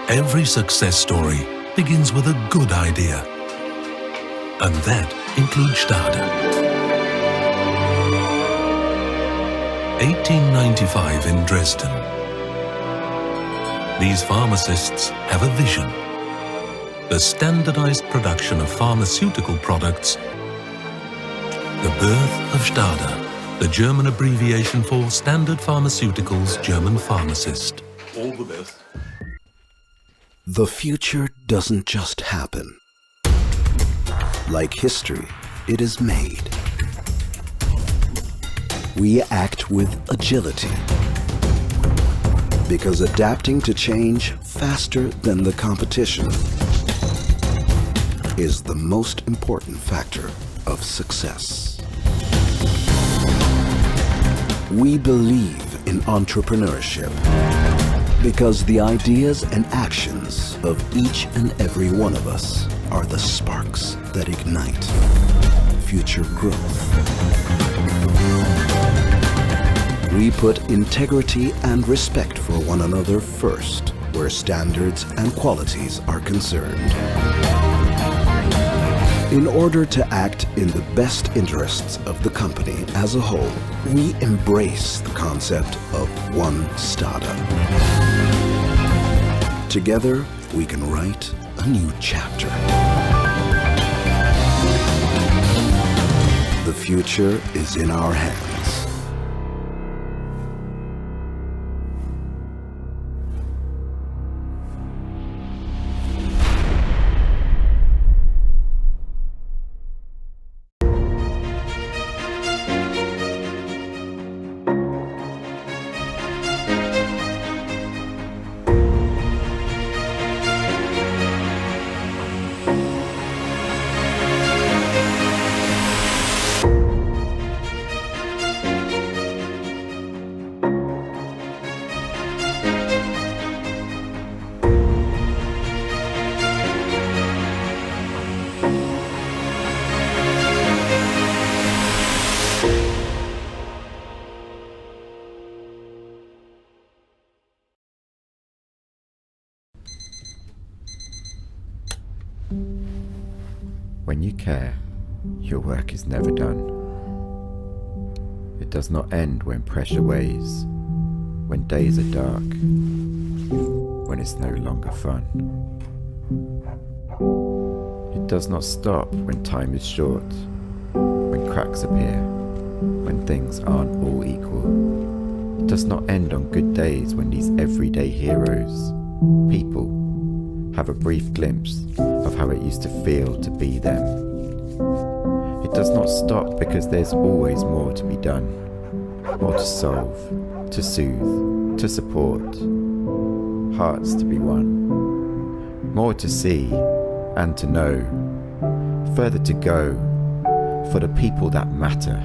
Every success story begins with a good idea. And that includes Stade. 1895 in Dresden. These pharmacists have a vision. The standardized production of pharmaceutical products. The birth of Stade, the German abbreviation for Standard Pharmaceuticals German Pharmacist. All the best. The future doesn't just happen. Like history, it is made. We act with agility, because adapting to change faster than the competition is the most important factor of success. We believe in entrepreneurship because the ideas and actions of each and every one of us are the sparks that ignite future growth. We put integrity and respect for one another first, where standards and qualities are concerned. In order to act in the best interests of the company as a whole, we embrace the concept of one Stade. Together, we can write a new chapter. The future is in our hands. When you care, your work is never done. It does not end when pressure weighs, when days are dark, when it's no longer fun. It does not stop when time is short, when cracks appear, when things aren't all equal. It does not end on good days when these everyday heroes, people, have a brief glimpse of how it used to feel to be them. It does not stop because there's always more to be done, more to solve, to soothe, to support, hearts to be won, more to see and to know, further to go for the people that matter,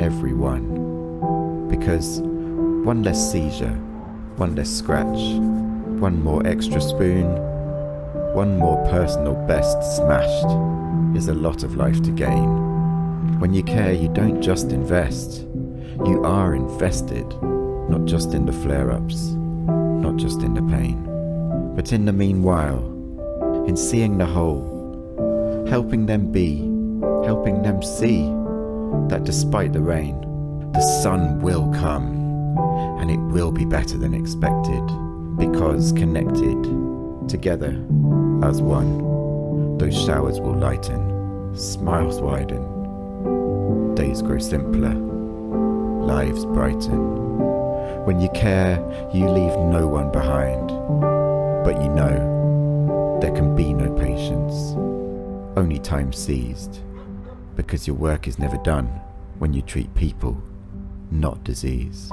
everyone. Because one less seizure, one less scratch, one more extra spoon, one more personal best smashed is a lot of life to gain. When you care, you don't just invest. You are invested, not just in the flare-ups, not just in the pain, but in the meanwhile, in seeing the whole, helping them be, helping them see that despite the rain, the sun will come, and it will be better than expected, because connected, together, as one, those showers will lighten, smiles widen, days grow simpler, lives brighten. When you care, you leave no one behind, but you know there can be no patience, only time seized, because your work is never done when you treat people, not disease.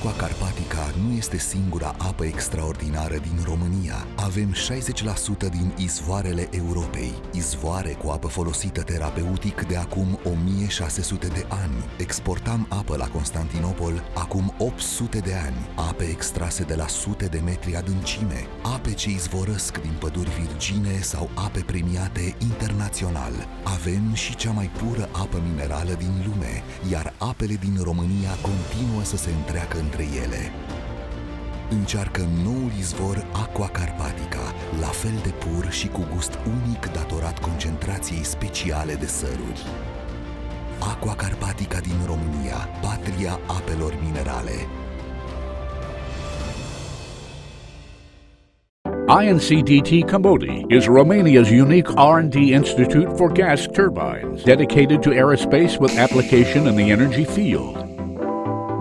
Aqua Carpatica nu este singura apă extraordinară din România. Avem 60% din izvoarele Europei. Izvoare cu apă folosită terapeutic de acum 1600 de ani. Exportam apă la Constantinopol acum 800 de ani. Ape extrase de la sute de metri adâncime. Ape ce izvorăsc din păduri virgine sau ape premiate internațional. Avem și cea mai pură apă minerală din lume, iar apele din România continuă să se întreacă între ele. Încearcă noul izvor Aqua Carpatica, la fel de pur și cu gust unic datorat concentrației speciale de săruri. Aqua Carpatica din România, patria apelor minerale. INCDT Comodi is Romania's unique R&D institute for gas turbines, dedicated to aerospace with application in the energy field.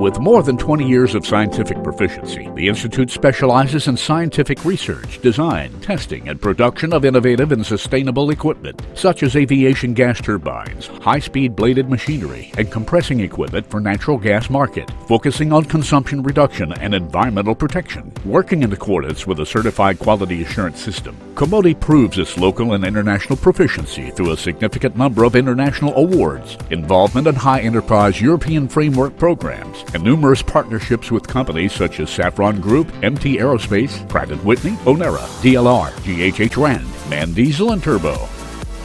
With more than 20 years of scientific proficiency, the Institute specializes in scientific research, design, testing, and production of innovative and sustainable equipment, such as aviation gas turbines, high-speed bladed machinery, and compressing equipment for natural gas market, focusing on consumption reduction and environmental protection. Working in accordance with a certified quality assurance system, Comodi proves its local and international proficiency through a significant number of international awards, involvement in high-enterprise European framework programs, and numerous partnerships with companies such as Safran Group, MT Aerospace, Pratt & Whitney, Onera, DLR, GHH Rand, MAN Diesel, and Turbo.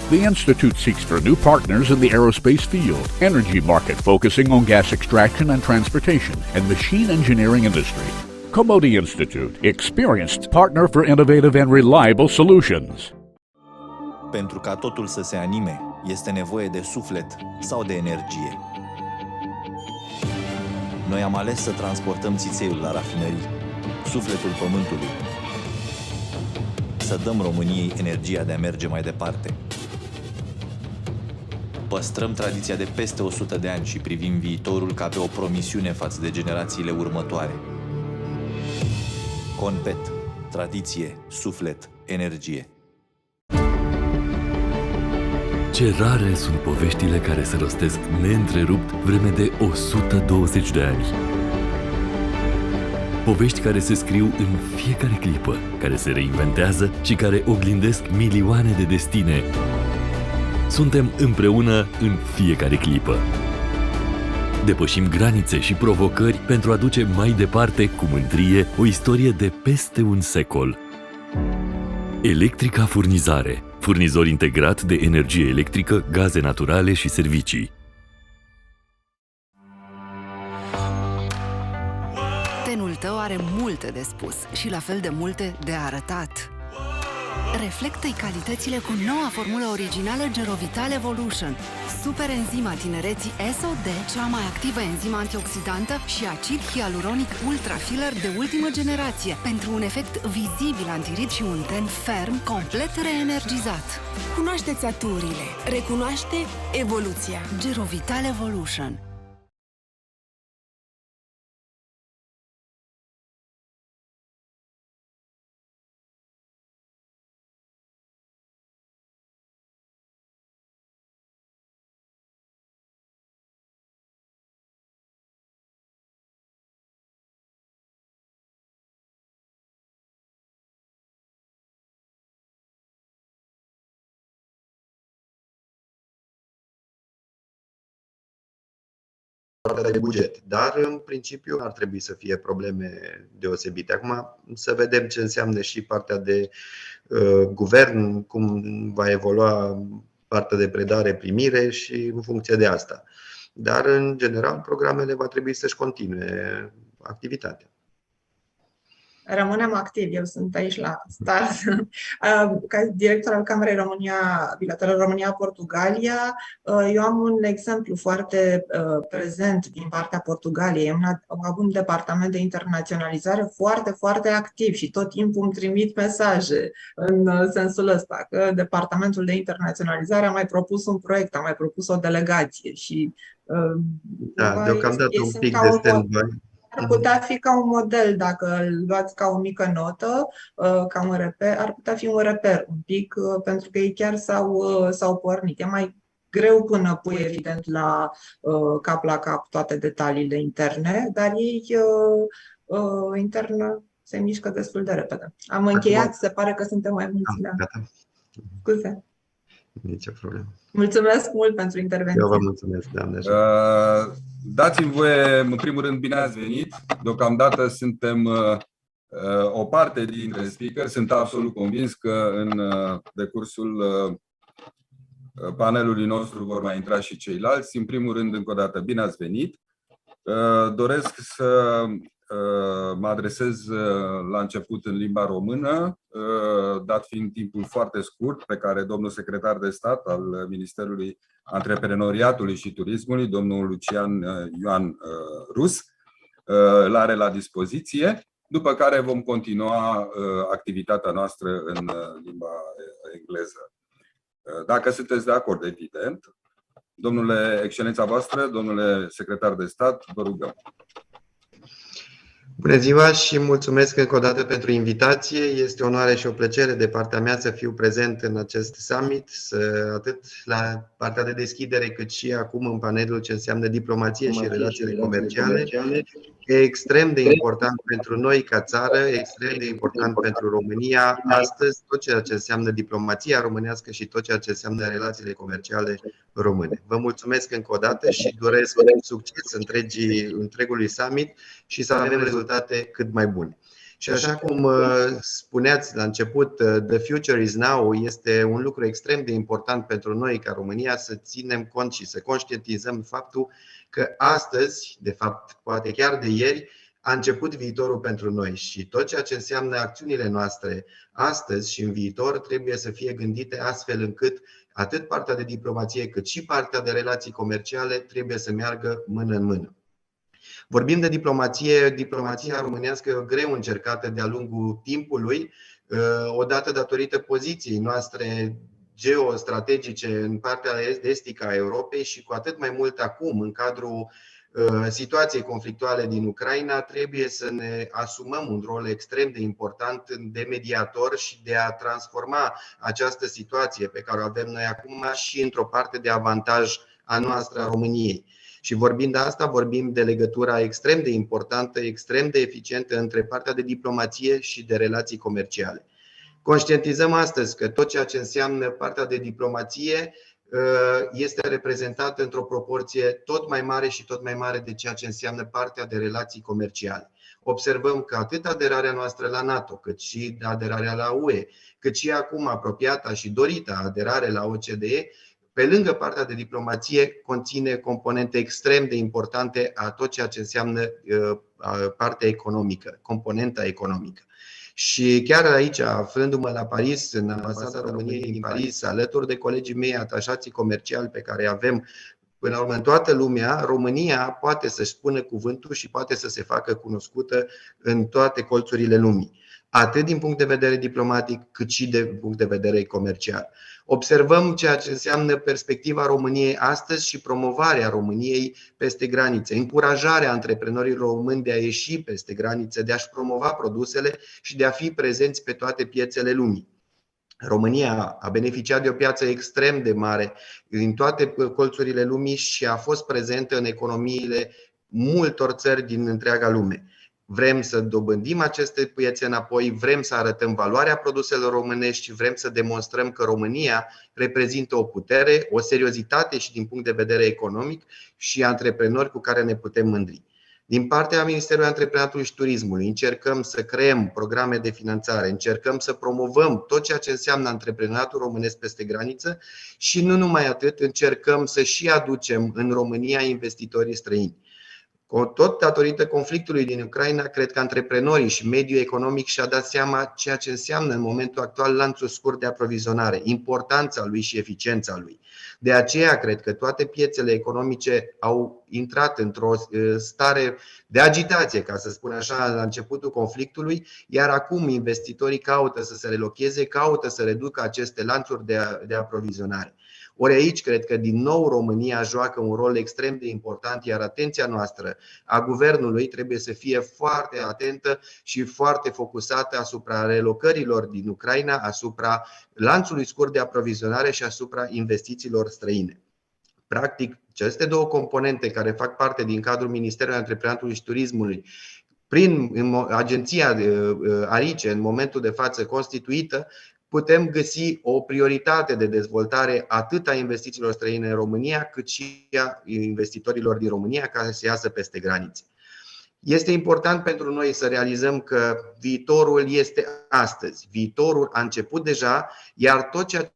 The Institute seeks for new partners in the aerospace field, energy market focusing on gas extraction and transportation, and machine engineering industry. Comodi Institute, experienced partner for innovative and reliable solutions. Pentru ca totul să se anime, este nevoie de suflet sau de energie. Noi am ales să transportăm țițeiul la rafinării, sufletul pământului. Să dăm României energia de a merge mai departe. Păstrăm tradiția de peste 100 de ani și privim viitorul ca pe o promisiune față de generațiile următoare. Conpet, tradiție, suflet, energie. Ce rare sunt poveștile care se rostesc neîntrerupt vreme de 120 de ani. Povești care se scriu în fiecare clipă, care se reinventează și care oglindesc milioane de destine. Suntem împreună în fiecare clipă. Depășim granițe și provocări pentru a duce mai departe cu mândrie o istorie de peste un secol. Electrica Furnizare, furnizor integrat de energie electrică, gaze naturale și servicii. Tenul tău are multe de spus și la fel de multe de arătat. Reflectă-i calitățile cu noua formulă originală Gerovital Evolution. Super enzima tinereții SOD, cea mai activă enzimă antioxidantă și acid hialuronic ultra filler de ultimă generație, pentru un efect vizibil antirid și un ten ferm, complet reenergizat. Cunoașteți aturile, recunoaște evoluția. Gerovital Evolution. de buget, dar în principiu ar trebui să fie probleme deosebite. Acum să vedem ce înseamnă și partea de guvern, cum va evolua partea de predare-primire și în funcție de asta. Dar, în general, programele va trebui să-și continue activitatea. Rămânem activi. Eu sunt aici la start. Ca director al Camerei Bilateral România-Portugalia, eu am un exemplu foarte prezent din partea Portugaliei. Am avut un departament de internaționalizare foarte, foarte activ și tot timpul îmi trimit mesaje în sensul ăsta, că departamentul de internaționalizare a mai propus un proiect, a mai propus o delegație și deocamdată un pic de stand-by. Ar putea fi ca un model, dacă îl luați ca o mică notă, ca un reper, ar putea fi un reper un pic, pentru că ei chiar s-au pornit. E mai greu până pui, evident, cap la cap toate detaliile interne, dar ei intern se mișcă destul de repede. Am încheiat, se pare că suntem mai mulți. Scuze. Nicio problemă. Mulțumesc mult pentru intervenție. Eu vă mulțumesc, doamne. Dați-mi voie, în primul rând, bine ați venit. Deocamdată suntem o parte dintre speaker. Sunt absolut convins că în decursul panelului nostru vor mai intra și ceilalți. În primul rând, încă o dată, bine ați venit. Doresc să mă adresez la început în limba română, dat fiind timpul foarte scurt pe care domnul secretar de stat al Ministerului Antreprenoriatului și Turismului, domnul Lucian Rus, îl are la dispoziție, după care vom continua activitatea noastră în limba engleză. Dacă sunteți de acord, evident. Domnule, excelența voastră, domnule secretar de stat, vă rugăm. Bună ziua și mulțumesc încă o dată pentru invitație. Este o onoare și o plăcere de partea mea să fiu prezent în acest summit, atât la partea de deschidere cât și acum în panelul ce înseamnă diplomație și relațiile comerciale. E extrem de important pentru noi ca țară, extrem de important pentru România astăzi, tot ceea ce înseamnă diplomația românească și tot ceea ce înseamnă relațiile comerciale române. Vă mulțumesc încă o dată și doresc succes întregului summit și să avem rezultate cât mai bune. Și așa cum spuneați la început, the future is now, este un lucru extrem de important pentru noi ca România să ținem cont și să conștientizăm faptul că astăzi, de fapt poate chiar de ieri, a început viitorul pentru noi și tot ceea ce înseamnă acțiunile noastre astăzi și în viitor trebuie să fie gândite astfel încât atât partea de diplomație cât și partea de relații comerciale trebuie să meargă mână în mână. Vorbim de diplomație, diplomația românească e greu încercată de-a lungul timpului, odată datorită poziției noastre geostrategice în partea estică a Europei și cu atât mai mult acum, în cadrul situației conflictuale din Ucraina, trebuie să ne asumăm un rol extrem de important de mediator și de a transforma această situație pe care o avem noi acum și într-o parte de avantaj a noastră, a României. Și vorbind de asta, vorbim de legătura extrem de importantă, extrem de eficientă între partea de diplomație și de relații comerciale. Conștientizăm astăzi că tot ceea ce înseamnă partea de diplomație este reprezentată într-o proporție tot mai mare și tot mai mare de ceea ce înseamnă partea de relații comerciale. Observăm că atât aderarea noastră la NATO, cât și aderarea la UE, cât și acum apropiata și dorită aderare la OCDE, pe lângă partea de diplomație, conține componente extrem de importante a tot ceea ce înseamnă partea economică, componenta economică. Și chiar aici, aflându-mă la Paris, în ambasada României din Paris, alături de colegii mei atașații comerciali pe care avem până la urmă în toată lumea, România poate să-și spună cuvântul și poate să se facă cunoscută în toate colțurile lumii, atât din punct de vedere diplomatic, cât și din punct de vedere comercial. Observăm ceea ce înseamnă perspectiva României astăzi și promovarea României peste granițe, încurajarea antreprenorilor români de a ieși peste granițe, de a-și promova produsele și de a fi prezenți pe toate piețele lumii. România a beneficiat de o piață extrem de mare din toate colțurile lumii și a fost prezentă în economiile multor țări din întreaga lume. Vrem să dobândim aceste piețe înapoi, vrem să arătăm valoarea produselor românești și vrem să demonstrăm că România reprezintă o putere, o seriozitate și din punct de vedere economic și antreprenori cu care ne putem mândri. Din partea Ministerului Antreprenoriatului și Turismului încercăm să creăm programe de finanțare, încercăm să promovăm tot ceea ce înseamnă antreprenoriatul românesc peste graniță și nu numai atât, încercăm să și aducem în România investitorii străini. Tot datorită conflictului din Ucraina, cred că antreprenorii și mediul economic și-a dat seama ceea ce înseamnă în momentul actual lanțul scurt de aprovizionare, importanța lui și eficiența lui. De aceea cred că toate piețele economice au intrat într-o stare de agitație, ca să spun așa, la începutul conflictului, iar acum investitorii caută să se relocheze, caută să reducă aceste lanțuri de aprovizionare. Ori aici cred că din nou România joacă un rol extrem de important, iar atenția noastră a guvernului trebuie să fie foarte atentă și foarte focusată asupra relocărilor din Ucraina, asupra lanțului scurt de aprovizionare și asupra investițiilor străine. Practic, aceste două componente care fac parte din cadrul Ministerului Antreprenoriatului și Turismului, prin agenția ARICE, în momentul de față constituită, putem găsi o prioritate de dezvoltare atât a investițiilor străine în România, cât și a investitorilor din România care se iasă peste granițe. Este important pentru noi să realizăm că viitorul este astăzi. Viitorul a început deja, iar tot ceea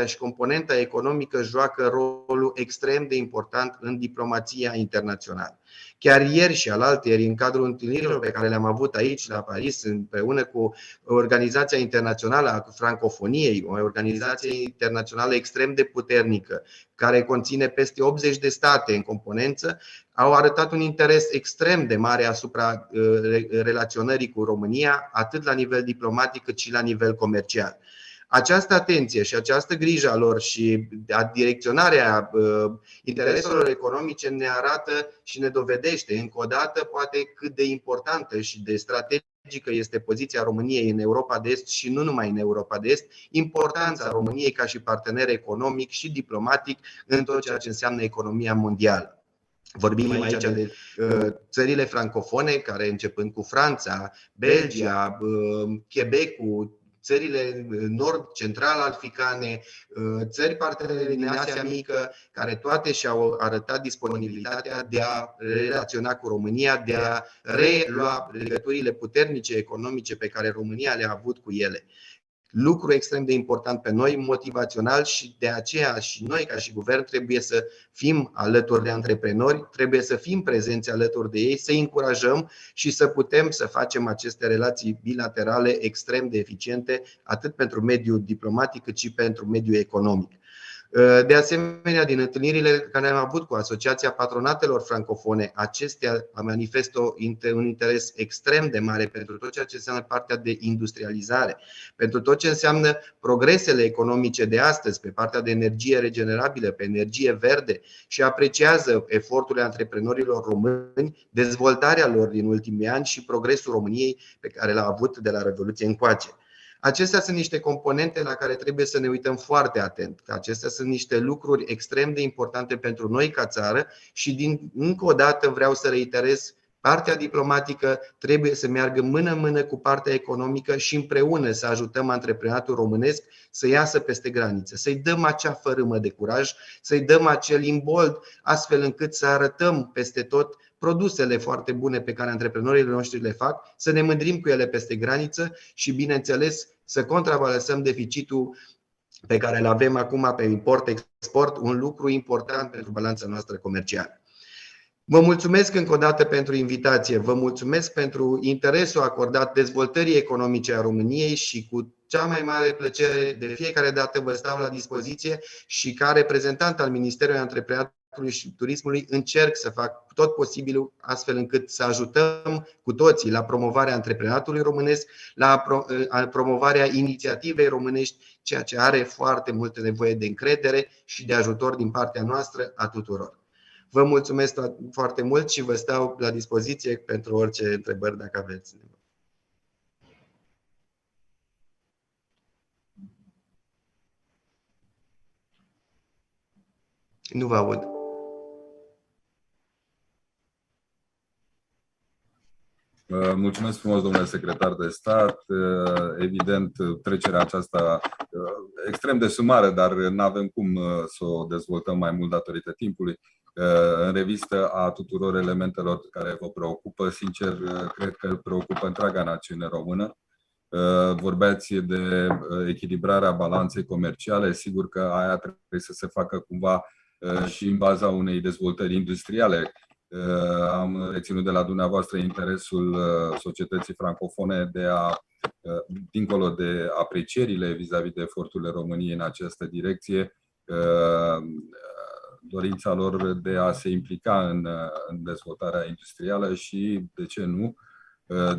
și componenta economică joacă rolul extrem de important în diplomația internațională. Chiar ieri și alaltăieri, în cadrul întâlnirilor pe care le-am avut aici la Paris, împreună cu Organizația Internațională a Francofoniei, o organizație internațională extrem de puternică, care conține peste 80 de state în componență, au arătat un interes extrem de mare asupra relaționării cu România, atât la nivel diplomatic cât și la nivel comercial. Această atenție și această grijă a lor și direcționarea intereselor economice ne arată și ne dovedește încă o dată poate cât de importantă și de strategică este poziția României în Europa de Est și nu numai în Europa de Est, importanța României ca și partener economic și diplomatic în tot ceea ce înseamnă economia mondială. Vorbim aici de țările francofone, care începând cu Franța, Belgia, Quebecul, țările nord-central-africane, țări partenere din Asia Mică, care toate și-au arătat disponibilitatea de a relaționa cu România, de a relua legăturile puternice economice pe care România le-a avut cu ele. Lucru extrem de important pe noi, motivațional, și de aceea și noi ca și guvern trebuie să fim alături de antreprenori, trebuie să fim prezenți alături de ei, să îi încurajăm și să putem să facem aceste relații bilaterale extrem de eficiente, atât pentru mediul diplomatic cât și pentru mediul economic. De asemenea, din întâlnirile care le-am avut cu Asociația Patronatelor Francofone, acestea manifestă un interes extrem de mare pentru tot ceea ce înseamnă partea de industrializare, pentru tot ce înseamnă progresele economice de astăzi pe partea de energie regenerabilă, pe energie verde, și apreciază eforturile antreprenorilor români, dezvoltarea lor din ultimii ani și progresul României pe care l-a avut de la Revoluție încoace. Acestea sunt niște componente la care trebuie să ne uităm foarte atent. Acestea sunt niște lucruri extrem de importante pentru noi ca țară și încă o dată vreau să reiterez, partea diplomatică trebuie să meargă mână-mână cu partea economică și împreună să ajutăm antreprenoriatul românesc să iasă peste graniță, să-i dăm acea fărâmă de curaj, să-i dăm acel imbold, astfel încât să arătăm peste tot produsele foarte bune pe care antreprenorii noștri le fac, să ne mândrim cu ele peste graniță și, bineînțeles, să contrabalansăm deficitul pe care îl avem acum pe import-export, un lucru important pentru balanța noastră comercială. Vă mulțumesc încă o dată pentru invitație, vă mulțumesc pentru interesul acordat dezvoltării economice a României și cu cea mai mare plăcere de fiecare dată vă stau la dispoziție și ca reprezentant al Ministerului Antreprenoriatului și Turismului încerc să fac tot posibilul astfel încât să ajutăm cu toții la promovarea antreprenoriatului românesc, la promovarea inițiativei românești, ceea ce are foarte multă nevoie de încredere și de ajutor din partea noastră a tuturor. Vă mulțumesc foarte mult și vă stau la dispoziție pentru orice întrebări dacă aveți. Nu vă aud. Mulțumesc frumos, domnule secretar de stat. Evident, trecerea aceasta extrem de sumară, dar nu avem cum să o dezvoltăm mai mult datorită timpului. în revistă a tuturor elementelor care vă preocupă. Sincer, cred că preocupă întreaga națiune română. Vorbeați de echilibrarea balanței comerciale. Sigur că aia trebuie să se facă cumva și în baza unei dezvoltări industriale. Am reținut de la dumneavoastră interesul societății francofone de a, dincolo de aprecierile vis-a-vis de eforturile României în această direcție, dorința lor de a se implica în dezvoltarea industrială și, de ce nu,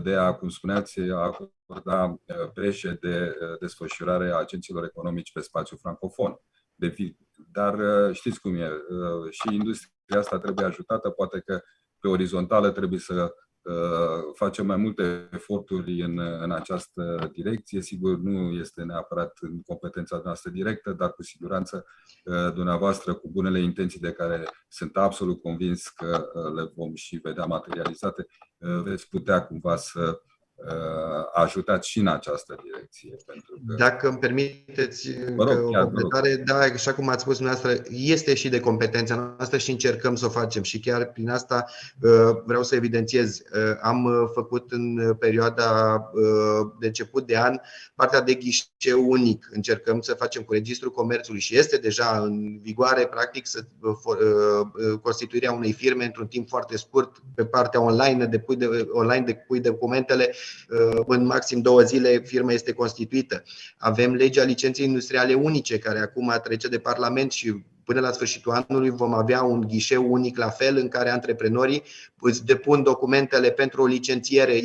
de a, cum spuneați, acorda breșe de desfășurare a agenților economici pe spațiul francofon. Dar știți cum e, și industria asta trebuie ajutată, poate că pe orizontală trebuie să facem mai multe eforturi în această direcție. Sigur, nu este neapărat în competența noastră directă, dar cu siguranță dumneavoastră, cu bunele intenții de care sunt absolut convins că le vom și vedea materializate, veți putea cumva să ajutați și în această direcție. Pentru că... Dacă îmi permiteți o completare, da, așa cum ați spus dumneavoastră, este și de competența noastră și încercăm să o facem. Și chiar prin asta vreau să evidențiez. Am făcut în perioada de început de an partea de ghișeu unic. Încercăm să facem cu Registrul Comerțului și este deja în vigoare, practic, constituirea unei firme într-un timp foarte scurt pe partea online, depui documentele. În maxim 2 zile firma este constituită. Avem legea licenței industriale unice, care acum trece de Parlament și până la sfârșitul anului vom avea un ghișeu unic la fel, în care antreprenorii îți depun documentele pentru o licențiere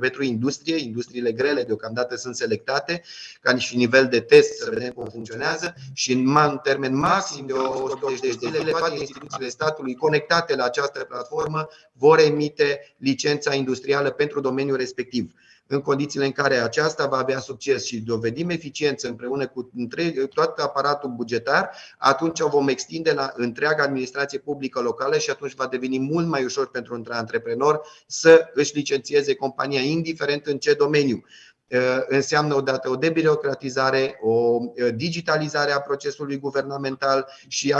pentru industrie. Industriile grele deocamdată sunt selectate ca și nivel de test, să vedem cum funcționează, și în termen maxim de 180 de zile toate instituțiile statului conectate la această platformă vor emite licența industrială pentru domeniul respectiv. În condițiile în care aceasta va avea succes și dovedim eficiență împreună cu tot aparatul bugetar, atunci o vom extinde la întreaga administrație publică locală și atunci va deveni mult mai ușor pentru un antreprenor să își licențieze compania, indiferent în ce domeniu. Înseamnă odată o debirocratizare, o digitalizare a procesului guvernamental și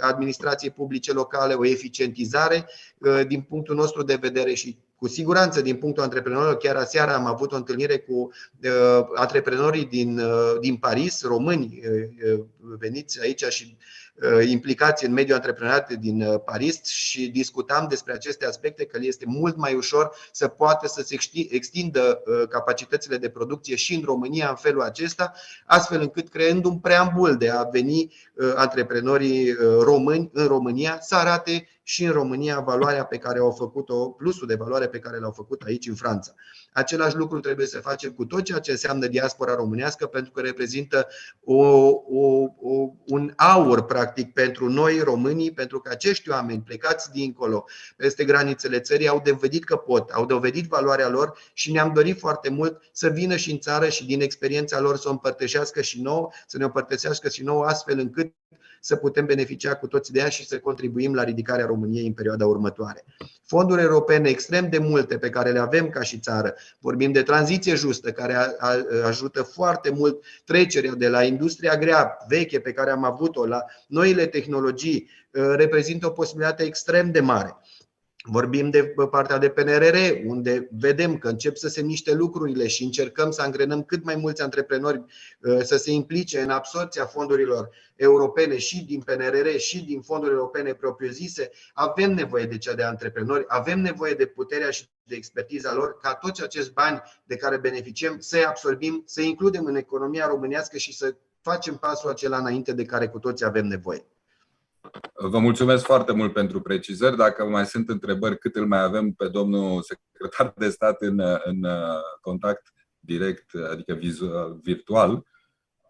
administrației publice locale, o eficientizare din punctul nostru de vedere și cu siguranță din punctul antreprenorilor. Chiar aseară am avut o întâlnire cu antreprenorii din Paris, români veniți aici și implicați în mediul antreprenoriat din Paris, și discutam despre aceste aspecte, că este mult mai ușor să poată să se extindă capacitățile de producție și în România în felul acesta, astfel încât, creând un preambul de a veni antreprenorii români în România, să arate și în România valoarea pe care au făcut-o, plusul de valoare pe care l-au făcut aici în Franța. Același lucru trebuie să facem cu tot ceea ce înseamnă diaspora românească, pentru că reprezintă un aur, practic, pentru noi românii, pentru că acești oameni plecați dincolo, peste granițele țării, au dovedit că pot, au dovedit valoarea lor și ne-am dorit foarte mult să vină și în țară și din experiența lor să o împărtășească și nouă, să ne împărtășească și nouă, astfel încât să putem beneficia cu toți de ea și să contribuim la ridicarea României în perioada următoare. Fonduri europene extrem de multe pe care le avem ca și țară. Vorbim de tranziție justă, care ajută foarte mult trecerea de la industria grea, veche, pe care am avut-o, la noile tehnologii, reprezintă o posibilitate extrem de mare. Vorbim de partea de PNRR, unde vedem că încep să se miște lucrurile și încercăm să angrenăm cât mai mulți antreprenori să se implice în absorbția fondurilor europene și din PNRR și din fonduri europene propriu-zise. Avem nevoie de cea de antreprenori, avem nevoie de puterea și de expertiza lor, ca toți acești bani de care beneficiem să-i absorbim, să-i includem în economia românească și să facem pasul acela înainte de care cu toți avem nevoie. Vă mulțumesc foarte mult pentru precizări. Dacă mai sunt întrebări, cât îl mai avem pe domnul secretar de stat în contact direct, adică virtual.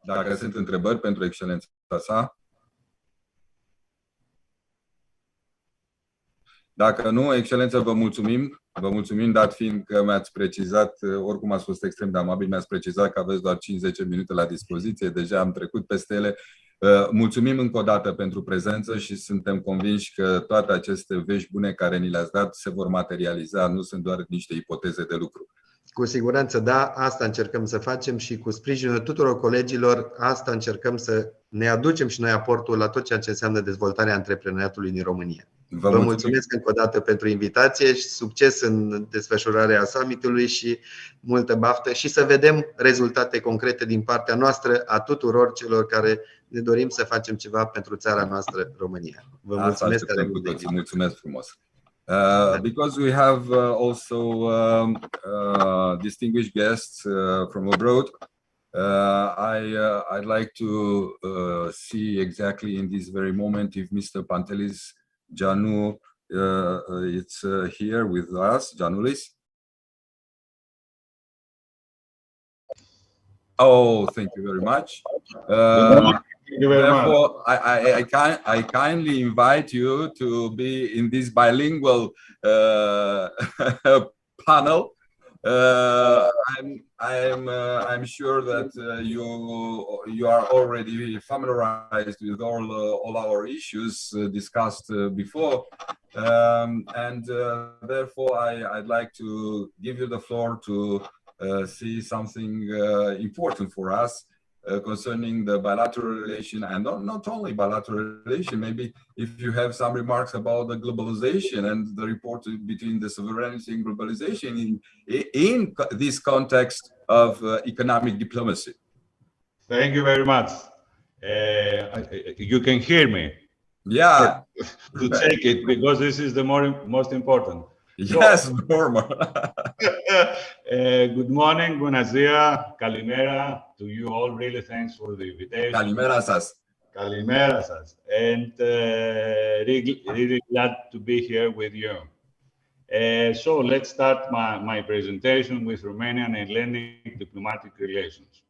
Dacă sunt întrebări pentru excelența sa. Dacă nu, excelență, vă mulțumim. Vă mulțumim, dat fiind că mi-ați precizat, oricum ați fost extrem de amabil, mi-ați precizat că aveți doar 5-10 minute la dispoziție, deja am trecut peste ele. Mulțumim încă o dată pentru prezență și suntem convinși că toate aceste vești bune care ni le-ați dat se vor materializa, nu sunt doar niște ipoteze de lucru. Cu siguranță da, asta încercăm să facem și cu sprijinul tuturor colegilor, asta încercăm să ne aducem și noi aportul la tot ceea ce înseamnă dezvoltarea antreprenoriatului din România. Vă mulțumesc încă o dată pentru invitație și succes în desfășurarea summitului și multă baftă și să vedem rezultate concrete din partea noastră a tuturor celor care ne dorim să facem ceva pentru țara noastră, România. Vă mulțumesc tare mult. Mulțumesc frumos. Because we have also distinguished guests from abroad, I'd like to see exactly in this very moment if Mr. Pantelis Giannoulis is here with us. Giannoulis. Oh, thank you very much. Therefore, I kindly invite you to be in this bilingual panel. I'm sure that you are already familiarized with all our issues discussed before, and therefore I'd like to give you the floor to see something important for us. Concerning the bilateral relation, and not only bilateral relation, maybe if you have some remarks about the globalization and the report between the sovereignty and globalization in this context of economic diplomacy. Thank you very much. You can hear me. Yeah. To take it, because this is the most important. Yes, normal. Good morning, bună ziua, kalimera to you all. Really, thanks for the invitation. Kalimera sas. Kalimera sas. And really glad to be here with you. So let's start my presentation with Romanian and Hellenic diplomatic relations.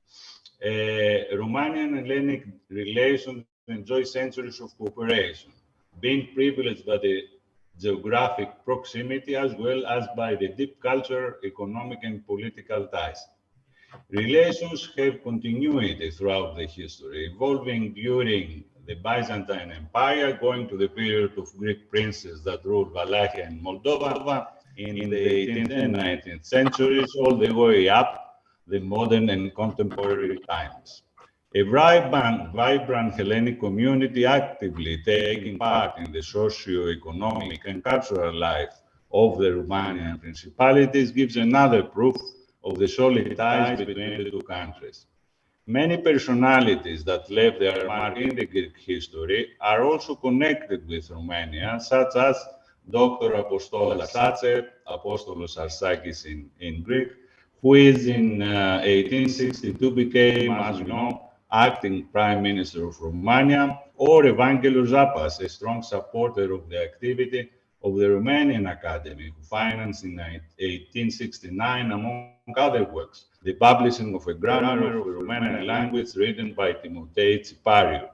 Romanian and Hellenic relations enjoy centuries of cooperation, being privileged by the geographic proximity as well as by the deep cultural, economic and political ties. Relations have continuity throughout the history, evolving during the Byzantine Empire, going to the period of Greek princes that ruled Wallachia and Moldova in the 18th and 19th centuries, all the way up the modern and contemporary times. A vibrant Hellenic community actively taking part in the socio-economic and cultural life of the Romanian principalities gives another proof of the solid ties between the two countries. Many personalities that left their mark in the Greek history are also connected with Romania, such as Dr. Apostolos Sace, Apostolos Arsakis in Greek, who is in 1862 became, as you know, acting Prime Minister of Romania, or Evangelos Zapas, a strong supporter of the activity of the Romanian Academy, who financed in 1869, among other works, the publishing of a grammar of the Romanian language written by Timotei Tsipariu.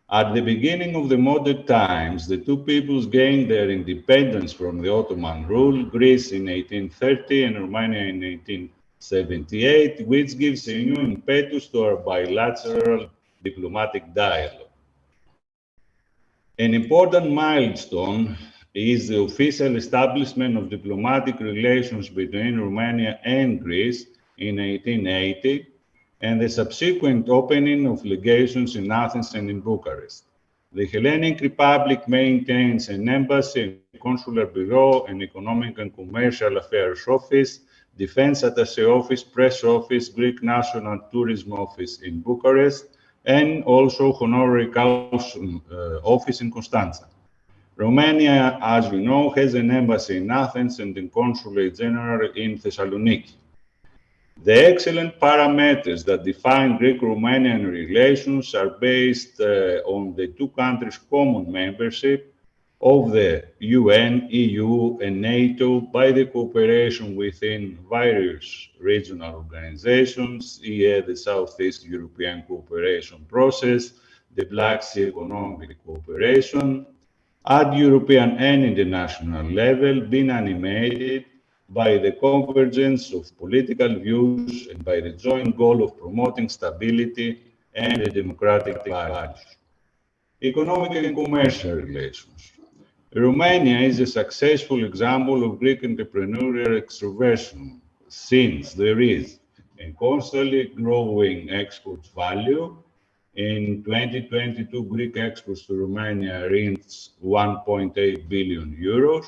At the beginning of the modern times, the two peoples gained their independence from the Ottoman rule, Greece in 1830 and Romania in 1878, which gives a new impetus to our bilateral diplomatic dialogue. An important milestone is the official establishment of diplomatic relations between Romania and Greece in 1880, and the subsequent opening of legations in Athens and in Bucharest. The Hellenic Republic maintains an embassy, a consular bureau, an economic and commercial affairs office, defense attaché office, press office, Greek National Tourism Office in Bucharest, and also honorary consul office in Constanța. Romania, as you know, has an embassy in Athens and a consulate general in Thessaloniki. The excellent parameters that define Greek-Romanian relations are based on the two countries' common membership of the UN, EU, and NATO by the cooperation within various regional organizations, e.g. the Southeast European Cooperation Process, the Black Sea Economic Cooperation, at European and international level, being animated by the convergence of political views and by the joint goal of promoting stability and the democratic values. Economic and commercial relations. Romania is a successful example of Greek entrepreneurial extroversion, since there is a constantly growing export value. In 2022, Greek exports to Romania reached 1.8 billion euros,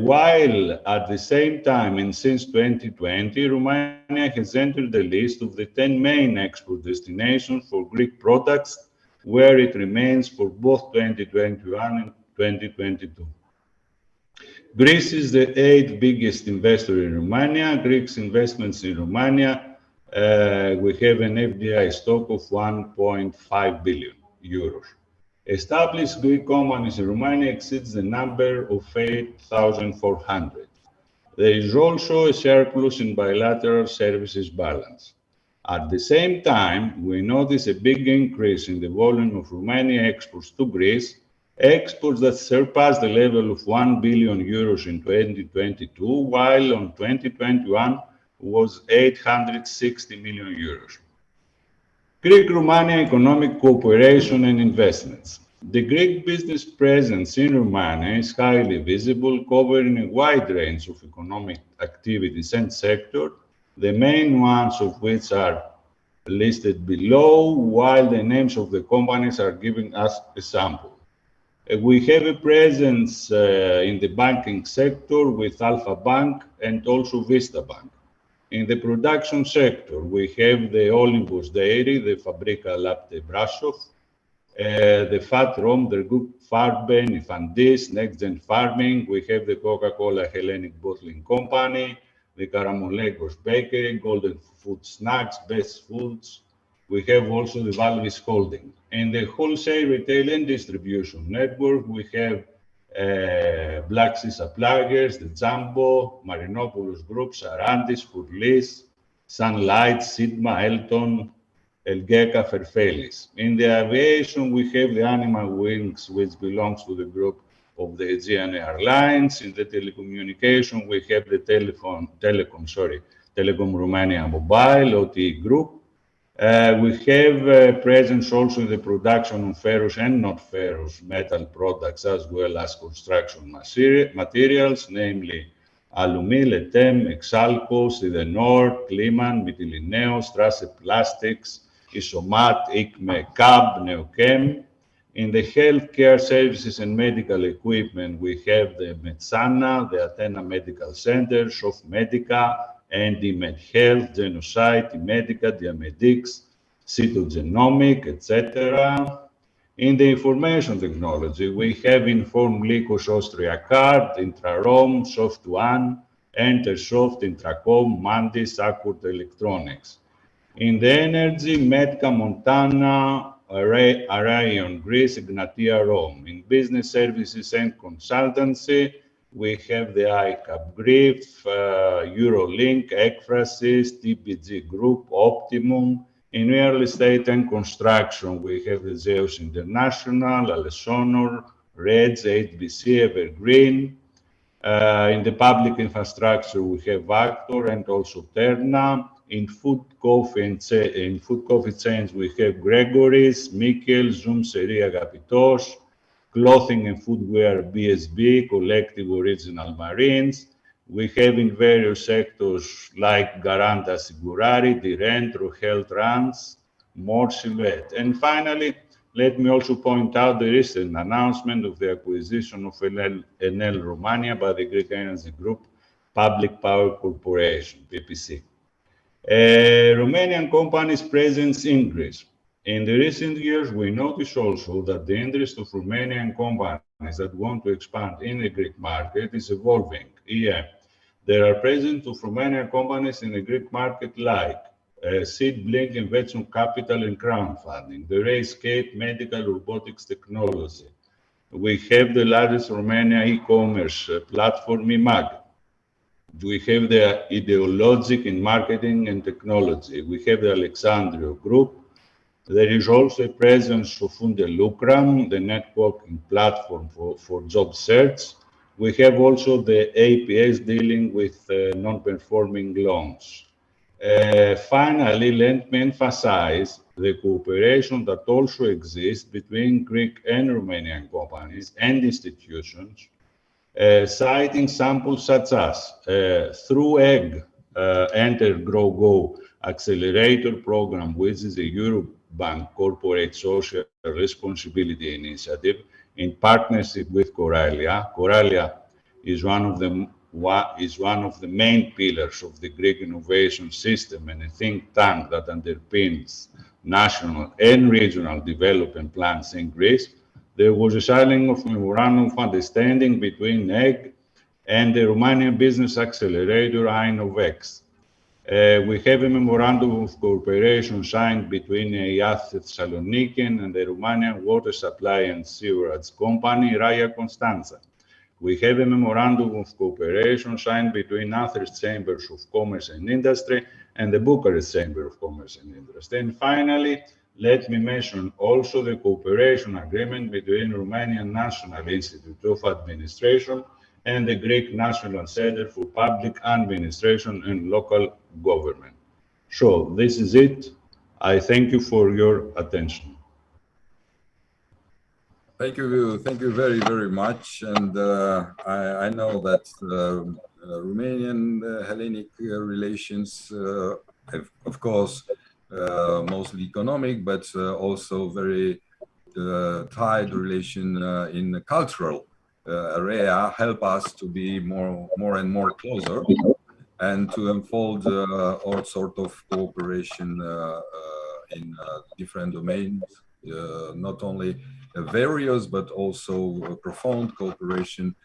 while at the same time, and since 2020, Romania has entered the list of the 10 main export destinations for Greek products, where it remains for both 2021 and 2022. Greece is the 8th biggest investor in Romania. Greek's investments in Romania, we have an FDI stock of 1.5 billion euros. Established Greek companies in Romania exceeds the number of 8,400. There is also a surplus in bilateral services balance. At the same time, we notice a big increase in the volume of Romania exports to Greece, exports that surpassed the level of 1 billion euros in 2022, while on 2021 was 860 million euros. Greek-Romania economic cooperation and investments. The Greek business presence in Romania is highly visible, covering a wide range of economic activities and sectors, the main ones of which are listed below, while the names of the companies are giving us a sample. We have a presence in the banking sector with Alpha Bank and also Vista Bank. In the production sector, we have the Olympus Dairy, the Fabrika Lapte Brasov, the Fat Rom, the Group Farben, Ifandis, Next Gen Farming. We have the Coca-Cola Hellenic Bottling Company, the Karamolegos Bakery, Golden Food Snacks, Best Foods. We have also the Valvis Holding. In the wholesale, retail and distribution network, we have Black Sea Suppliers, the Jumbo, Marinopoulos Group, Sarandis, Furlis, Sunlight, Sigma, Elton, Elgeka, Ferfelis. In the aviation, we have the Animal Wings, which belongs to the group of the Aegean Airlines. In the telecommunication, we have the Telecom Romania Mobile, OTE Group. We have presence also in the production of ferrous and not ferrous metal products, as well as construction materials, namely Alumil, Etem, Exalco, Sidenor, Kliman, Mytilineo, Strasse Plastics, Isomat, ICME, CAB, Neochem. In the healthcare services and medical equipment, we have the Metsana, the Athena Medical Center, Soft Medica, Med Health, Genocide, Medica, Diamedix, Cytogenomic, etc. In the information technology, we have Inform Lycos Austria Card, Intrarom, Soft One, Entersoft, Intracom, Mandis, Accord Electronics. In the energy, Metka Montana, Arion Greece, Ignatia Rome. In business services and consultancy, we have the ICAP Grief, Eurolink, Ekphrasis, TPG Group, Optimum. In real estate and construction, we have the Zeus International, Alessonor, Reds, HBC, Evergreen. In the public infrastructure, we have Actor and also Terna. In food coffee chains, we have Gregory's, Mikkel, Zoom, Seria, Agapitos. Clothing and footwear, BSB, Collective Original Marines. We have in various sectors like Garanta Sigurari, Direntro, Health Runs, more Silhouette. And finally, let me also point out the recent announcement of the acquisition of Enel Romania by the Greek Energy Group Public Power Corporation, PPC. Romanian companies' presence in Greece. In the recent years, we notice also that the interest of Romanian companies that want to expand in the Greek market is evolving. There are presence of Romanian companies in the Greek market like Seed, Blink, and Venture Capital and crowdfunding, the Rayscape Medical Robotics Technology. We have the largest Romania e-commerce platform, IMAG. We have the Ideologic in marketing and technology. We have the Alexandria Group. There is also a presence of Fundelucram, the networking platform for job search. We have also the APS dealing with non-performing loans. Finally, let me emphasize the cooperation that also exists between Greek and Romanian companies and institutions citing samples such as through egg Enter Grow Go Accelerator Program, which is a Eurobank Corporate Social Responsibility Initiative in partnership with Coralia. Coralia is one of the main pillars of the Greek innovation system and a think tank that underpins national and regional development plans in Greece. There was a signing of memorandum of understanding between EGG and the Romanian Business Accelerator INOVEX. We have a memorandum of cooperation signed between EIAT Thessaloniki and the Romanian Water Supply and Sewerage Company, Raya Constanța. We have a memorandum of cooperation signed between Athens Chambers of Commerce and Industry and the Bucharest Chamber of Commerce and Industry. And finally, let me mention also the cooperation agreement between Romanian National Institute of Administration and the Greek National Center for Public Administration and Local Government. So this is it. I thank you for your attention. Thank you very, very much. And I know that Romanian Hellenic relations have, of course, mostly economic, but also very tight relation in the cultural area help us to be more and more closer and to unfold all sort of cooperation in different domains, not only various, but also profound cooperation.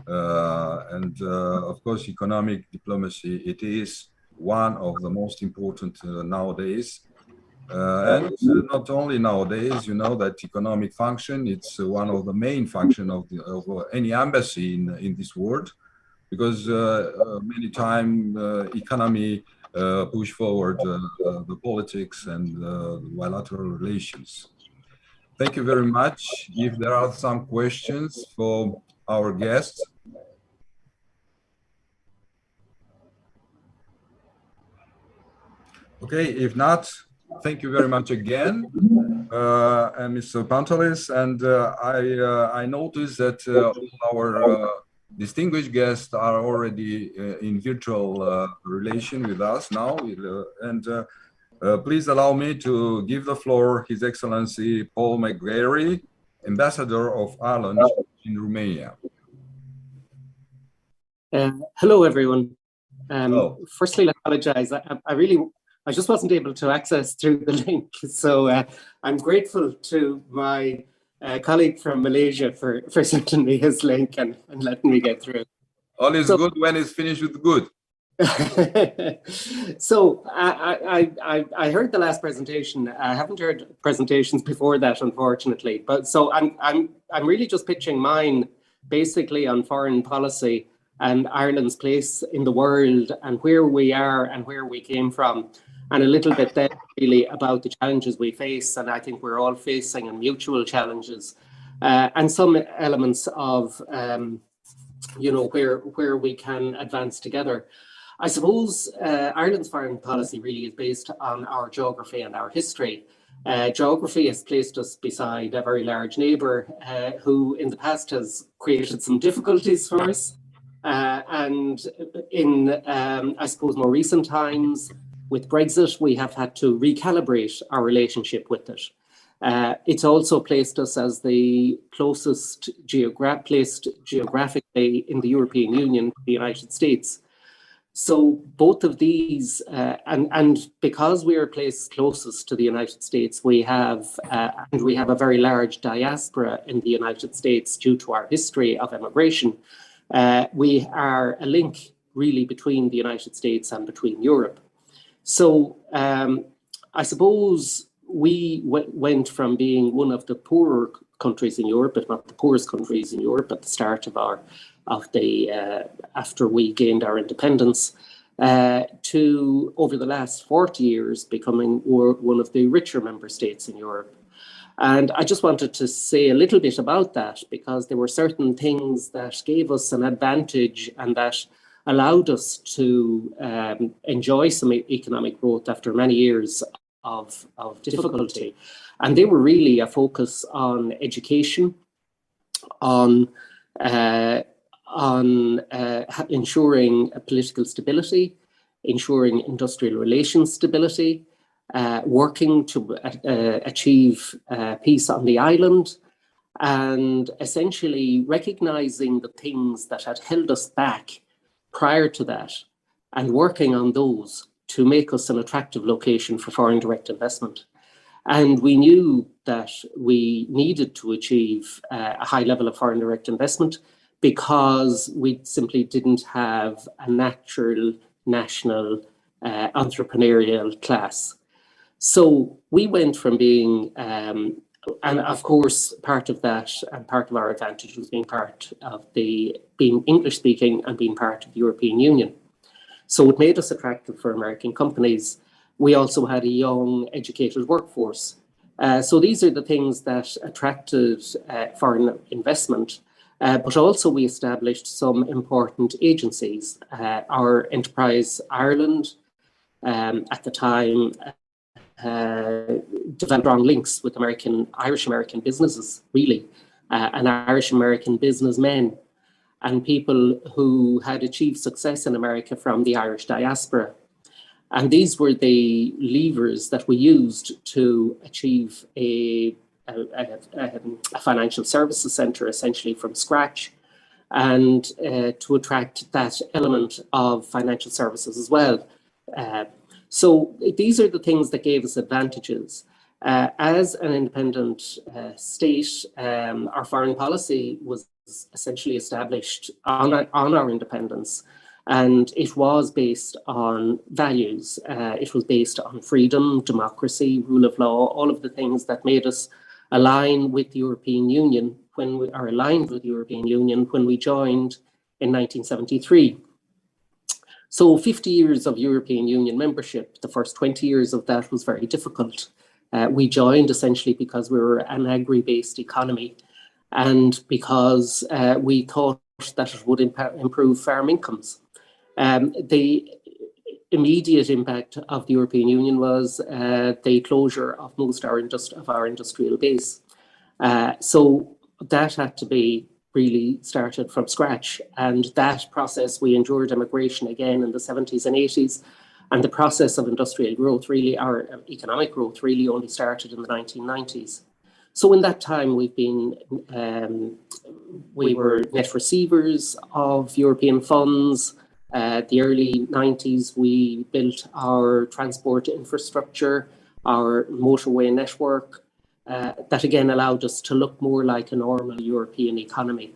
And of course, economic diplomacy, it is one of the most important nowadays. And not only nowadays, you know that economic function, it's one of the main function of any embassy in this world, because many times economy push forward the politics and bilateral relations. Thank you very much. If there are some questions for our guests. Okay, if not, thank you very much again, Mr. Pantelis. And I noticed that all our distinguished guests are already in virtual relation with us now. Please allow me to give the floor His Excellency Paul McGarry, Ambassador of Ireland in Romania. Hello, everyone. Hello. Firstly, I apologize. I just wasn't able to access through the link. So I'm grateful to my colleague from Malaysia for sending me his link and letting me get through. All is good when it's finished with good. So I heard the last presentation. I haven't heard presentations before that, unfortunately. But so I'm really just pitching mine basically on foreign policy and Ireland's place in the world and where we are and where we came from, and a little bit then really about the challenges we face, and I think we're all facing, and mutual challenges, and some elements of you know, where we can advance together. I suppose Ireland's foreign policy really is based on our geography and our history. Geography has placed us beside a very large neighbour who in the past has created some difficulties for us. And in, I suppose, more recent times with Brexit, we have had to recalibrate our relationship with it. It's also placed us as the closest placed geographically in the European Union to the United States. So both of these, and because we are placed closest to the United States, we have a very large diaspora in the United States due to our history of immigration. We are a link really between the United States and between Europe. So I suppose we went from being one of the poorer countries in Europe, if not the poorest countries in Europe at the start of after we gained our independence, to over the last 40 years becoming one of the richer member states in Europe. And I just wanted to say a little bit about that, because there were certain things that gave us an advantage and that allowed us to enjoy some economic growth after many years of difficulty. And they were really a focus on education, on on ensuring political stability, ensuring industrial relations stability, working to achieve peace on the island, and essentially recognizing the things that had held us back prior to that and working on those to make us an attractive location for foreign direct investment. And we knew that we needed to achieve a high level of foreign direct investment because we simply didn't have a natural national entrepreneurial class. So we went from being, and of course, part of that and part of our advantage was being part of being English speaking and being part of the European Union. So it made us attractive for American companies. We also had a young, educated workforce. So these are the things that attracted foreign investment, but also we established some important agencies. Our Enterprise Ireland, at the time, developed strong links with Irish-American businesses, really, and Irish-American businessmen, and people who had achieved success in America from the Irish diaspora. And these were the levers that we used to achieve a financial services centre, essentially from scratch, and to attract that element of financial services as well. So these are the things that gave us advantages. As an independent state, our foreign policy was essentially established on our independence, and it was based on values. It was based on freedom, democracy, rule of law, all of the things that made us align with the European Union when we are aligned with the European Union when we joined in 1973. So 50 years of European Union membership, the first 20 years of that was very difficult. We joined essentially because we were an agri-based economy and because we thought that it would improve farm incomes. The immediate impact of the European Union was the closure of most of our industrial base. So that had to be really started from scratch. And that process, we endured immigration again in the 70s and 80s. And the process of industrial growth, really, our economic growth really only started in the 1990s. So in that time, we were net receivers of European funds. The early 90s, we built our transport infrastructure, our motorway network, that again allowed us to look more like a normal European economy.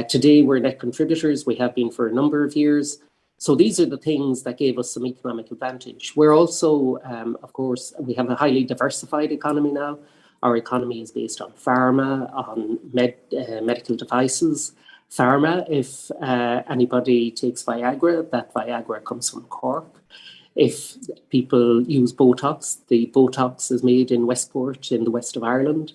Today, we're net contributors. We have been for a number of years. So these are the things that gave us some economic advantage. We're also, of course, we have a highly diversified economy now. Our economy is based on pharma, on medical devices. Pharma, if anybody takes Viagra, that Viagra comes from Cork. If people use Botox, the Botox is made in Westport in the west of Ireland.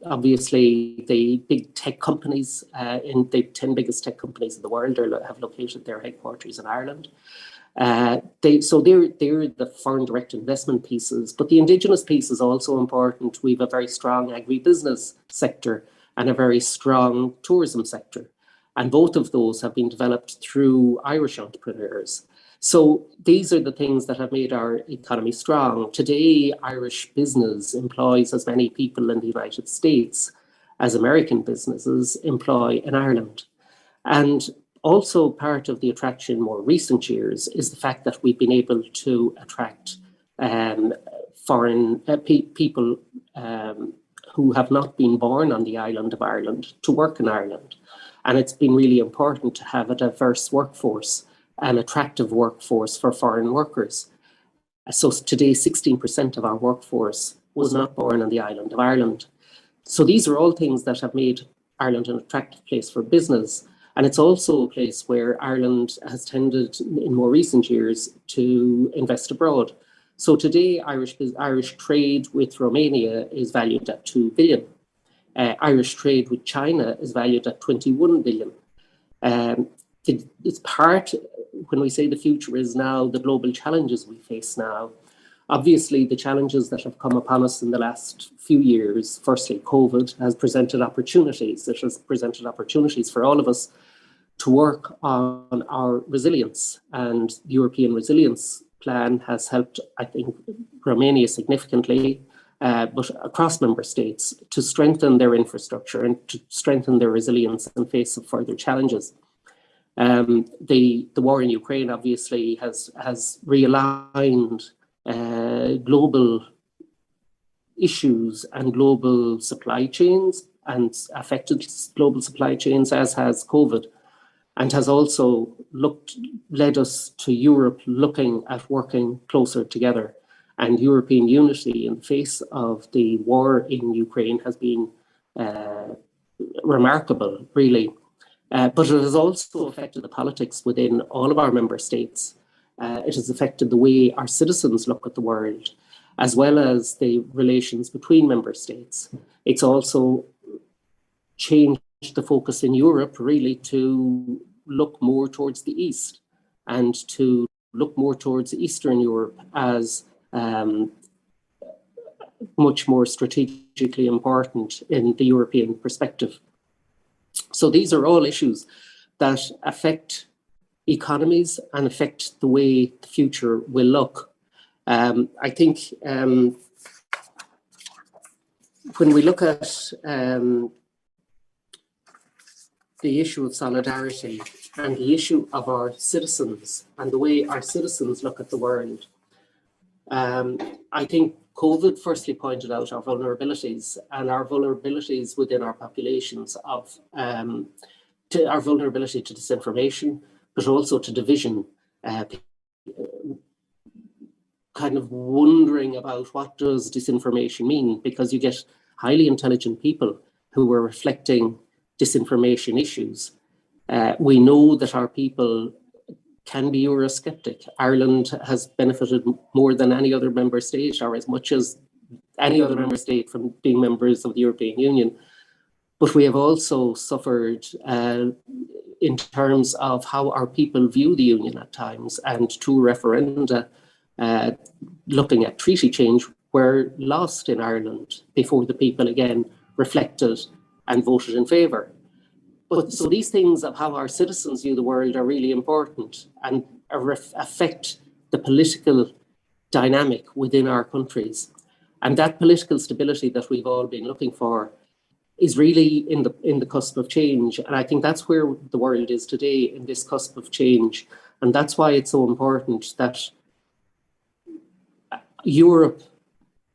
Obviously the big tech companies, in the 10 biggest tech companies in the world have located their headquarters in Ireland. So they're the foreign direct investment pieces, but the indigenous piece is also important. We have a very strong agribusiness sector and a very strong tourism sector. And both of those have been developed through Irish entrepreneurs. So these are the things that have made our economy strong. Today, Irish business employs as many people in the United States as American businesses employ in Ireland. And also part of the attraction in more recent years is the fact that we've been able to attract foreign people who have not been born on the island of Ireland to work in Ireland. And it's been really important to have a diverse workforce, an attractive workforce for foreign workers. So today, 16% of our workforce was not born on the island of Ireland. So these are all things that have made Ireland an attractive place for business. And it's also a place where Ireland has tended in more recent years to invest abroad. So today, Irish trade with Romania is valued at 2 billion. Irish trade with China is valued at 21 billion. It's part, when we say the future is now, the global challenges we face now Obviously, the challenges that have come upon us in the last few years, firstly, COVID has presented opportunities. It has presented opportunities for all of us to work on our resilience, and the European Resilience Plan has helped, I think, Romania significantly, but across member states, to strengthen their infrastructure and to strengthen their resilience in face of further challenges. The war in Ukraine obviously has realigned global issues and global supply chains, and affected global supply chains, as has COVID, and has also led us to Europe looking at working closer together. And European unity in the face of the war in Ukraine has been remarkable, really. But it has also affected the politics within all of our member states. It has affected the way our citizens look at the world, as well as the relations between member states. It's also changed the focus in Europe, really, to look more towards the East and to look more towards Eastern Europe as much more strategically important in the European perspective. So these are all issues that affect economies and affect the way the future will look. I think when we look at the issue of solidarity and the issue of our citizens and the way our citizens look at the world, I think COVID firstly pointed out our vulnerabilities and our vulnerabilities within our populations to our vulnerability to disinformation, but also to division, kind of wondering about what does disinformation mean, because you get highly intelligent people who are reflecting disinformation issues. We know that our people can be Eurosceptic. Ireland has benefited more than any other member state, or as much as any other member state, from being members of the European Union. But we have also suffered in terms of how our people view the Union at times, and two referenda looking at treaty change were lost in Ireland before the people again reflected and voted in favour. But so these things of how our citizens view the world are really important and affect the political dynamic within our countries. And that political stability that we've all been looking for is really in the cusp of change. And I think that's where the world is today, in this cusp of change. And that's why it's so important that Europe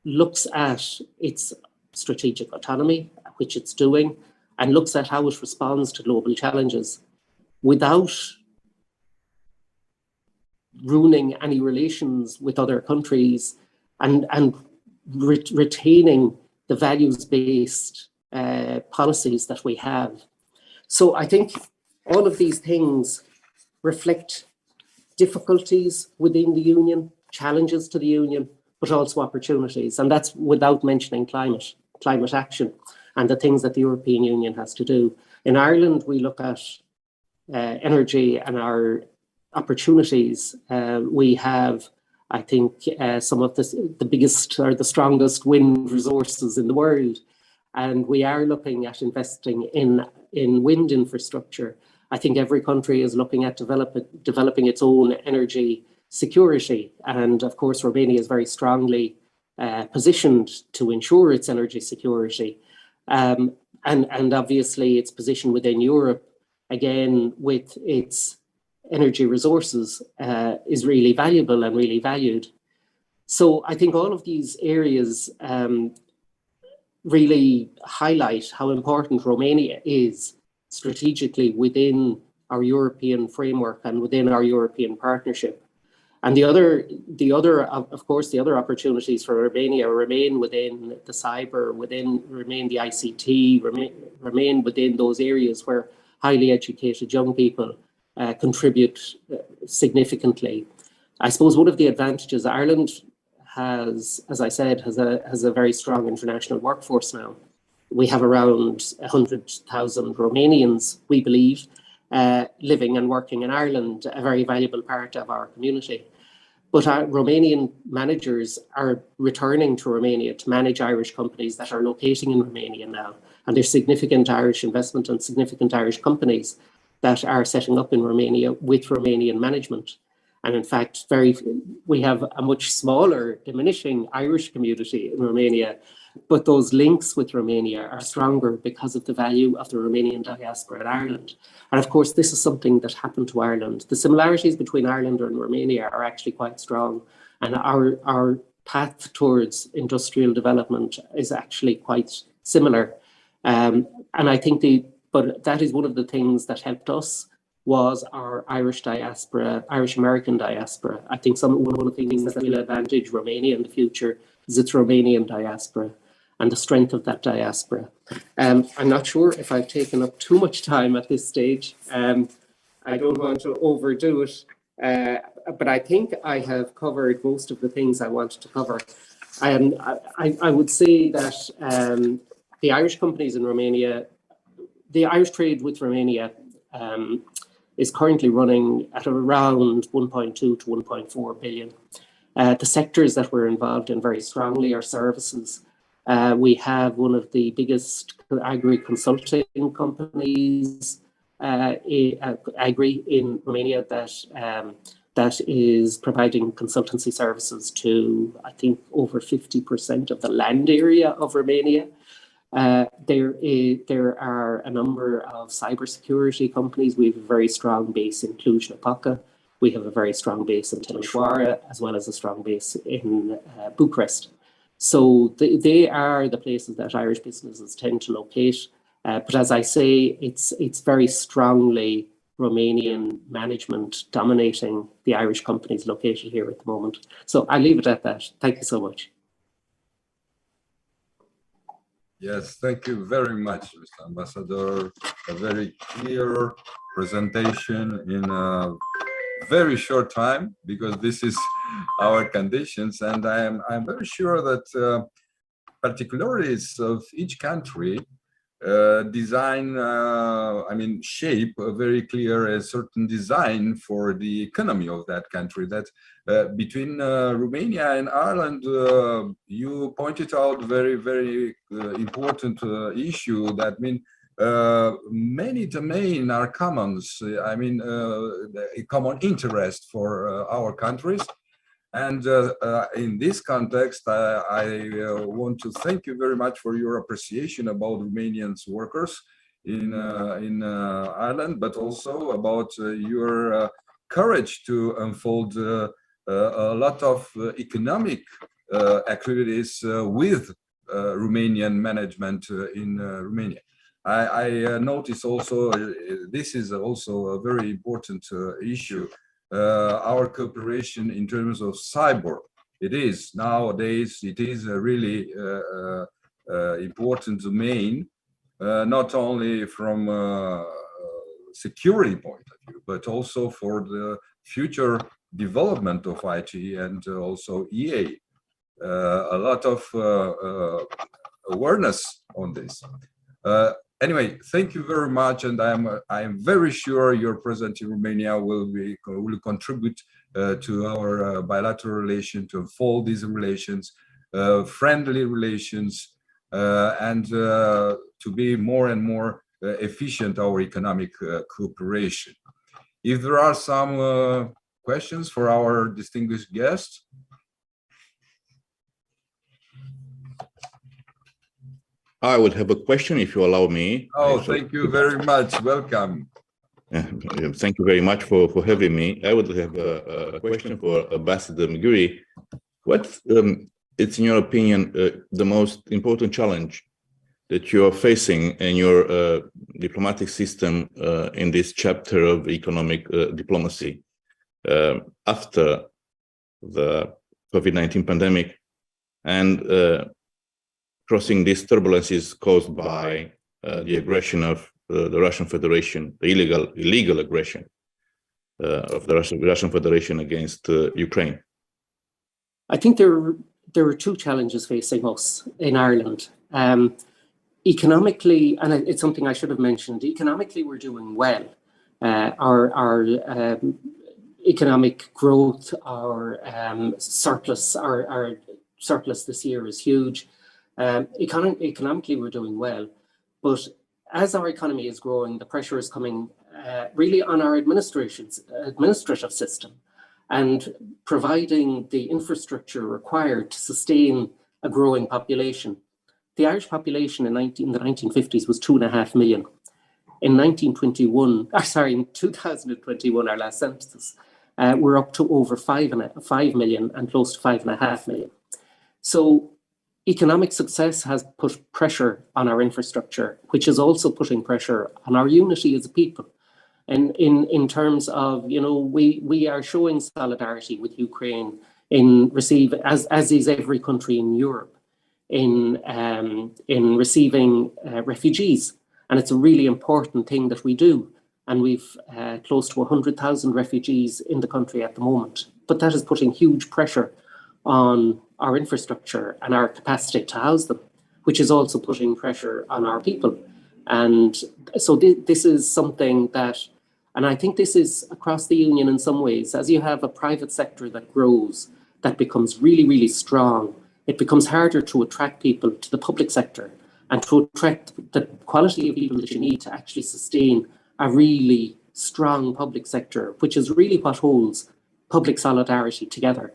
looks at its strategic autonomy, which it's doing, and looks at how it responds to global challenges without ruining any relations with other countries, and retaining the values-based policies that we have. So I think all of these things reflect difficulties within the Union, challenges to the Union, but also opportunities. And that's without mentioning climate action and the things that the European Union has to do. In Ireland, we look at energy and our opportunities. We have, I think, some of the biggest or the strongest wind resources in the world. And we are looking at investing in wind infrastructure. I think every country is looking at developing its own energy security. And of course, Romania is very strongly positioned to ensure its energy security. And obviously its position within Europe, again, with its energy resources, is really valuable and really valued. So I think all of these areas really highlight how important Romania is strategically within our European framework and within our European partnership. And the other opportunities for Romania remain within the cyber, remain the ICT, remain within those areas where highly educated young people contribute significantly. I suppose one of the advantages Ireland has, as I said, has a very strong international workforce now. We have around 100,000 Romanians, we believe, living and working in Ireland, a very valuable part of our community. But Romanian managers are returning to Romania to manage Irish companies that are locating in Romania now. And there's significant Irish investment and significant Irish companies that are setting up in Romania with Romanian management. And in fact, we have a much smaller, diminishing Irish community in Romania, but those links with Romania are stronger because of the value of the Romanian diaspora in Ireland. And of course, this is something that happened to Ireland. The similarities between Ireland and Romania are actually quite strong. And our path towards industrial development is actually quite similar. And I think but that is one of the things that helped us was our Irish diaspora, Irish American diaspora. I think one of the things that will advantage Romania in the future is its Romanian diaspora and the strength of that diaspora. I'm not sure if I've taken up too much time at this stage. I don't want to overdo it, but I think I have covered most of the things I wanted to cover. I would say that the Irish companies in Romania, the Irish trade with Romania is currently running at around 1.2 to 1.4 billion. The sectors that we're involved in very strongly are services. We have one of the biggest agri-consulting companies, agri in Romania, that is providing consultancy services to, I think, over 50% of the land area of Romania. There are a number of cybersecurity companies. We have a very strong base in Cluj-Napoca. We have a very strong base in Timișoara, as well as a strong base in Bucharest. So they are the places that Irish businesses tend to locate. But as I say, it's very strongly Romanian management dominating the Irish companies located here at the moment. So I'll leave it at that. Thank you so much. Yes, thank you very much, Mr. Ambassador. A very clear presentation in a very short time, because this is our conditions, and I'm very sure that particularities of each country shape a very clear a certain design for the economy of that country. That between Romania and Ireland, you pointed out very important issue. That many domains are commons. A common interest for our countries. And in this context, I want to thank you very much for your appreciation about Romanian workers in Ireland, but also about your courage to unfold a lot of economic activities with Romanian management in Romania. I notice also, this is also a very important issue, our cooperation in terms of cyber. It is nowadays, it is a really important domain, not only from a security point of view, but also for the future development of IT and also EA. A lot of awareness on this. Anyway, thank you very much, and I'm very sure your presence in Romania will contribute to our bilateral relation, to unfold these relations, friendly relations, and to be more and more efficient our economic cooperation. If there are some questions for our distinguished guests. I would have a question, if you allow me. Oh, thank you very much. Welcome. Thank you very much for having me. I would have a question for Ambassador McGarry. What is, in your opinion, the most important challenge that you are facing in your diplomatic system in this chapter of economic diplomacy after the COVID-19 pandemic and crossing these turbulences caused by the aggression of the Russian Federation, the illegal aggression of the Russian Federation against Ukraine? I think there are two challenges facing us in Ireland. Economically, and it's something I should have mentioned, economically we're doing well. Our economic growth, our surplus this year is huge. Economically, we're doing well, but as our economy is growing, the pressure is coming really on our administrative system and providing the infrastructure required to sustain a growing population. The Irish population in the 1950s was 2.5 million. In 2021, our last census, we're up to over 5 million and close to 5.5 million. So economic success has put pressure on our infrastructure, which is also putting pressure on our unity as a people. And in terms of, we are showing solidarity with Ukraine as is every country in Europe, in receiving refugees. And it's a really important thing that we do. And we've close to 100,000 refugees in the country at the moment. But that is putting huge pressure on our infrastructure and our capacity to house them, which is also putting pressure on our people. And so this is something that, and I think this is across the union in some ways, as you have a private sector that grows, that becomes really, really strong, it becomes harder to attract people to the public sector and to attract the quality of people that you need to actually sustain a really strong public sector, which is really what holds public solidarity together.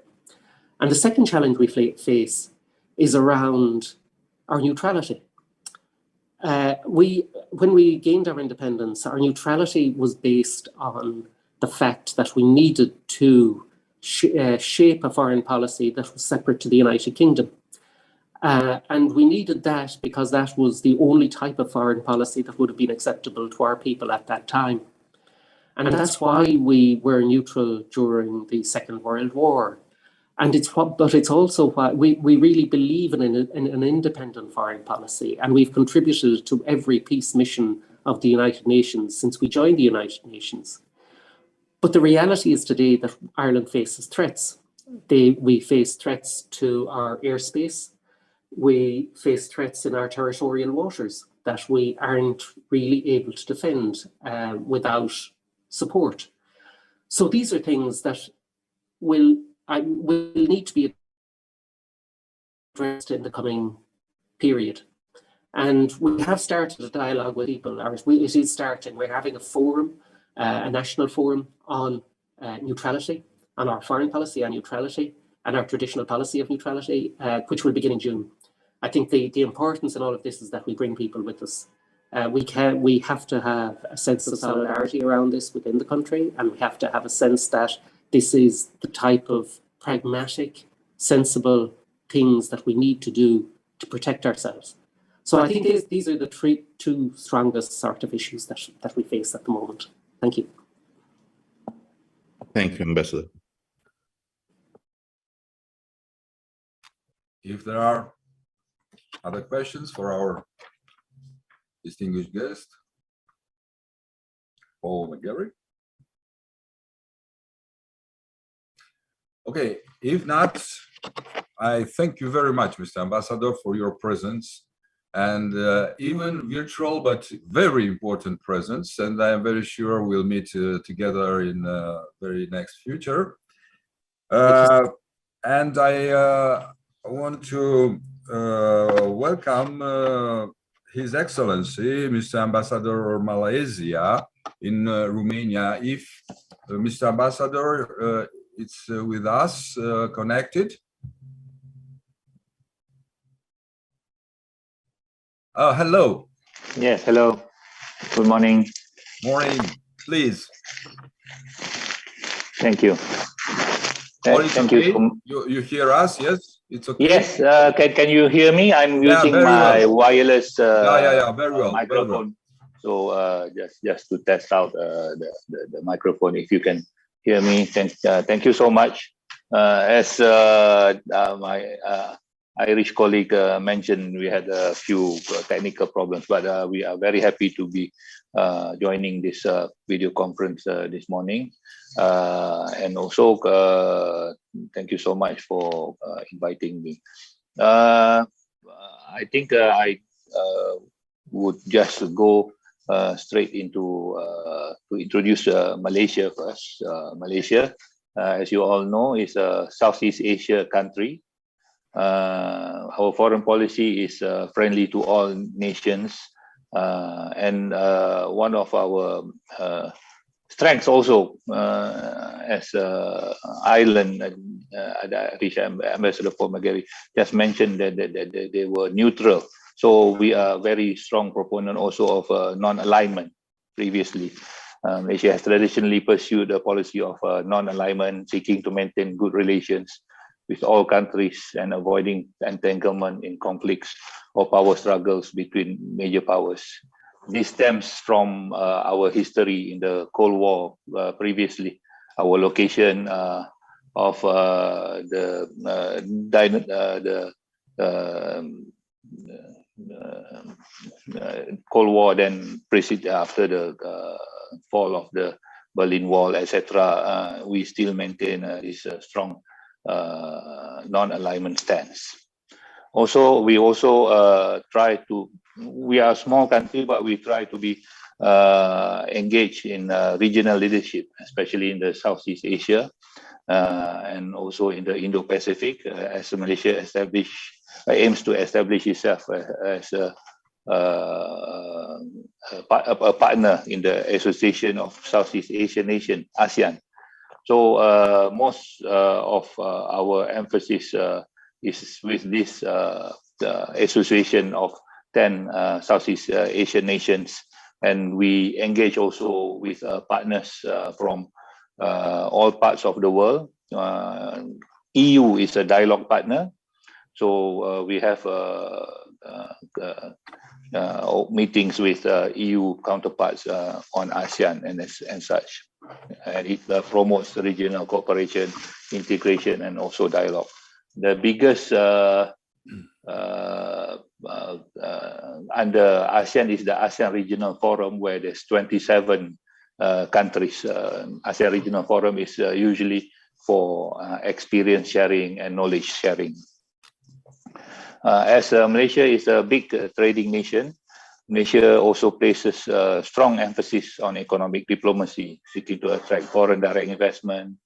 And the second challenge we face is around our neutrality. When we gained our independence, our neutrality was based on the fact that we needed to shape a foreign policy that was separate to the United Kingdom. And we needed that because that was the only type of foreign policy that would have been acceptable to our people at that time. And that's why we were neutral during the Second World War. And it's also why we really believe in an independent foreign policy. And we've contributed to every peace mission of the United Nations since we joined the United Nations. But the reality is today that Ireland faces threats. We face threats to our airspace. We face threats in our territorial waters that we aren't really able to defend without support. So these are things that will need to be addressed in the coming period. And we have started a dialogue with people. It is starting. We're having a forum, a national forum on neutrality, on our foreign policy on neutrality, and our traditional policy of neutrality, which will begin in June. I think the importance in all of this is that we bring people with us. We have to have a sense of solidarity around this within the country, and we have to have a sense that this is the type of pragmatic, sensible things that we need to do to protect ourselves. So I think these are the two strongest sort of issues that we face at the moment. Thank you. Thank you, Ambassador. If there are other questions for our distinguished guest, McGarry. Okay, if not, I thank you very much, Mr. Ambassador, for your presence and even virtual but very important presence. And I am very sure we'll meet together in the very next future. And I want to welcome His Excellency, Mr. Ambassador Malaysia in Romania. If Mr. Ambassador, it's with us, connected. Hello. Yes, hello. Good morning. Morning, please. Thank you. Thank you. You hear us? Yes, it's okay. Yes. Can you hear me? I'm using my wireless very well, microphone. So just to test out the microphone. If you can hear me, thank you so much. As my Irish colleague mentioned, we had a few technical problems, but we are very happy to be joining this video conference this morning. And also, thank you so much for inviting me. I think I would just go straight into to introduce Malaysia first. Malaysia, as you all know, is a Southeast Asia country. Our foreign policy is friendly to all nations, and one of our strengths also as island. Ambassador for McGarry just mentioned that they were neutral. So we are very strong proponent also of non-alignment. Previously, Malaysia has traditionally pursued a policy of non-alignment, seeking to maintain good relations with all countries and avoiding entanglement in conflicts or power struggles between major powers. This stems from our history in the Cold War previously, our location of the Cold War, then preceded after the fall of the Berlin Wall, etc. We still maintain this strong non-alignment stance. Also, we also try to. We are a small country, but we try to be engaged in regional leadership, especially in the Southeast Asia and also in the Indo-Pacific, as Malaysia aims to establish itself as a partner in the Association of Southeast Asian Nations, ASEAN. So most of our emphasis is with this association of 10 Southeast Asian nations, and we engage also with partners from all parts of the world. EU is a dialogue partner, so we have meetings with EU counterparts on ASEAN and such, and it promotes regional cooperation, integration, and also dialogue. The biggest under ASEAN is the ASEAN Regional Forum, where there's 27 countries. ASEAN Regional Forum is usually for experience sharing and knowledge sharing. As Malaysia is a big trading nation, Malaysia also places strong emphasis on economic diplomacy, seeking to attract foreign direct investment,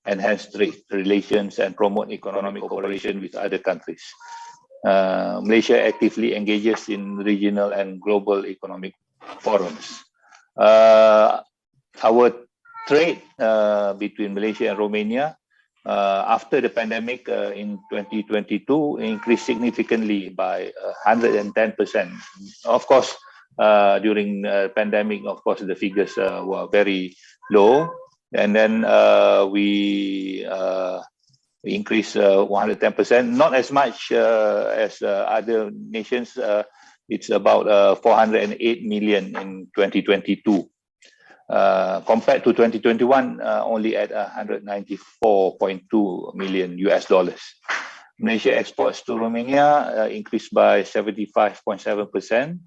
enhance trade relations, and promote economic cooperation with other countries. Malaysia actively engages in regional and global economic forums. Our trade between Malaysia and Romania after the pandemic in 2022 increased significantly by 110%. Of course, during the pandemic, of course, the figures were very low. And then we increased 110%, not as much as other nations. It's about 408 million in 2022. Compared to 2021, only at 194.2 million US dollars. Malaysia exports to Romania increased by 75.7%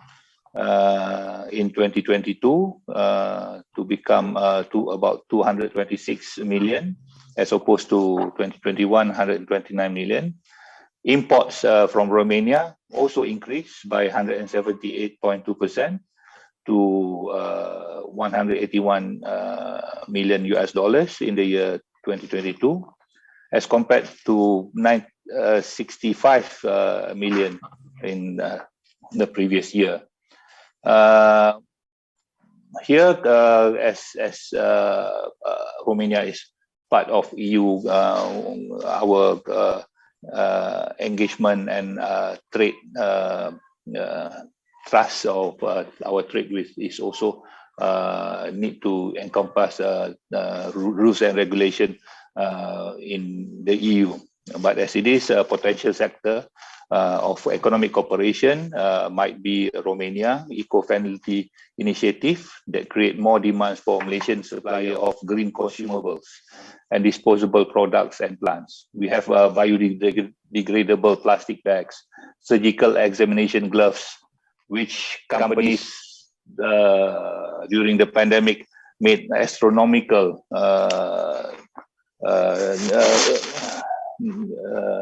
in 2022 to become to about 226 million, as opposed to 2021, 129 million. Imports from Romania also increased by 178.2% to 181 million US dollars in the year 2022, as compared to 65 million in the previous year. Here, as Romania is part of EU, our engagement and trade trust of our trade with is also need to encompass rules and regulation in the EU. But as it is a potential sector of economic cooperation, might be Romania eco-friendly initiative that create more demands for Malaysian supplier of green consumables and disposable products and plants. We have biodegradable plastic bags, surgical examination gloves, which companies during the pandemic made astronomical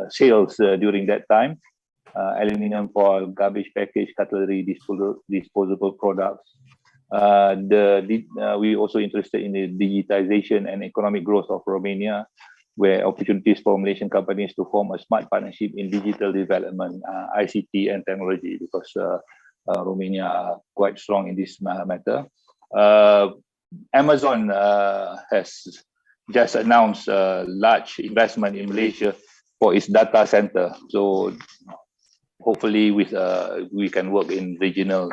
sales during that time. Aluminum foil, garbage package, cutlery, disposable products, We also interested in the digitization and economic growth of Romania, where opportunities for Malaysian companies to form a smart partnership in digital development, ICT and technology, because Romania are quite strong in this matter. Amazon has just announced a large investment in Malaysia for its data center. So hopefully we can work in regional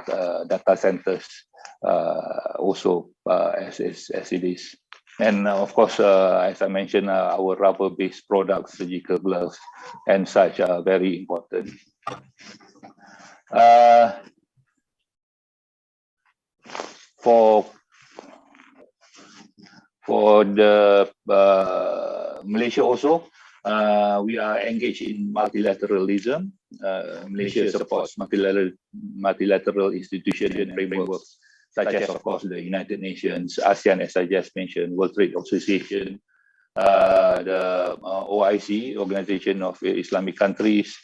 data centers also as it is. And of course, as I mentioned, our rubber-based products, surgical gloves and such are very important. For the Malaysia also, we are engaged in multilateralism. Malaysia supports multilateral institutions and frameworks, such as, of course, the United Nations, ASEAN, as I just mentioned, World Trade Association, the OIC, Organization of Islamic Countries.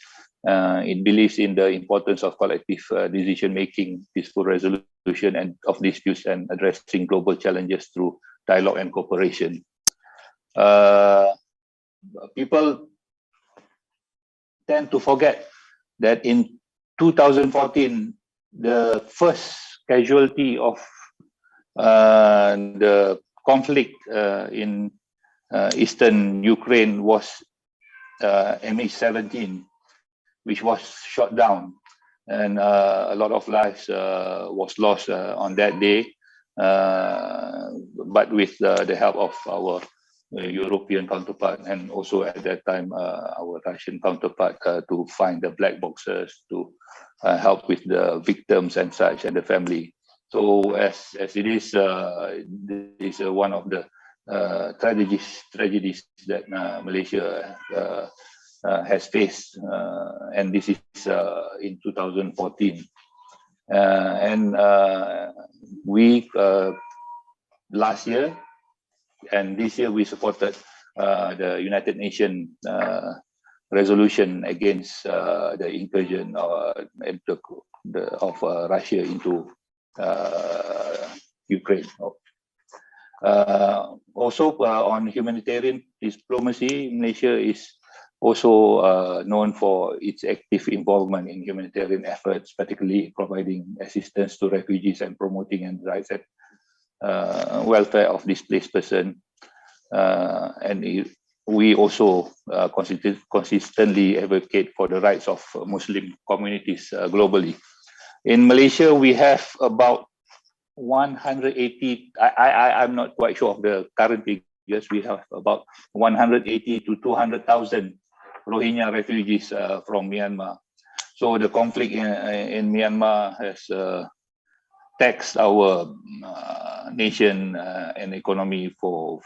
It believes in the importance of collective decision-making, peaceful resolution and of disputes, and addressing global challenges through dialogue and cooperation. People tend to forget that in 2014, the first casualty of the conflict in eastern Ukraine was MH17, which was shot down, and a lot of lives was lost on that day. But with the help of our European counterpart, and also at that time our Russian counterpart, to find the black boxes, to help with the victims and such, and the family. So as it is, this is one of the tragedies that Malaysia has faced, and this is in 2014. And we last year and this year we supported the United Nations resolution against the incursion of Russia into Ukraine. Also on humanitarian diplomacy, Malaysia is also known for its active involvement in humanitarian efforts, particularly providing assistance to refugees and promoting and rights and welfare of displaced persons. And we also consistently advocate for the rights of Muslim communities globally. In Malaysia, we have about 180, I'm not quite sure of the current figures, we have about 180 to 200,000 Rohingya refugees from Myanmar. So the conflict in Myanmar has taxed our nation and economy for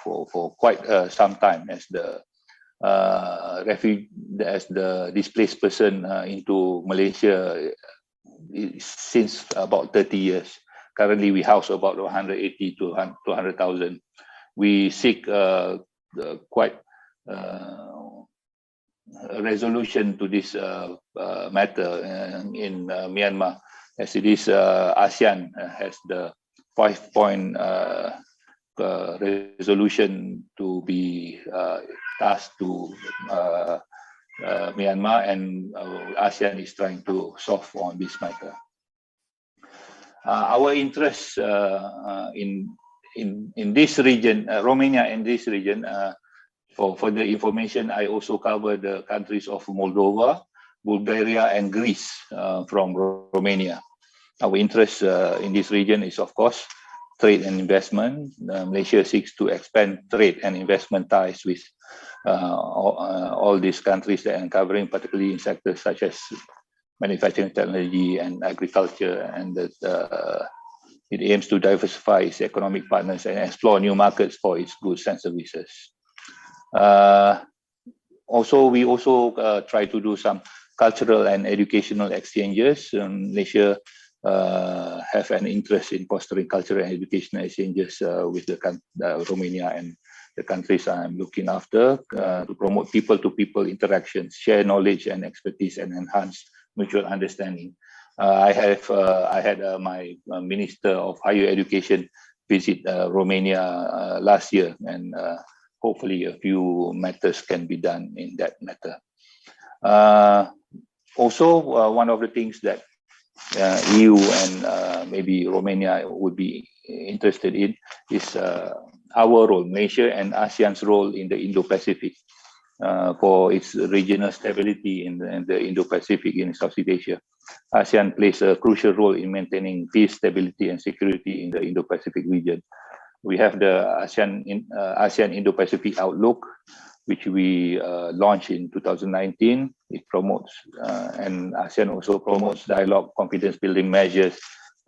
quite some time, as the displaced person into Malaysia since about 30 years. Currently, we house about 180 to 200,000. We seek quite a resolution to this matter in Myanmar, as it is ASEAN has the 5-point resolution to be tasked to Myanmar, and ASEAN is trying to solve on this matter. Our interest in this region, Romania and this region, for further information, I also cover the countries of Moldova, Bulgaria and Greece from Romania. Our interest in this region is, of course, trade and investment. Malaysia seeks to expand trade and investment ties with all these countries that I'm covering, particularly in sectors such as manufacturing technology and agriculture, and that it aims to diversify its economic partners and explore new markets for its goods and services. We also try to do some cultural and educational exchanges. Malaysia have an interest in fostering cultural and educational exchanges with Romania and the countries I'm looking after, to promote people-to-people interactions, share knowledge and expertise, and enhance mutual understanding. I had my Minister of Higher Education visit Romania last year, and hopefully a few matters can be done in that matter. Also, one of the things that EU and maybe Romania would be interested in is our role, Malaysia and ASEAN's role in the Indo-Pacific for its regional stability in the Indo-Pacific in Southeast Asia. ASEAN plays a crucial role in maintaining peace, stability, and security in the Indo-Pacific region. We have the ASEAN Indo-Pacific Outlook, which we launched in 2019. It promotes, and ASEAN also promotes dialogue, confidence-building measures,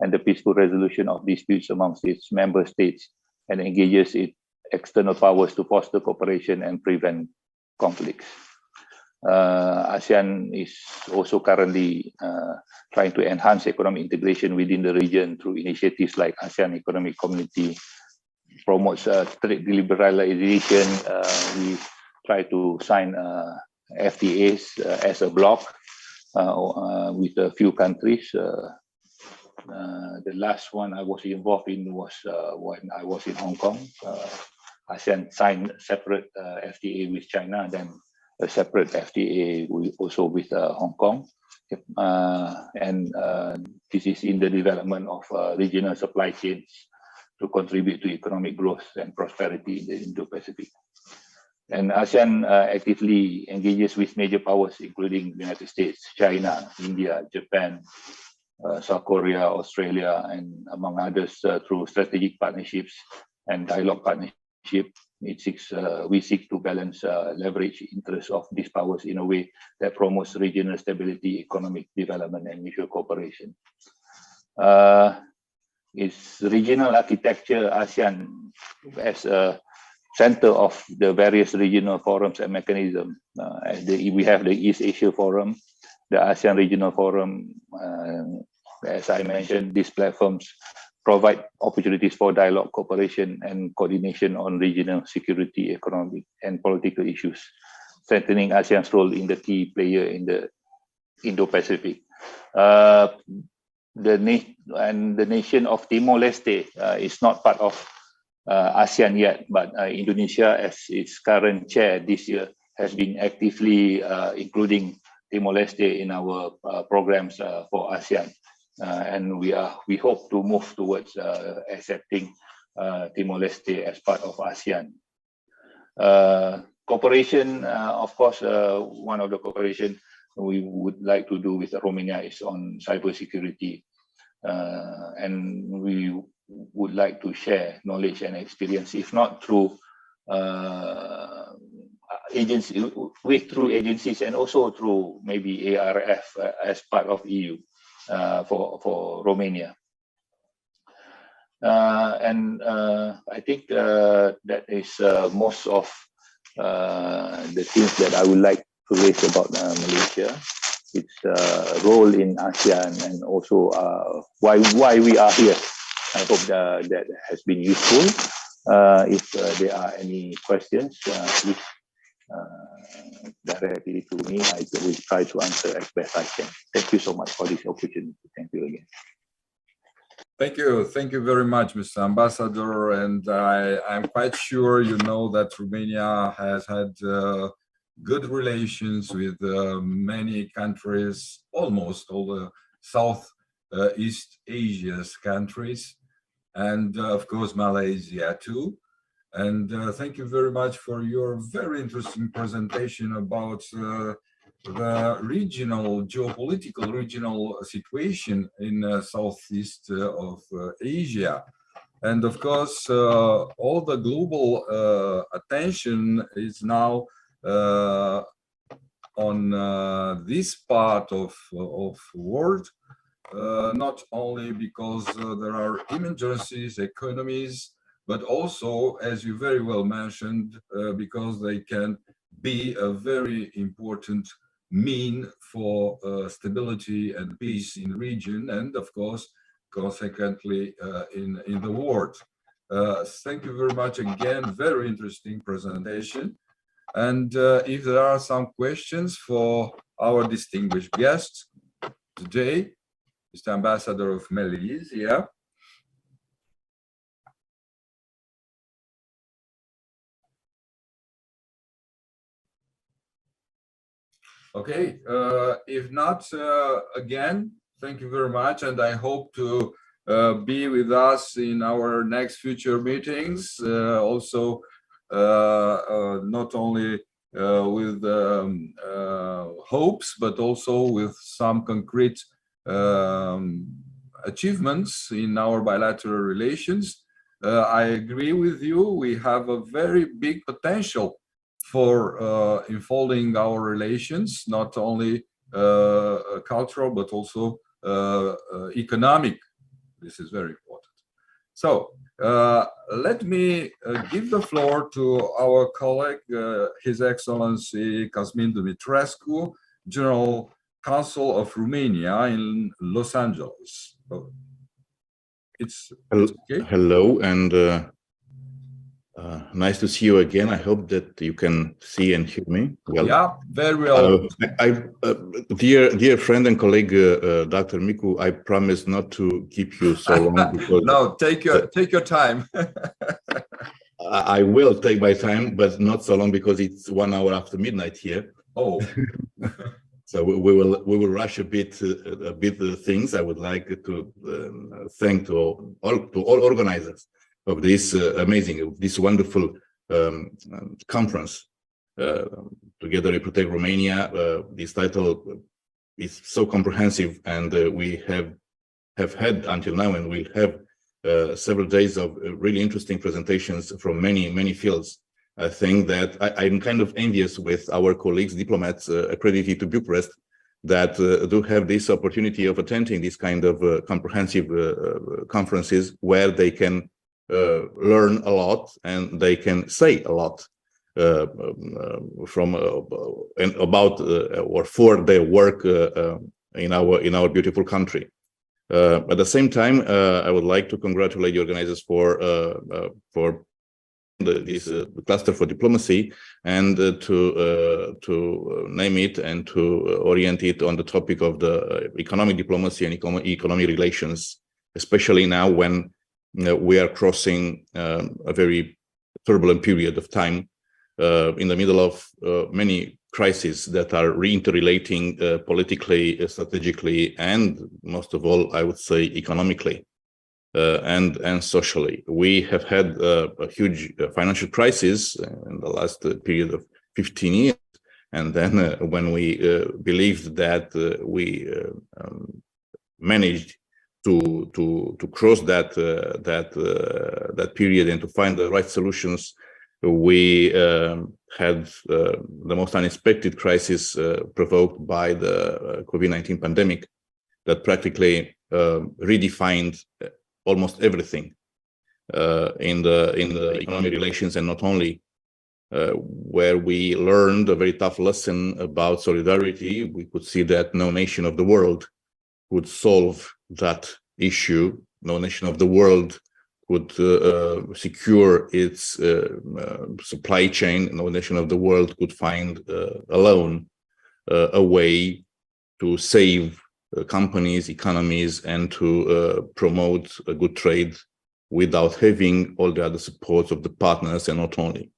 and the peaceful resolution of disputes amongst its member states, and engages its external powers to foster cooperation and prevent conflicts. ASEAN is also currently trying to enhance economic integration within the region through initiatives like ASEAN Economic Community, promotes trade liberalization. We try to sign FTAs as a bloc with a few countries. The last one I was involved in was when I was in Hong Kong. ASEAN signed separate FTA with China, then a separate FTA also with Hong Kong. And this is in the development of regional supply chains to contribute to economic growth and prosperity in the Indo-Pacific. And ASEAN actively engages with major powers, including the United States, China, India, Japan, South Korea, Australia, and among others through strategic partnerships and dialogue partnership. We seek to balance leverage interests of these powers in a way that promotes regional stability, economic development, and mutual cooperation. Its regional architecture, ASEAN, as a center of the various regional forums and mechanisms. We have the East Asia Forum, the ASEAN Regional Forum. As I mentioned, these platforms provide opportunities for dialogue, cooperation, and coordination on regional security, economic, and political issues, strengthening ASEAN's role in the key player in the Indo-Pacific. The nation of Timor-Leste is not part of ASEAN yet, but Indonesia, as its current chair this year, has been actively including Timor-Leste in our programs for ASEAN. And we hope to move towards accepting Timor-Leste as part of ASEAN. Cooperation, of course, one of the cooperation we would like to do with Romania is on cybersecurity. And we would like to share knowledge and experience, if not through through agencies and also through maybe ARF as part of EU for Romania. And I think that is most of the things that I would like to raise about Malaysia. Its role in ASEAN and also why we are here. I hope that has been useful. If there are any questions, please directly to me. I will try to answer as best I can. Thank you so much for this opportunity. Thank you again. Thank you. Thank you very much, Mr. Ambassador. And I'm quite sure you know that Romania has had good relations with many countries, almost all the Southeast Asia's countries, and of course Malaysia too. And thank you very much for your very interesting presentation about the geopolitical regional situation in southeast of Asia. And of course, all the global attention is now on this part of world, not only because there are emergencies, economies, but also, as you very well mentioned, because they can be a very important mean for stability and peace in the region, and of course, consequently in the world. Thank you very much again. Very interesting presentation. And if there are some questions for our distinguished guests today, Mr. Ambassador of Malaysia. Okay, if not, again, thank you very much, and I hope to be with us in our next future meetings, also not only with hopes, but also with some concrete achievements in our bilateral relations. I agree with you, we have a very big potential for unfolding our relations, not only cultural, but also economic. This is very important. So let me give the floor to our colleague, His Excellency Cosmin Dumitrescu, General Consul of Romania in Los Angeles. It's okay. Hello, and nice to see you again. I hope that you can see and hear me well. Yeah, very well. Dear friend and colleague, Dr. Micu, I promise not to keep you so long. Because, no, take your time. I will take my time, but not so long because it's 1 hour after midnight here. Oh. So we will rush a bit the things. I would like to thank to all organizers of this this wonderful conference, Together We Protect Romania. This title is so comprehensive, and we have had until now, and we'll have several days of really interesting presentations from many fields. I think that I'm kind of envious with our colleagues, diplomats accredited to Bucharest, that do have this opportunity of attending this kind of comprehensive conferences where they can learn a lot and they can say a lot from and about or for their work in our beautiful country. At the same time, I would like to congratulate the organizers for this cluster for diplomacy, and to name it and to orient it on the topic of the economic diplomacy and economic relations, especially now when we are crossing a very turbulent period of time in the middle of many crises that are interrelating politically, strategically, and most of all, I would say, economically and socially. We have had a huge financial crisis in the last period of 15 years, and then when we believed that we managed to cross that period and to find the right solutions, we had the most unexpected crisis provoked by the COVID-19 pandemic that practically redefined almost everything in the economic relations, and not only, where we learned a very tough lesson about solidarity. We could see that no nation of the world could solve that issue. No nation of the world could secure its supply chain. No nation of the world could find alone a way to save companies, economies, and to promote a good trade without having all the other supports of the partners, and not only.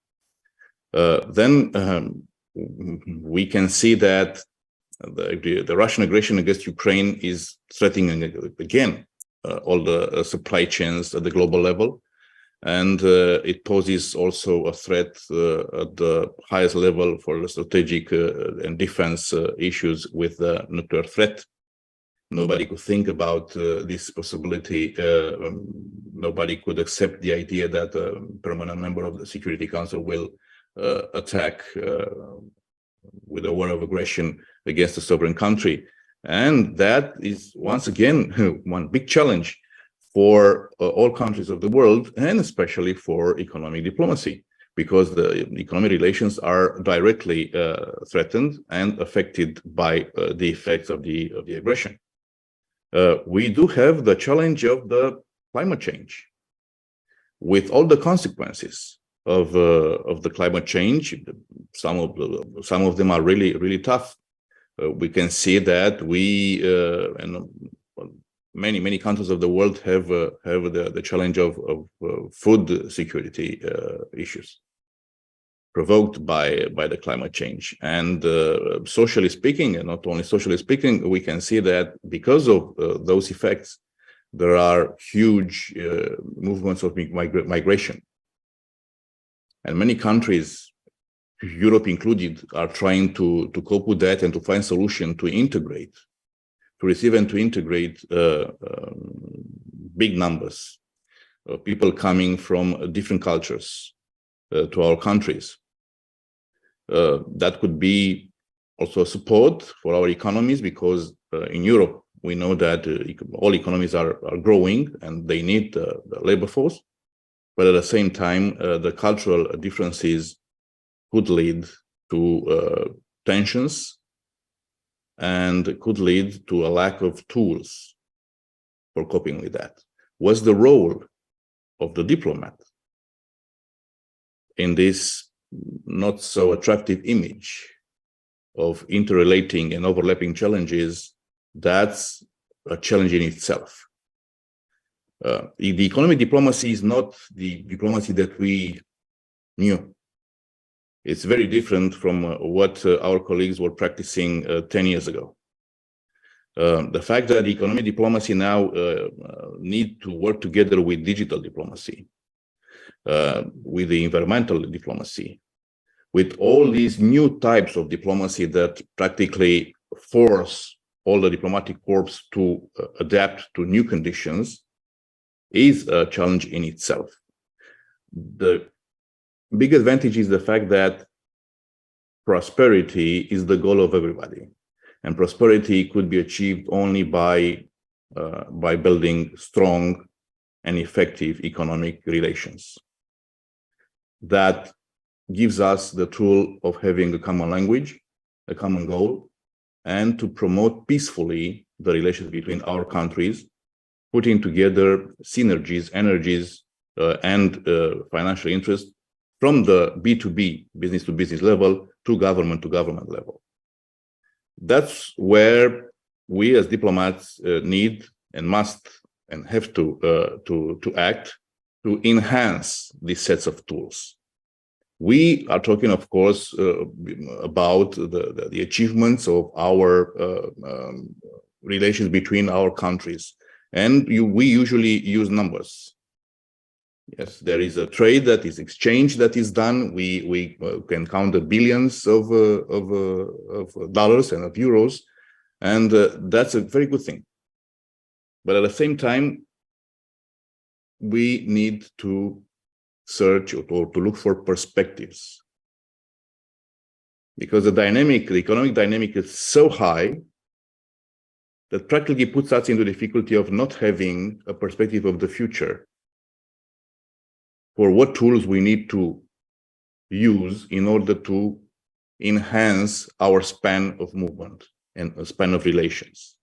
Then we can see that the Russian aggression against Ukraine is threatening again all the supply chains at the global level, and it poses also a threat at the highest level for the strategic and defense issues with the nuclear threat. Nobody could think about this possibility. Nobody could accept the idea that a permanent member of the Security Council will attack with a war of aggression against a sovereign country. And that is, once again, one big challenge for all countries of the world, and especially for economic diplomacy, because the economic relations are directly threatened and affected by the effects of the aggression. We do have the challenge of the climate change, with all the consequences of the climate change. Some of them are really tough. We can see that we, and many countries of the world have the challenge of food security issues provoked by the climate change. And socially speaking, and not only socially speaking, we can see that because of those effects, there are huge movements of migration. And many countries, Europe included, are trying to cope with that and to find solution to integrate, to receive and to integrate big numbers of people coming from different cultures to our countries. That could be also support for our economies, because in Europe, we know that all economies are growing and they need the labor force. But at the same time, the cultural differences could lead to tensions and could lead to a lack of tools for coping with that. What's the role of the diplomat in this not so attractive image of interrelating and overlapping challenges? That's a challenge in itself. The economic diplomacy is not the diplomacy that we knew. It's very different from what our colleagues were practicing 10 years ago. The fact that economic diplomacy now need to work together with digital diplomacy, with the environmental diplomacy, with all these new types of diplomacy that practically force all the diplomatic corps to adapt to new conditions, is a challenge in itself. The big advantage is the fact that prosperity is the goal of everybody, and prosperity could be achieved only by building strong and effective economic relations. That gives us the tool of having a common language, a common goal, and to promote peacefully the relations between our countries, putting together synergies, energies, and financial interest from the B2B, business to business level, to government level. That's where we as diplomats need and must and have to act to enhance these sets of tools. We are talking, of course, about the achievements of our relations between our countries. And we usually use numbers. Yes, there is a trade that is exchanged that is done. We can count the billions of dollars and of euros, and that's a very good thing. But at the same time, we need to search or to look for perspectives, because the economic dynamic is so high that practically puts us into the difficulty of not having a perspective of the future for what tools we need to use in order to enhance our span of movement and a span of relations.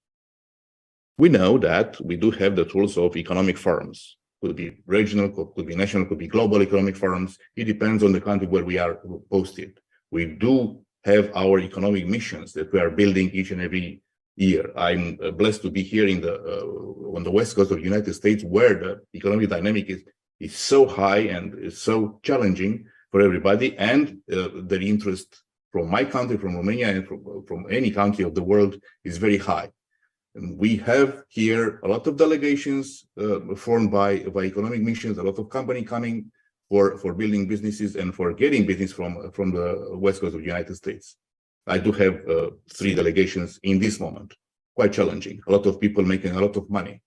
We know that we do have the tools of economic forums. Could be regional, could be national, could be global economic forums. It depends on the country where we are posted. We do have our economic missions that we are building each and every year. I'm blessed to be here on the west coast of the United States, where the economic dynamic is so high and is so challenging for everybody, and the interest from my country, from Romania, and from any country of the world is very high. And we have here a lot of delegations formed by economic missions, a lot of companies coming for building businesses and for getting business from the west coast of the United States. I do have 3 delegations in this moment, quite challenging. A lot of people making a lot of money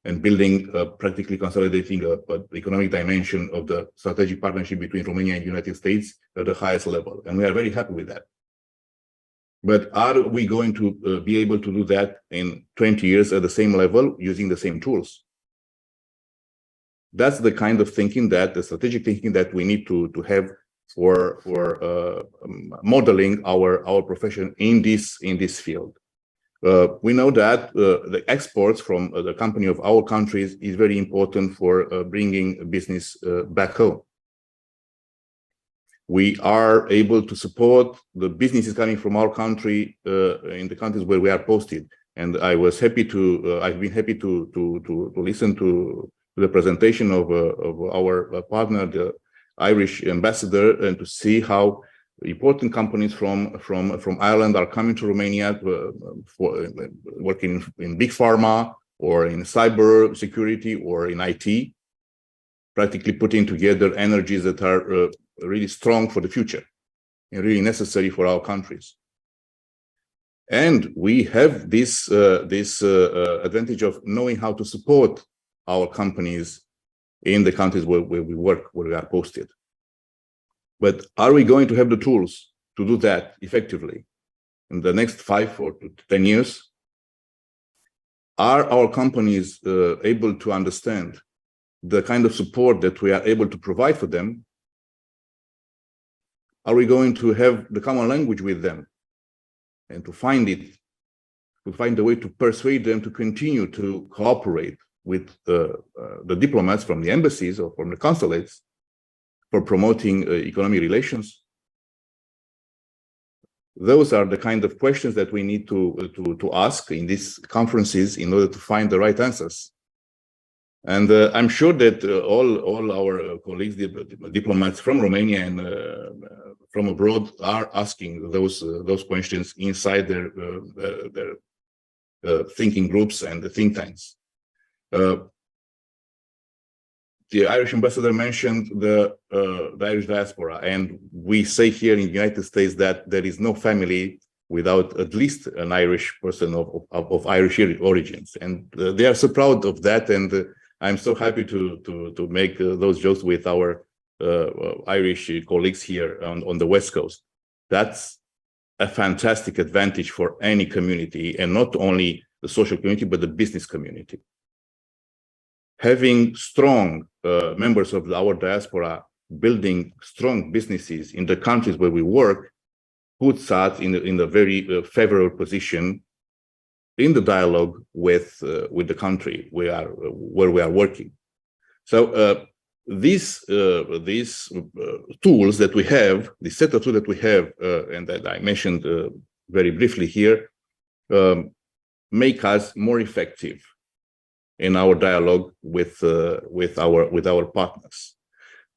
and building, practically consolidating the economic dimension of the strategic partnership between Romania and the United States at the highest level. And we are very happy with that. But are we going to be able to do that in 20 years at the same level using the same tools? That's the kind of thinking, the strategic thinking that we need to have for modeling our profession in this field. We know that the exports from the company of our countries is very important for bringing business back home. We are able to support the businesses coming from our country in the countries where we are posted. And I was happy to, I've been happy to listen to the presentation of our partner, the Irish ambassador, and to see how important companies from Ireland are coming to Romania for working in big pharma or in cyber security or in IT, practically putting together energies that are really strong for the future and really necessary for our countries. And we have this advantage of knowing how to support our companies in the countries where we work, where we are posted. But are we going to have the tools to do that effectively in the next 5 or 10 years? Are our companies able to understand the kind of support that we are able to provide for them? Are we going to have the common language with them and to find a way to persuade them to continue to cooperate with the diplomats from the embassies or from the consulates for promoting economic relations? Those are the kind of questions that we need to ask in these conferences in order to find the right answers. And I'm sure that all our colleagues, diplomats from Romania and from abroad, are asking those questions inside their thinking groups and the think tanks. The Irish ambassador mentioned the Irish diaspora, and we say here in the United States that there is no family without at least an Irish person of Irish origins, and they are so proud of that. And I'm so happy to make those jokes with our Irish colleagues here on the West Coast. That's a fantastic advantage for any community, and not only the social community, but the business community. Having strong members of our diaspora building strong businesses in the countries where we work puts us in a very favorable position in the dialogue with the country where we are working. So these tools that we have, the set of tools that we have, and that I mentioned very briefly here, make us more effective in our dialogue with our partners.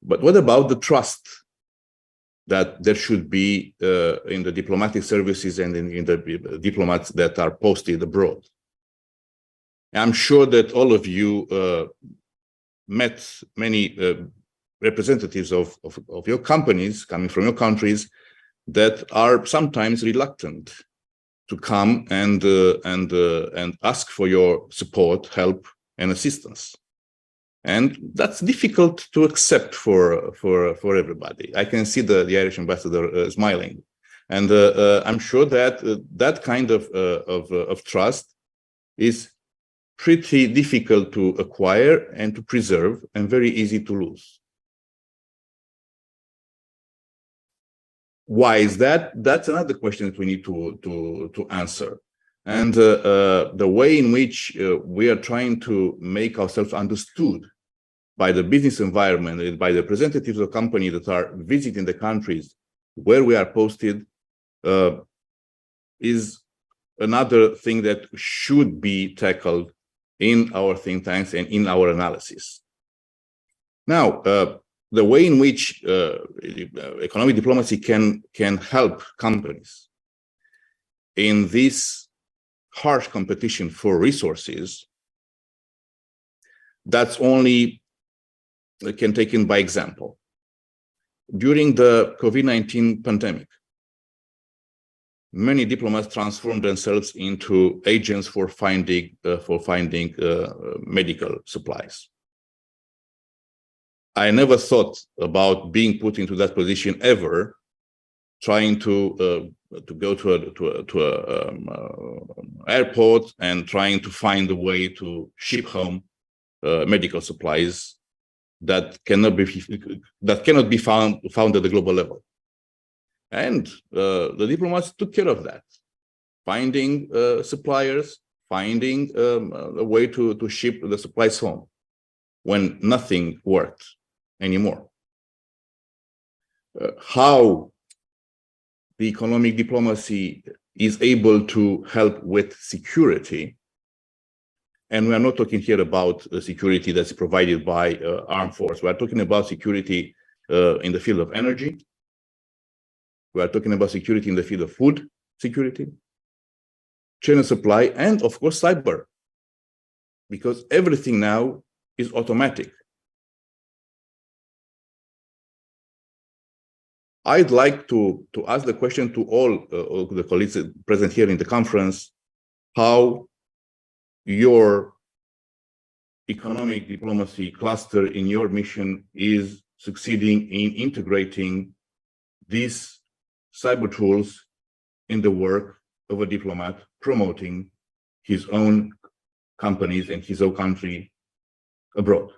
But what about the trust that there should be in the diplomatic services and in the diplomats that are posted abroad? I'm sure that all of you met many representatives of your companies coming from your countries that are sometimes reluctant to come and ask for your support, help, and assistance. And that's difficult to accept for everybody. I can see the Irish ambassador smiling, and I'm sure that that kind of trust is pretty difficult to acquire and to preserve, and very easy to lose. Why is that? That's another question that we need to answer. And the way in which we are trying to make ourselves understood by the business environment and by the representatives of companies that are visiting the countries where we are posted is another thing that should be tackled in our think tanks and in our analysis. Now, the way in which economic diplomacy can help companies in this harsh competition for resources, that's only can taken by example. During the COVID-19 pandemic, many diplomats transformed themselves into agents for finding medical supplies. I never thought about being put into that position ever, trying to go to an airport and trying to find a way to ship home medical supplies that cannot be found at the global level. And the diplomats took care of that, finding suppliers, finding a way to ship the supplies home when nothing worked anymore. How the economic diplomacy is able to help with security. And we are not talking here about security that's provided by armed force. We are talking about security in the field of energy. We are talking about security in the field of food security, chain of supply, and of course, cyber, because everything now is automatic. I'd like to ask the question to all the colleagues present here in the conference, how your economic diplomacy cluster in your mission is succeeding in integrating these cyber tools in the work of a diplomat promoting his own companies and his own country abroad.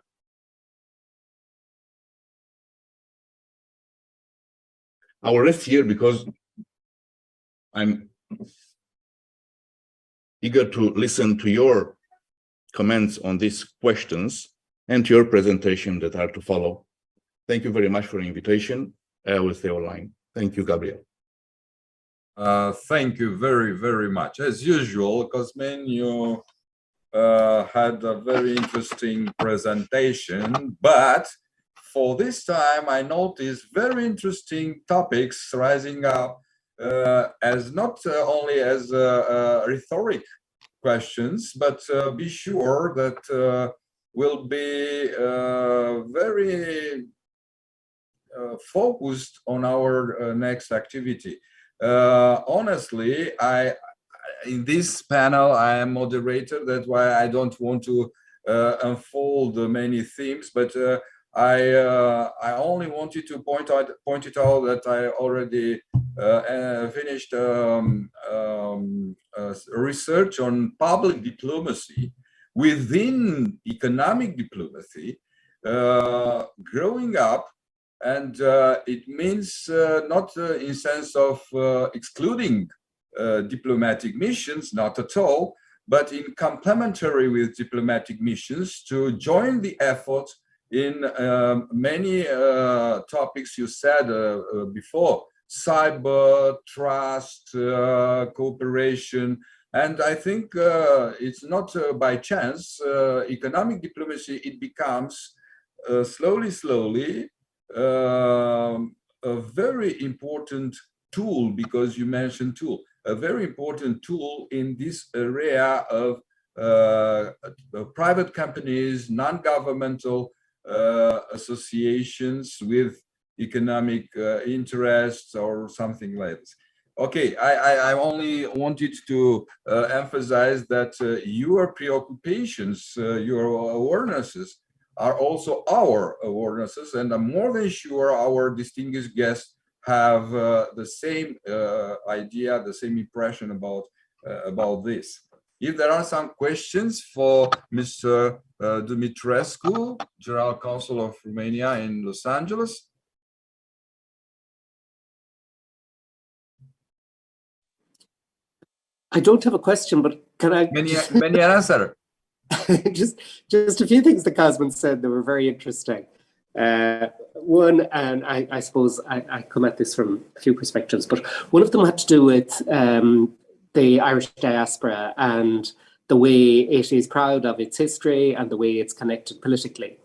I will rest here because I'm eager to listen to your comments on these questions and to your presentation that are to follow. Thank you very much for the invitation. I will stay online. Thank you, Gabriel. Thank you very, very much. As usual, Cosmin, you had a very interesting presentation, but for this time, I noticed very interesting topics rising up as not only as rhetoric questions, but be sure that will be very focused on our next activity. Honestly, in this panel, I am moderator. That's why I don't want to unfold many themes, but I only wanted to point it out that I already finished research on public diplomacy within economic diplomacy, growing up, and it means not in sense of excluding diplomatic missions, not at all, but in complementary with diplomatic missions to join the effort in many topics you said before: cyber, trust, cooperation. And I think it's not by chance. Economic diplomacy, it becomes slowly a very important tool, because you mentioned tool, a very important tool in this area of private companies, non-governmental associations with economic interests or something like this. Okay, I only wanted to emphasize that your preoccupations, your awarenesses are also our awarenesses, and I'm more than sure our distinguished guests have the same idea, the same impression about this. If there are some questions for Mr. Dumitrescu, General Consul of Romania in Los Angeles. I don't have a question, but can I? Many answer. just a few things that Cosmin said that were very interesting. One, and I suppose I come at this from a few perspectives, but one of them had to do with the Irish diaspora and the way it is proud of its history and the way it's connected politically.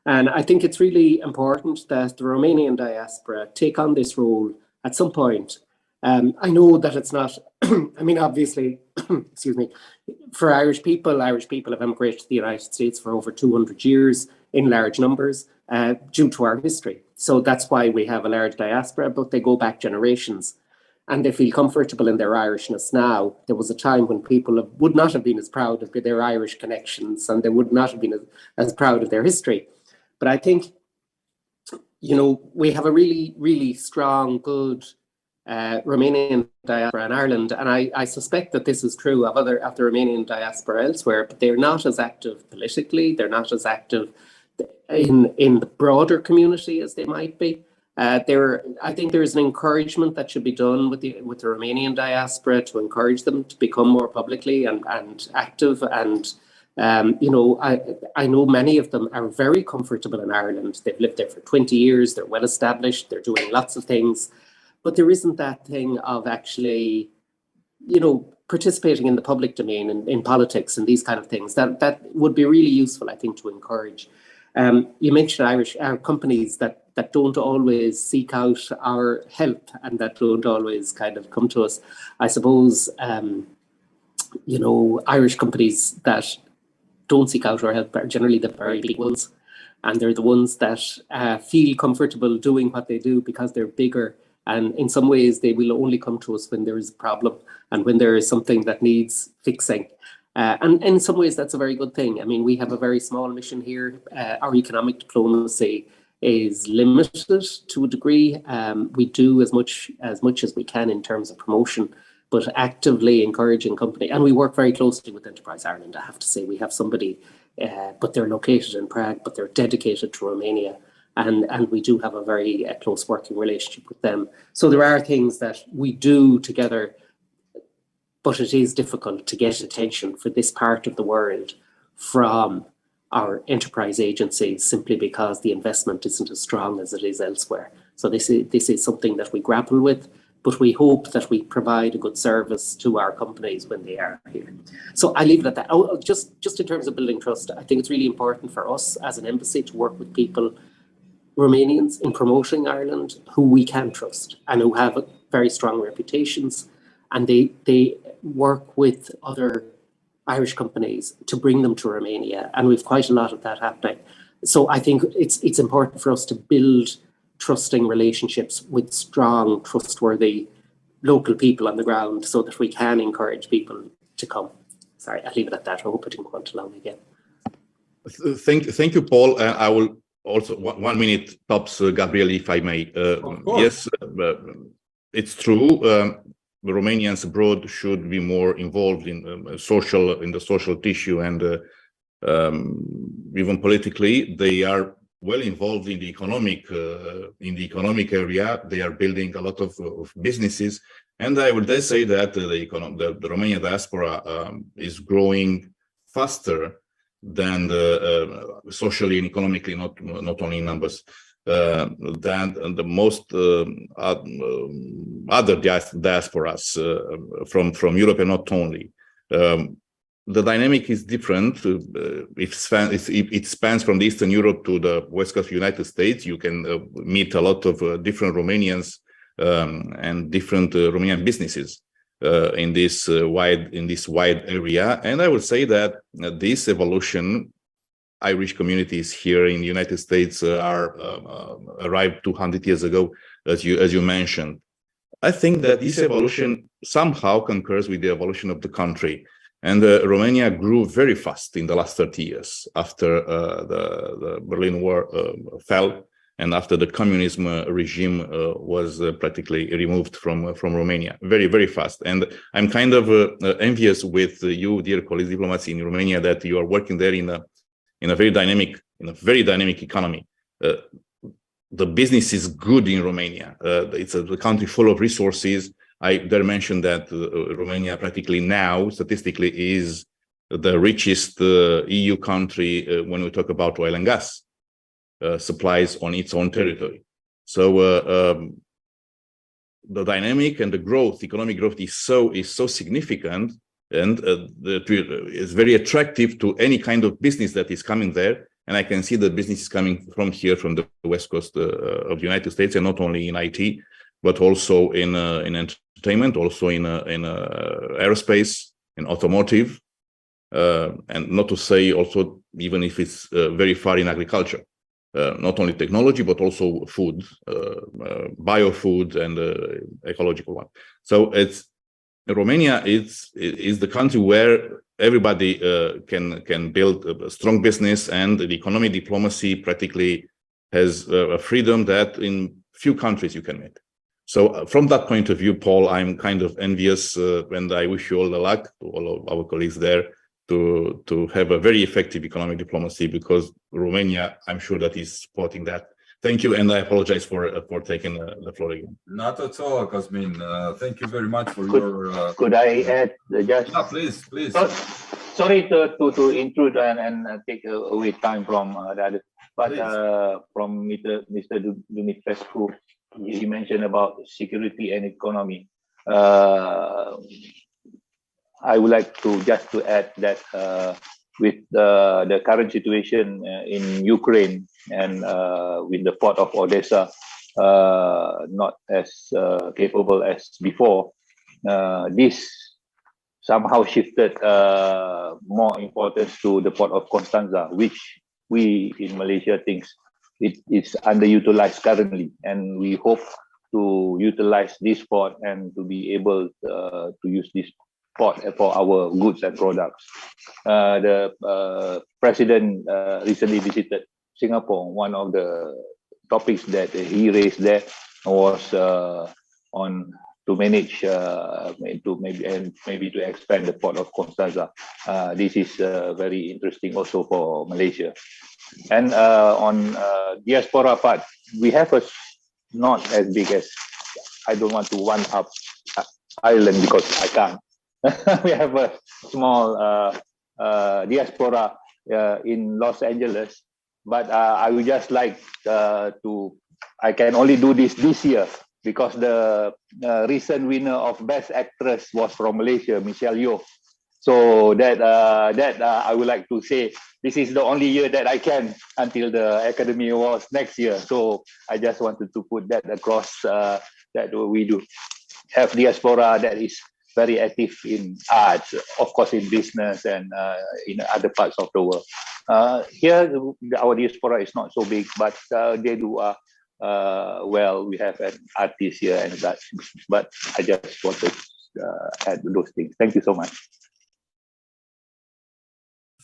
And I think it's really important that the Romanian diaspora take on this role at some point. I know that it's not, I mean, obviously, excuse me, for Irish people have emigrated to the United States for over 200 years in large numbers due to our history. So that's why we have a large diaspora, but they go back generations and they feel comfortable in their Irishness now. There was a time when people would not have been as proud of their Irish connections and they would not have been as proud of their history. But I think, you know, we have a really, really strong, good Romanian diaspora in Ireland, and I suspect that this is true of the Romanian diaspora elsewhere, but they're not as active politically, they're not as active in the broader community as they might be. I think there's an encouragement that should be done with the Romanian diaspora to encourage them to become more publicly and active. And you know, I know many of them are very comfortable in Ireland. They've lived there for 20 years. They're well established. They're doing lots of things. But there isn't that thing of actually participating in the public domain in politics and these kind of things, that would be really useful, I think, to encourage. You mentioned our companies that don't always seek out our help and that don't always kind of come to us. I suppose, Irish companies that don't seek out our help are generally the very big ones. And they're the ones that feel comfortable doing what they do because they're bigger. And in some ways, they will only come to us when there is a problem and when there is something that needs fixing. And in some ways, that's a very good thing. I mean, we have a very small mission here. Our economic diplomacy is limited to a degree. We do as much as we can in terms of promotion, but actively encouraging company. And we work very closely with Enterprise Ireland, I have to say. We have somebody, but they're located in Prague, but they're dedicated to Romania. And we do have a very close working relationship with them. So there are things that we do together, but it is difficult to get attention for this part of the world from our enterprise agencies simply because the investment isn't as strong as it is elsewhere. So this is something that we grapple with, but we hope that we provide a good service to our companies when they are here. So I leave it at that. Just in terms of building trust, I think it's really important for us as an embassy to work with people, Romanians, in promoting Ireland, who we can trust and who have very strong reputations, and they work with other Irish companies to bring them to Romania, and we've quite a lot of that happening. So I think it's important for us to build trusting relationships with strong, trustworthy local people on the ground so that we can encourage people to come. Sorry, I'll leave it at that. I hope I didn't go on too long again. Thank you, Paul. I will also 1 minute tops, Gabriel, if I may. Yes, it's true. Romanians abroad should be more involved in the social tissue, and even politically. They are well involved in the economic area. They are building a lot of businesses, and I would say that the Romanian diaspora is growing faster than socially and economically, not only in numbers, than the most other diasporas from Europe, and not only. The dynamic is different. It spans from the Eastern Europe to the West Coast of the United States. You can meet a lot of different Romanians and different Romanian businesses in this wide area. And I would say that this evolution, Irish communities here in the United States arrived 200 years ago, as you mentioned. I think that this evolution somehow concurs with the evolution of the country. And Romania grew very fast in the last 30 years after the Berlin Wall fell, and after the communism regime was practically removed from Romania. Very, very fast. And I'm kind of envious with you, dear colleagues, diplomats in Romania, that you are working there in a very dynamic economy. The business is good in Romania. It's a country full of resources. I dare mention that Romania practically now, statistically, is the richest EU country when we talk about oil and gas supplies on its own territory. So the dynamic and the growth, economic growth, is so significant, and it's very attractive to any kind of business that is coming there. And I can see that business is coming from here, from the West Coast of the United States, and not only in IT, but also in entertainment, also in aerospace, in automotive, and not to say also, even if it's very far in agriculture, not only technology, but also food, biofood, and ecological one. So Romania is the country where everybody can build a strong business, and the economic diplomacy practically has a freedom that in few countries you can make. So from that point of view, Paul, I'm kind of envious, and I wish you all the luck, to all of our colleagues there, to have a very effective economic diplomacy, because Romania, I'm sure, that is supporting that. Thank you, and I apologize for taking the floor again. Not at all, Cosmin. Thank you very much for your... Could I add just... Yeah, please. Sorry to intrude and take away time from the other, but from Mr. Dumitrescu, you mentioned about security and economy. I would like to just to add that with the current situation in Ukraine and with the port of Odessa not as capable as before, this somehow shifted more importance to the port of Constanța, which we in Malaysia think it is underutilized currently, and we hope to utilize this port and to be able to use this port for our goods and products. The president recently visited Singapore. One of the topics that he raised there was on to manage maybe to expand the port of Constanța. This is very interesting also for Malaysia. And on diaspora part, we have a not as big as, I don't want to one up Ireland because I can't. We have a small diaspora in Los Angeles, but I would just like I can only do this year because the recent winner of Best Actress was from Malaysia, Michelle Yeoh. So that I would like to say this is the only year that I can until the Academy Awards next year. So I just wanted to put that across that we do have diaspora that is very active in arts, of course in business and in other parts of the world. Here, our diaspora is not so big, but they do well. We have an artist here and such, but I just wanted to add those things. Thank you so much.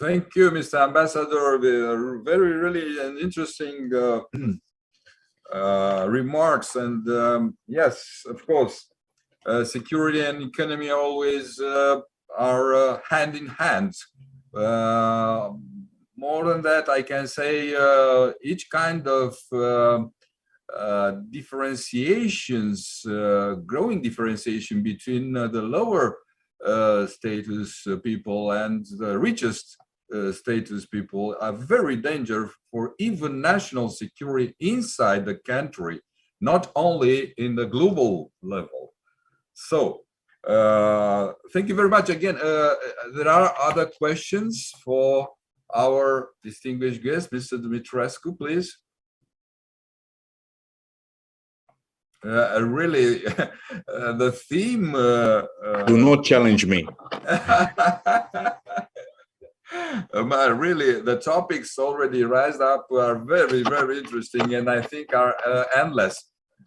Thank you, Mr. Ambassador. Very, really an interesting remarks. And yes, of course, security and economy always are hand in hand. More than that, I can say each kind of differentiations, growing differentiation between the lower status people and the richest status people are very dangerous for even national security inside the country, not only in the global level. So thank you very much again. There are other questions for our distinguished guest, Mr. Dumitrescu, please. Really, the theme... Do not challenge me. Really, the topics already raised up are very, very interesting, and I think are endless.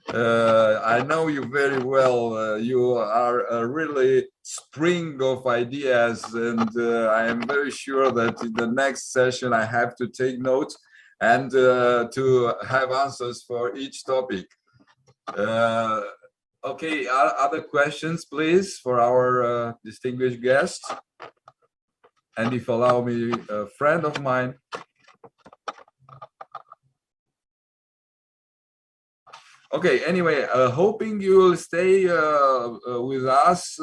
I know you very well. You are a really spring of ideas, and I am very sure that in the next session I have to take notes and to have answers for each topic. Okay, other questions, please, for our distinguished guest? And if allow me, a friend of mine. Okay, anyway, hoping you will stay with us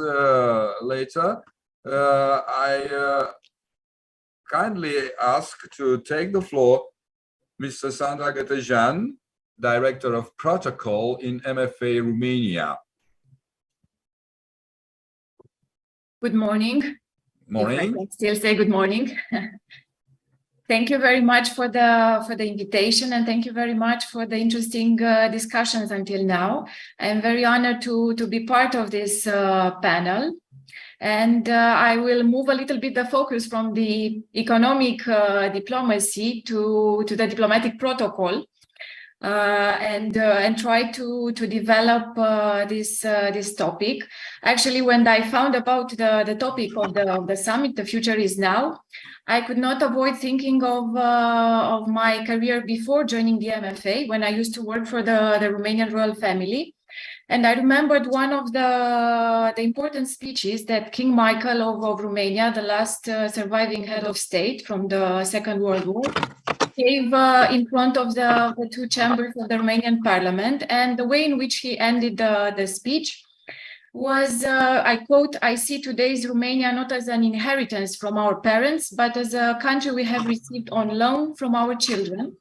later. I kindly ask to take the floor Mr. Sandra Gătejeanu, Director of Protocol in MFA Romania. Good morning. Morning. If I can still say good morning. Thank you very much for the invitation, and thank you very much for the interesting discussions until now. I'm very honored to be part of this panel. And I will move a little bit the focus from the economic diplomacy to the diplomatic protocol. And try to develop this topic. Actually, when I found about the topic of the summit, the future is now, I could not avoid thinking of my career before joining the MFA, when I used to work for the Romanian royal family. And I remembered one of the important speeches that King Michael of Romania, the last surviving head of state from the Second World War, gave in front of the two chambers of the Romanian parliament. And the way in which he ended the speech was, I quote, "I see today's Romania not as an inheritance from our parents, but as a country we have received on loan from our children.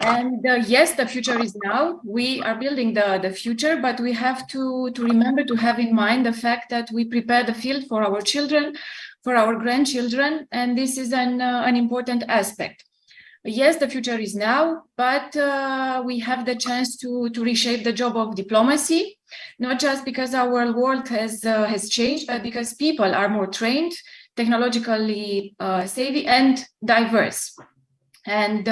And yes, the future is now. We are building the future, but we have to remember to have in mind the fact that we prepare the field for our children, for our grandchildren, and this is an important aspect. Yes, the future is now, but we have the chance to reshape the job of diplomacy, not just because our world has changed, but because people are more trained, technologically savvy, and diverse. And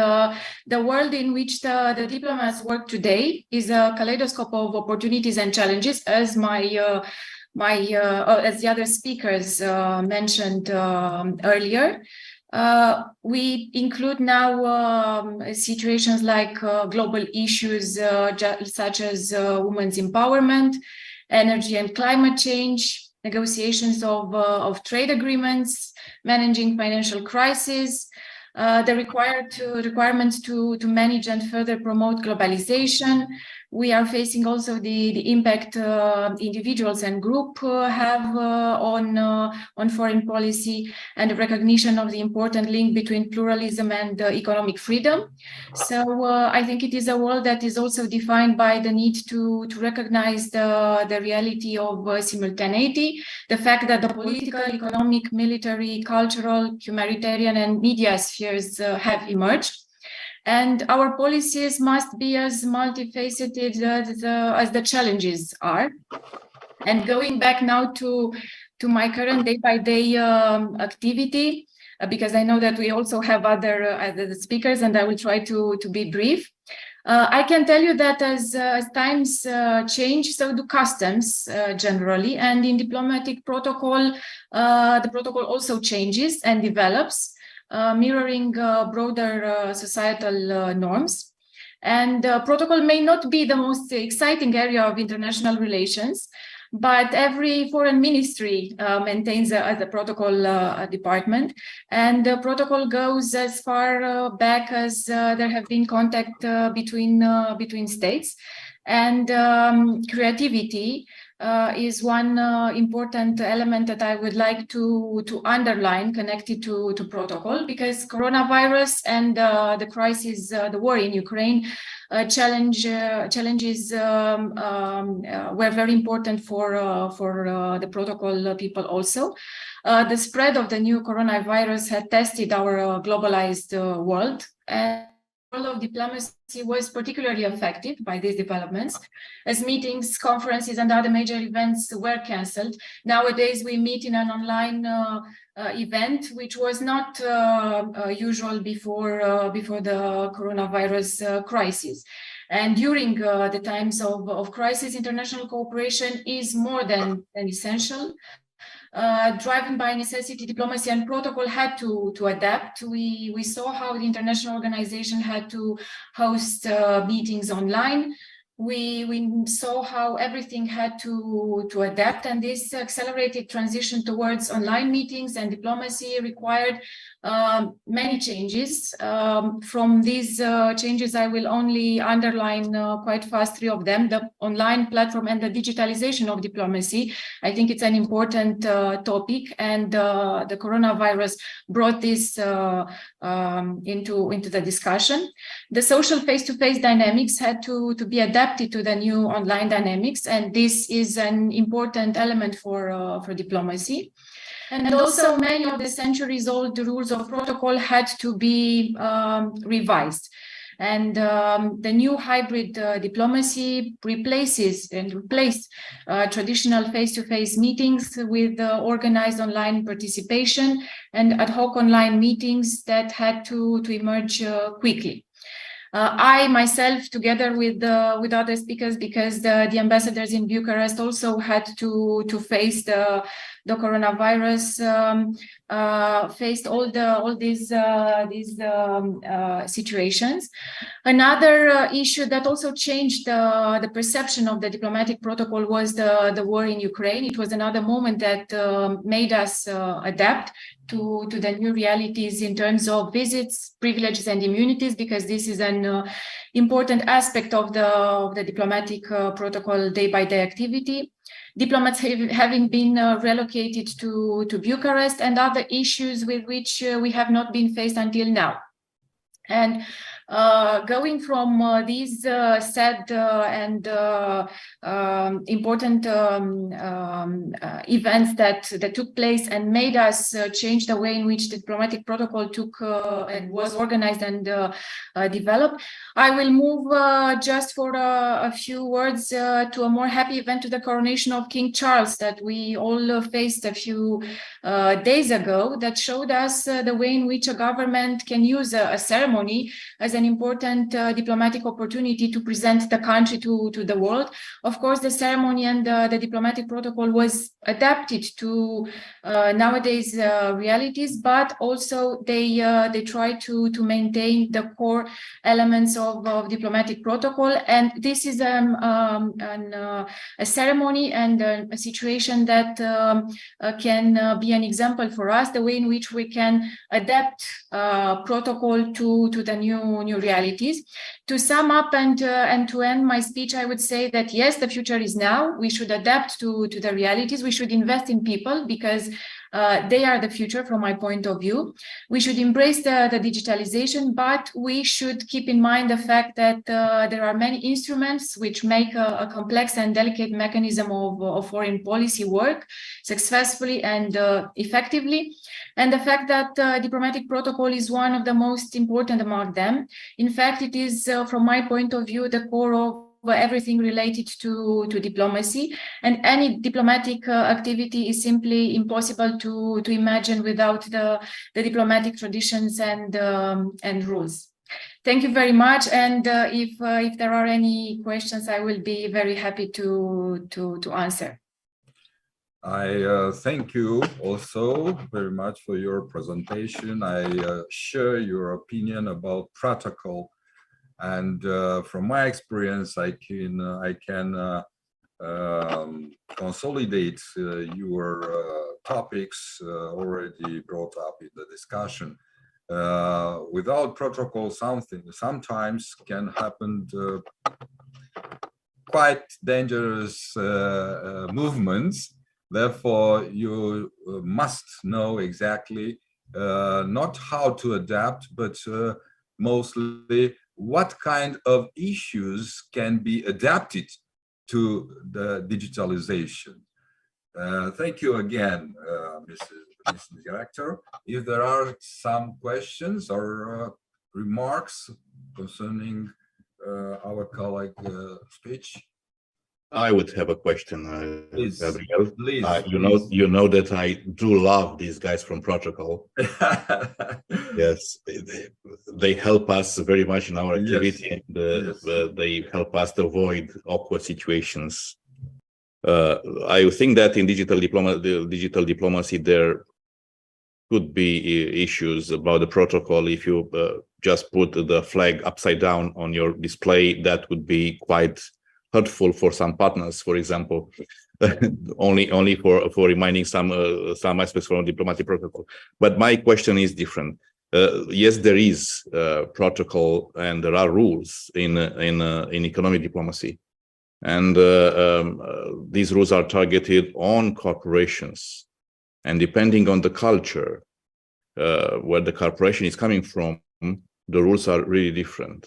the world in which the diplomats work today is a kaleidoscope of opportunities and challenges, as as the other speakers mentioned earlier. We include now situations like global issues such as women's empowerment, energy and climate change, negotiations of trade agreements, managing financial crisis, the requirements to manage and further promote globalization. We are facing also the impact individuals and group have on foreign policy, and the recognition of the important link between pluralism and economic freedom. So I think it is a world that is also defined by the need to recognize the reality of simultaneity, the fact that the political, economic, military, cultural, humanitarian, and media spheres have emerged. And our policies must be as multifaceted as the challenges are. And going back now to my current day-by-day activity, because I know that we also have other speakers, and I will try to be brief. I can tell you that as times change, so do customs generally, and in diplomatic protocol, the protocol also changes and develops, mirroring broader societal norms. And protocol may not be the most exciting area of international relations, but every foreign ministry maintains a protocol department, and the protocol goes as far back as there have been contact between states. And creativity is one important element that I would like to underline connected to protocol, because coronavirus and the crisis, the war in Ukraine, challenges were very important for the protocol people also. The spread of the new coronavirus had tested our globalized world, and the role of diplomacy was particularly affected by these developments, as meetings, conferences, and other major events were cancelled. Nowadays, we meet in an online event, which was not usual before the coronavirus crisis. And during the times of crisis, international cooperation is more than essential. Driven by necessity, diplomacy and protocol had to adapt. We saw how the international organization had to host meetings online. We saw how everything had to adapt, and this accelerated transition towards online meetings and diplomacy required many changes. From these changes, I will only underline quite fast 3 of them: the online platform and the digitalization of diplomacy. I think it's an important topic, and the coronavirus brought this into the discussion. The social face-to-face dynamics had to be adapted to the new online dynamics, and this is an important element for diplomacy. And also many of the centuries-old rules of protocol had to be revised. And the new hybrid diplomacy replaced traditional face-to-face meetings with organized online participation and ad hoc online meetings that had to emerge quickly. I myself, together with other speakers, because the ambassadors in Bucharest also had to face the coronavirus, faced all these situations. Another issue that also changed the perception of the diplomatic protocol was the war in Ukraine. It was another moment that made us adapt to the new realities in terms of visits, privileges, and immunities, because this is an important aspect of the diplomatic protocol day-by-day activity. Diplomats having been relocated to Bucharest, and other issues with which we have not been faced until now. And going from these sad and important events that took place and made us change the way in which the diplomatic protocol took and was organized and developed, I will move just for a few words to a more happy event, to the coronation of King Charles that we all faced a few days ago, that showed us the way in which a government can use a ceremony as an important diplomatic opportunity to present the country to the world. Of course, the ceremony and the diplomatic protocol was adapted to nowadays realities, but also they try to maintain the core elements of diplomatic protocol. And this is a ceremony and a situation that can be an example for us, the way in which we can adapt protocol to the new realities. To sum up and to end my speech, I would say that yes, the future is now. We should adapt to the realities. We should invest in people because they are the future from my point of view. We should embrace the digitalization, but we should keep in mind the fact that there are many instruments which make a complex and delicate mechanism of foreign policy work successfully and effectively. And the fact that diplomatic protocol is one of the most important among them. In fact, it is, from my point of view, the core of everything related to diplomacy, and any diplomatic activity is simply impossible to imagine without the diplomatic traditions and rules. Thank you very much, and if there are any questions, I will be very happy to answer. I thank you also very much for your presentation. I share your opinion about protocol. And from my experience, I can consolidate your topics already brought up in the discussion. Without protocol, sometimes can happen quite dangerous movements. Therefore, you must know exactly not how to adapt, but mostly what kind of issues can be adapted to the digitalization. Thank you again, Mrs. Director. If there are some questions or remarks concerning our colleague speech. I would have a question, Gabriel. Please. You know that I do love these guys from protocol. Yes, they help us very much in our activity. Yes. They help us to avoid awkward situations. I think that in digital diplomacy, there could be issues about the protocol. If you just put the flag upside down on your display, that would be quite hurtful for some partners, for example, only for reminding some aspects from diplomatic protocol. But my question is different. Yes, there is protocol and there are rules in economic diplomacy, and these rules are targeted on corporations, and depending on the culture where the corporation is coming from, the rules are really different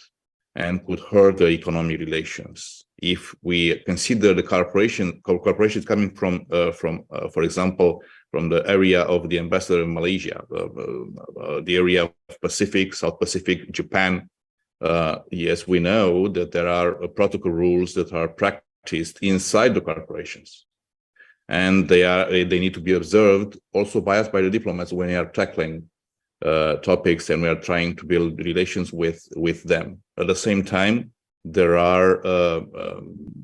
and could hurt the economic relations. If we consider the corporations coming from, for example, from the area of the ambassador in Malaysia, the area of Pacific, South Pacific, Japan, yes, we know that there are protocol rules that are practiced inside the corporations, and they need to be observed also by us, by the diplomats, when we are tackling topics and we are trying to build relations with them. At the same time, there are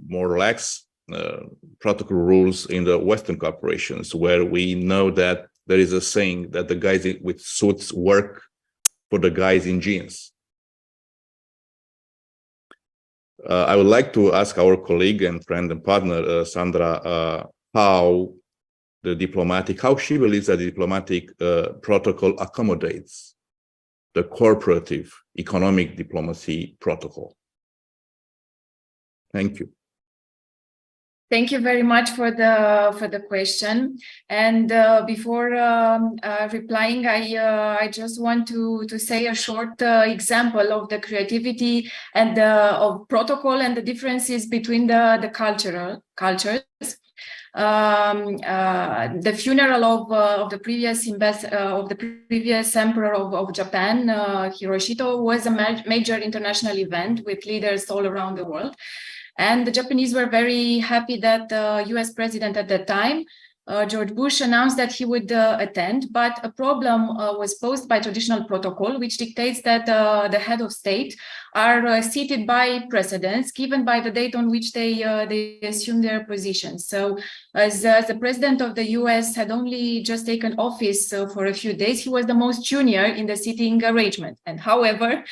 more lax protocol rules in the Western corporations, where we know that there is a saying that the guys with suits work for the guys in jeans. I would like to ask our colleague and friend and partner, Sandra, how she believes that the diplomatic protocol accommodates the corporative economic diplomacy protocol. Thank you. Thank you very much for the question. And before replying, I just want to say a short example of the creativity and of protocol and the differences between the cultures. The funeral of the previous emperor of Japan, Hirohito, was a major international event with leaders all around the world. And the Japanese were very happy that the US president at that time, George Bush, announced that he would attend, but a problem was posed by traditional protocol, which dictates that the head of state are seated by precedence given by the date on which they assume their positions. So as the president of the US had only just taken office for a few days, he was the most junior in the seating arrangement. And however,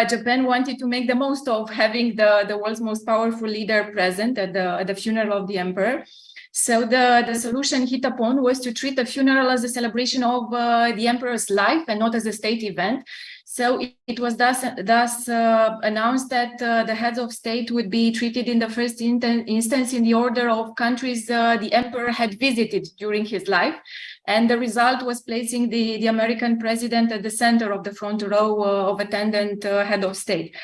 Japan wanted to make the most of having the world's most powerful leader present at the funeral of the emperor. So the solution hit upon was to treat the funeral as a celebration of the emperor's life and not as a state event. So it was thus announced that the heads of state would be treated in the first instance in the order of countries the emperor had visited during his life. And the result was placing the American president at the center of the front row of attendant head of state.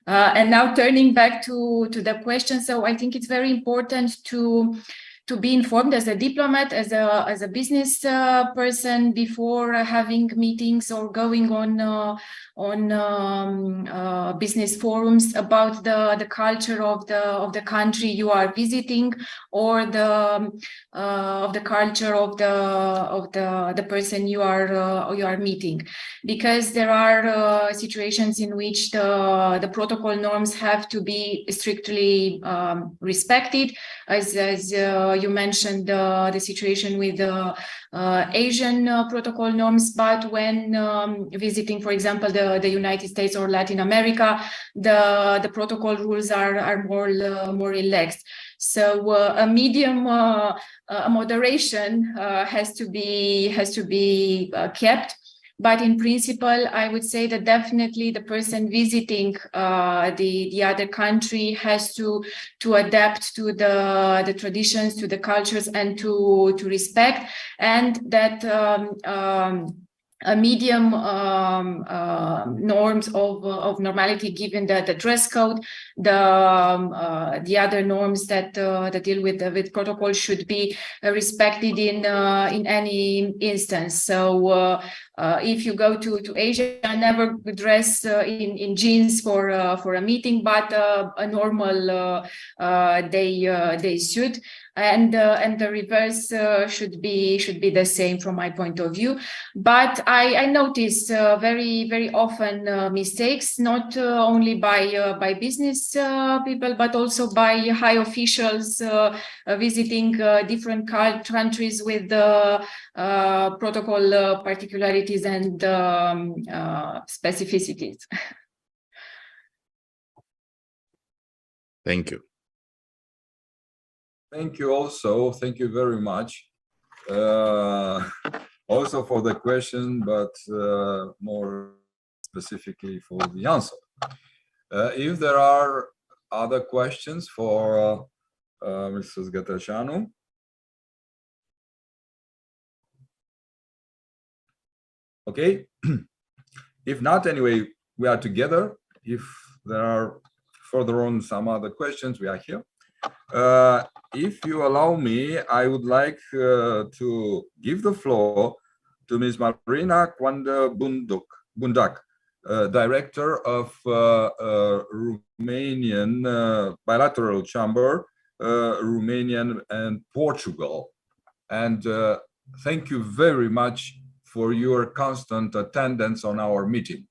And now turning back to the question, so I think it's very important to be informed as a diplomat, as a business person before having meetings or going on business forums about the culture of the country you are visiting, or the culture of the person you are meeting, because there are situations in which the protocol norms have to be strictly respected, as you mentioned the situation with the Asian protocol norms, but when visiting, for example, the United States or Latin America, the protocol rules are more relaxed. So a medium moderation has to be kept. But in principle, I would say that definitely the person visiting the other country has to adapt to the traditions, to the cultures, and to respect, and that a medium norms of normality, given the dress code, the other norms that deal with protocol should be respected in any instance. So if you go to Asia, never dress in jeans for a meeting, but a normal day suit. And the reverse should be the same from my point of view. But I notice very often mistakes, not only by business people, but also by high officials visiting different countries with protocol particularities and specificities. Thank you. Thank you also. Thank you very much. Also for the question, but more specifically for the answer. If there are other questions for Mrs. Gătejeanu. Okay. If not, anyway, we are together. If there are further on some other questions, we are here. If you allow me, I would like to give the floor to Ms. Marina Coandă Bundac, Director of Romanian Bilateral Chamber, Romanian and Portugal. And thank you very much for your constant attendance on our meeting.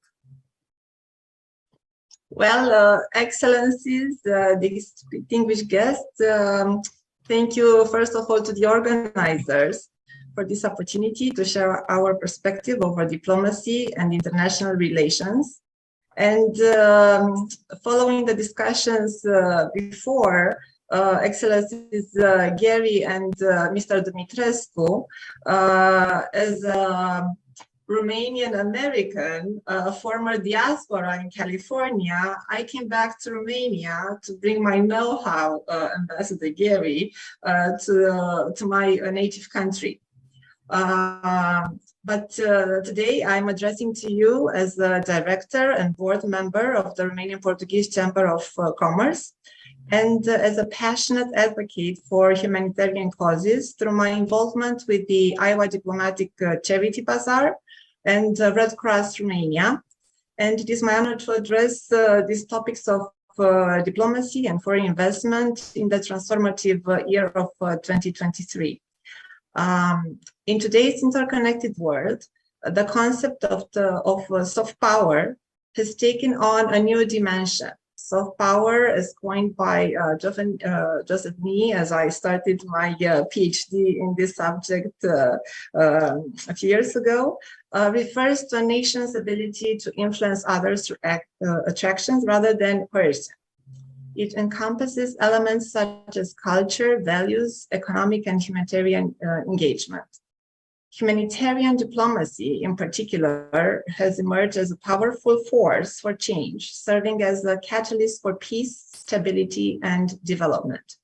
Well, Excellencies, distinguished guests, thank you first of all to the organizers for this opportunity to share our perspective over diplomacy and international relations. And following the discussions before, Excellencies Gary and Mr. Dumitrescu, as Romanian American, former diaspora in California, I came back to Romania to bring my know-how, Ambassador Gary, to my native country. But today I'm addressing to you as the director and board member of the Romanian Portuguese Chamber of Commerce, and as a passionate advocate for humanitarian causes through my involvement with the Iowa Diplomatic Charity Bazaar and Red Cross Romania. And it is my honor to address these topics of diplomacy and foreign investment in the transformative year of 2023. In today's interconnected world, the concept of soft power has taken on a new dimension. Soft power, as coined by Joseph Nee, as I started my PhD in this subject a few years ago, refers to a nation's ability to influence others through attractions rather than coercion. It encompasses elements such as culture, values, economic and humanitarian engagement. Humanitarian diplomacy, in particular, has emerged as a powerful force for change, serving as a catalyst for peace, stability, and development.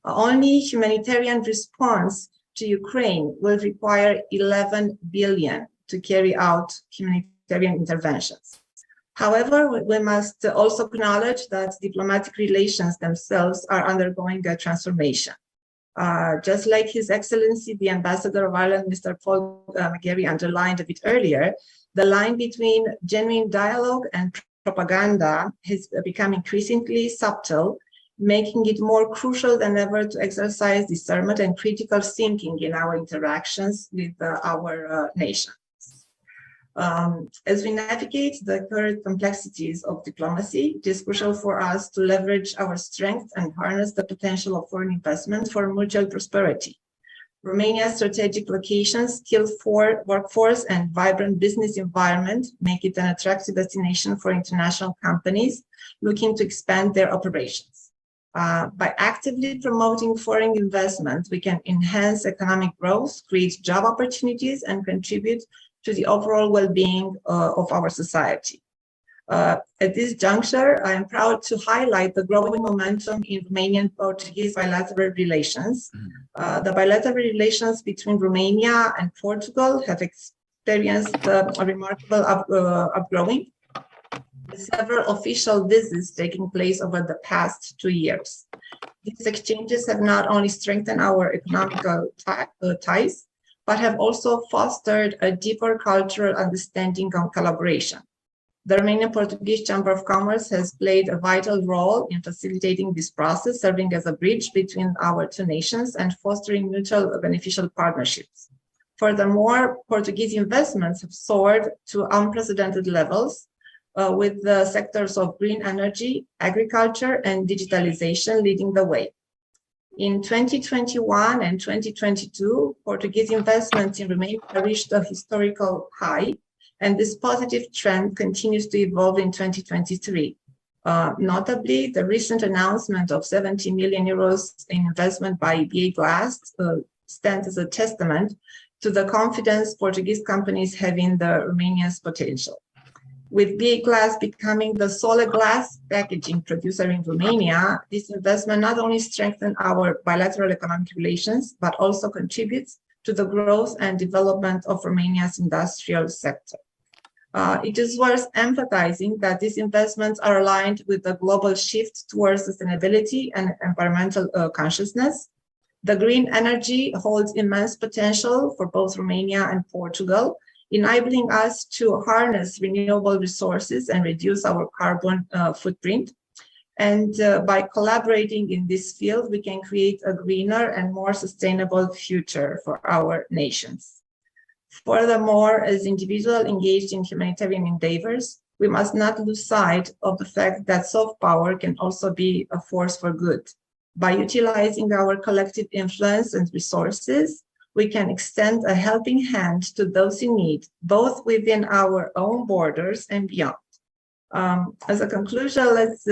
Only humanitarian response to Ukraine will require 11 billion to carry out humanitarian interventions. However, we must also acknowledge that diplomatic relations themselves are undergoing a transformation. Just like His Excellency, the Ambassador of Ireland, Mr. Paul McGarry, underlined a bit earlier, the line between genuine dialogue and propaganda has become increasingly subtle, making it more crucial than ever to exercise discernment and critical thinking in our interactions with our nation. As we navigate the current complexities of diplomacy, it is crucial for us to leverage our strength and harness the potential of foreign investment for mutual prosperity. Romania's strategic locations, skilled workforce, and vibrant business environment make it an attractive destination for international companies looking to expand their operations. By actively promoting foreign investment, we can enhance economic growth, create job opportunities, and contribute to the overall well-being of our society. At this juncture, I am proud to highlight the growing momentum in Romanian-Portuguese bilateral relations. The bilateral relations between Romania and Portugal have experienced a remarkable upgrowing, with several official visits taking place over the past 2 years. These exchanges have not only strengthened our economical ties, but have also fostered a deeper cultural understanding and collaboration. The Romanian Portuguese Chamber of Commerce has played a vital role in facilitating this process, serving as a bridge between our two nations and fostering mutual beneficial partnerships. Furthermore, Portuguese investments have soared to unprecedented levels, with the sectors of green energy, agriculture, and digitalization leading the way. In 2021 and 2022, Portuguese investments in Romania reached a historical high, and this positive trend continues to evolve in 2023. Notably, the recent announcement of 70 million euros in investment by BA Glass stands as a testament to the confidence Portuguese companies have in the Romania's potential. With BA Glass becoming the solid glass packaging producer in Romania, this investment not only strengthens our bilateral economic relations, but also contributes to the growth and development of Romania's industrial sector. It is worth emphasizing that these investments are aligned with the global shift towards sustainability and environmental consciousness. The green energy holds immense potential for both Romania and Portugal, enabling us to harness renewable resources and reduce our carbon footprint. And by collaborating in this field, we can create a greener and more sustainable future for our nations. Furthermore, as individuals engaged in humanitarian endeavors, we must not lose sight of the fact that soft power can also be a force for good. By utilizing our collective influence and resources, we can extend a helping hand to those in need, both within our own borders and beyond. As a conclusion, let's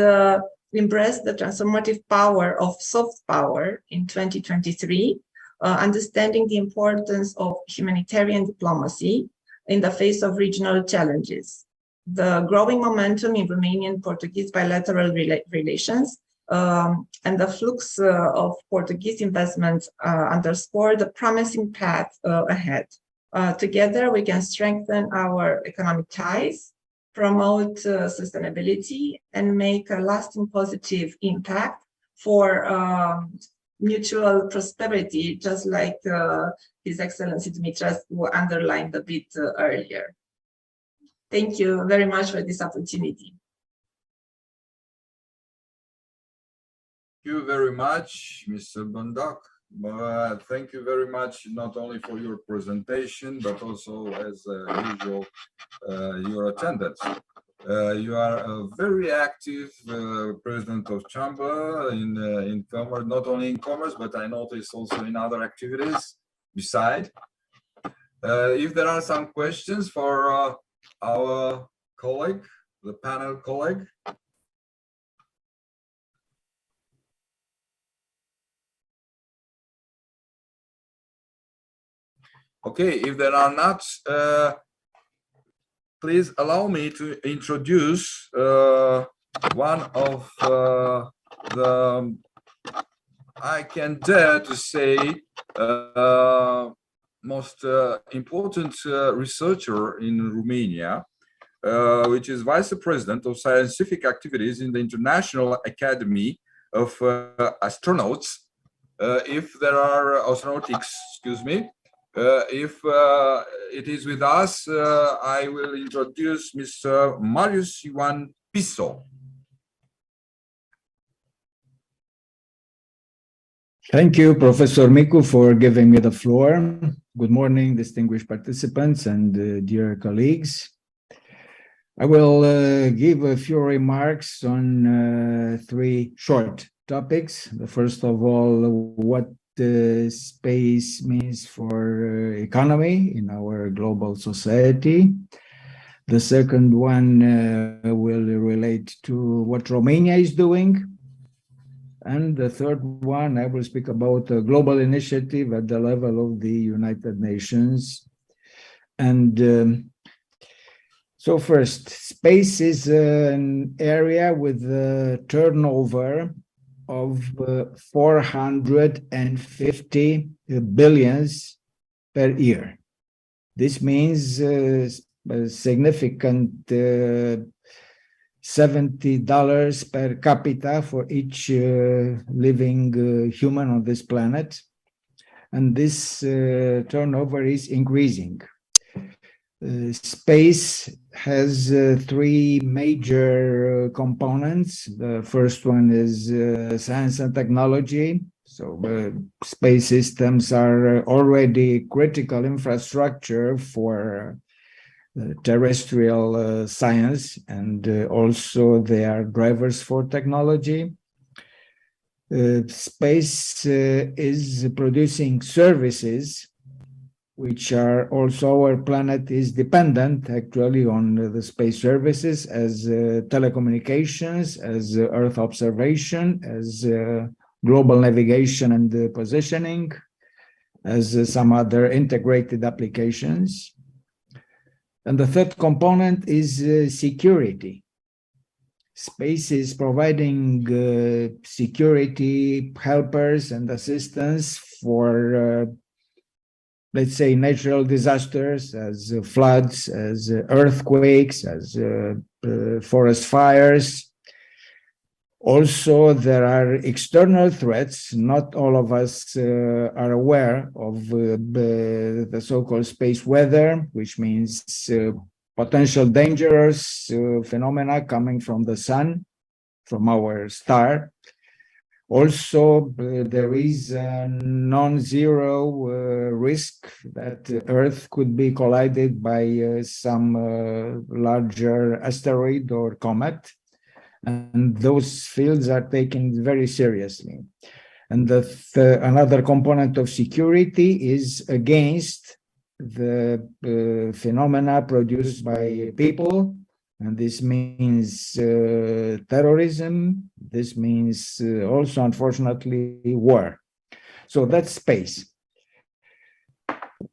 embrace the transformative power of soft power in 2023, understanding the importance of humanitarian diplomacy, in the face of regional challenges. The growing momentum in Romanian-Portuguese bilateral relations and the flux of Portuguese investments underscore the promising path ahead. Together, we can strengthen our economic ties, promote sustainability, and make a lasting positive impact for mutual prosperity, just like His Excellency Dumitrescu underlined a bit earlier. Thank you very much for this opportunity. Thank you very much, Mr. Bundac. Thank you very much, not only for your presentation, but also as usual, your attendance. You are a very active president of chamber in commerce, not only in commerce, but I notice also in other activities beside. If there are some questions for our colleague, the panel colleague. Okay, if there are not, please allow me to introduce one of the, I can dare to say, most important researcher in Romania, which is Vice President of Scientific Activities in the International Academy of Astronauts. If there are Astronautics, excuse me, if it is with us, I will introduce Mr. Marius-Ioan Piso. Thank you, Professor Micu, for giving me the floor. Good morning, distinguished participants and dear colleagues. I will give a few remarks on three short topics. The first of all, what space means for economy in our global society. The second one will relate to what Romania is doing. And the third one, I will speak about a global initiative at the level of the United Nations. And so first, space is an area with a turnover of 450 billions per year. This means a significant $70 per capita for each living human on this planet. And this turnover is increasing. Space has three major components. The first one is science and technology. So space systems are already critical infrastructure for terrestrial science, and also they are drivers for technology. Space is producing services which are also, our planet is dependent actually on the space services as telecommunications, as Earth observation, as global navigation and positioning, as some other integrated applications. And the third component is security. Space is providing security helpers and assistance for let's say natural disasters, as floods, as earthquakes, as forest fires. Also, there are external threats. Not all of us are aware of the so-called space weather, which means potential dangerous phenomena coming from the sun, from our star. Also, there is a non-zero risk that Earth could be collided by some larger asteroid or comet, and those fields are taken very seriously. And another component of security is against the phenomena produced by people. And this means terrorism. This means also, unfortunately, war. So that's space.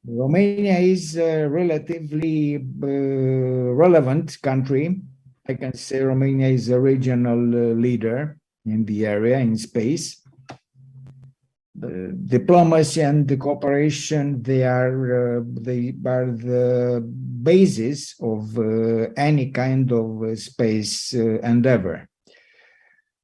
Romania is a relatively relevant country. I can say Romania is a regional leader in the area in space. The diplomacy and the cooperation, they are the basis of any kind of space endeavor.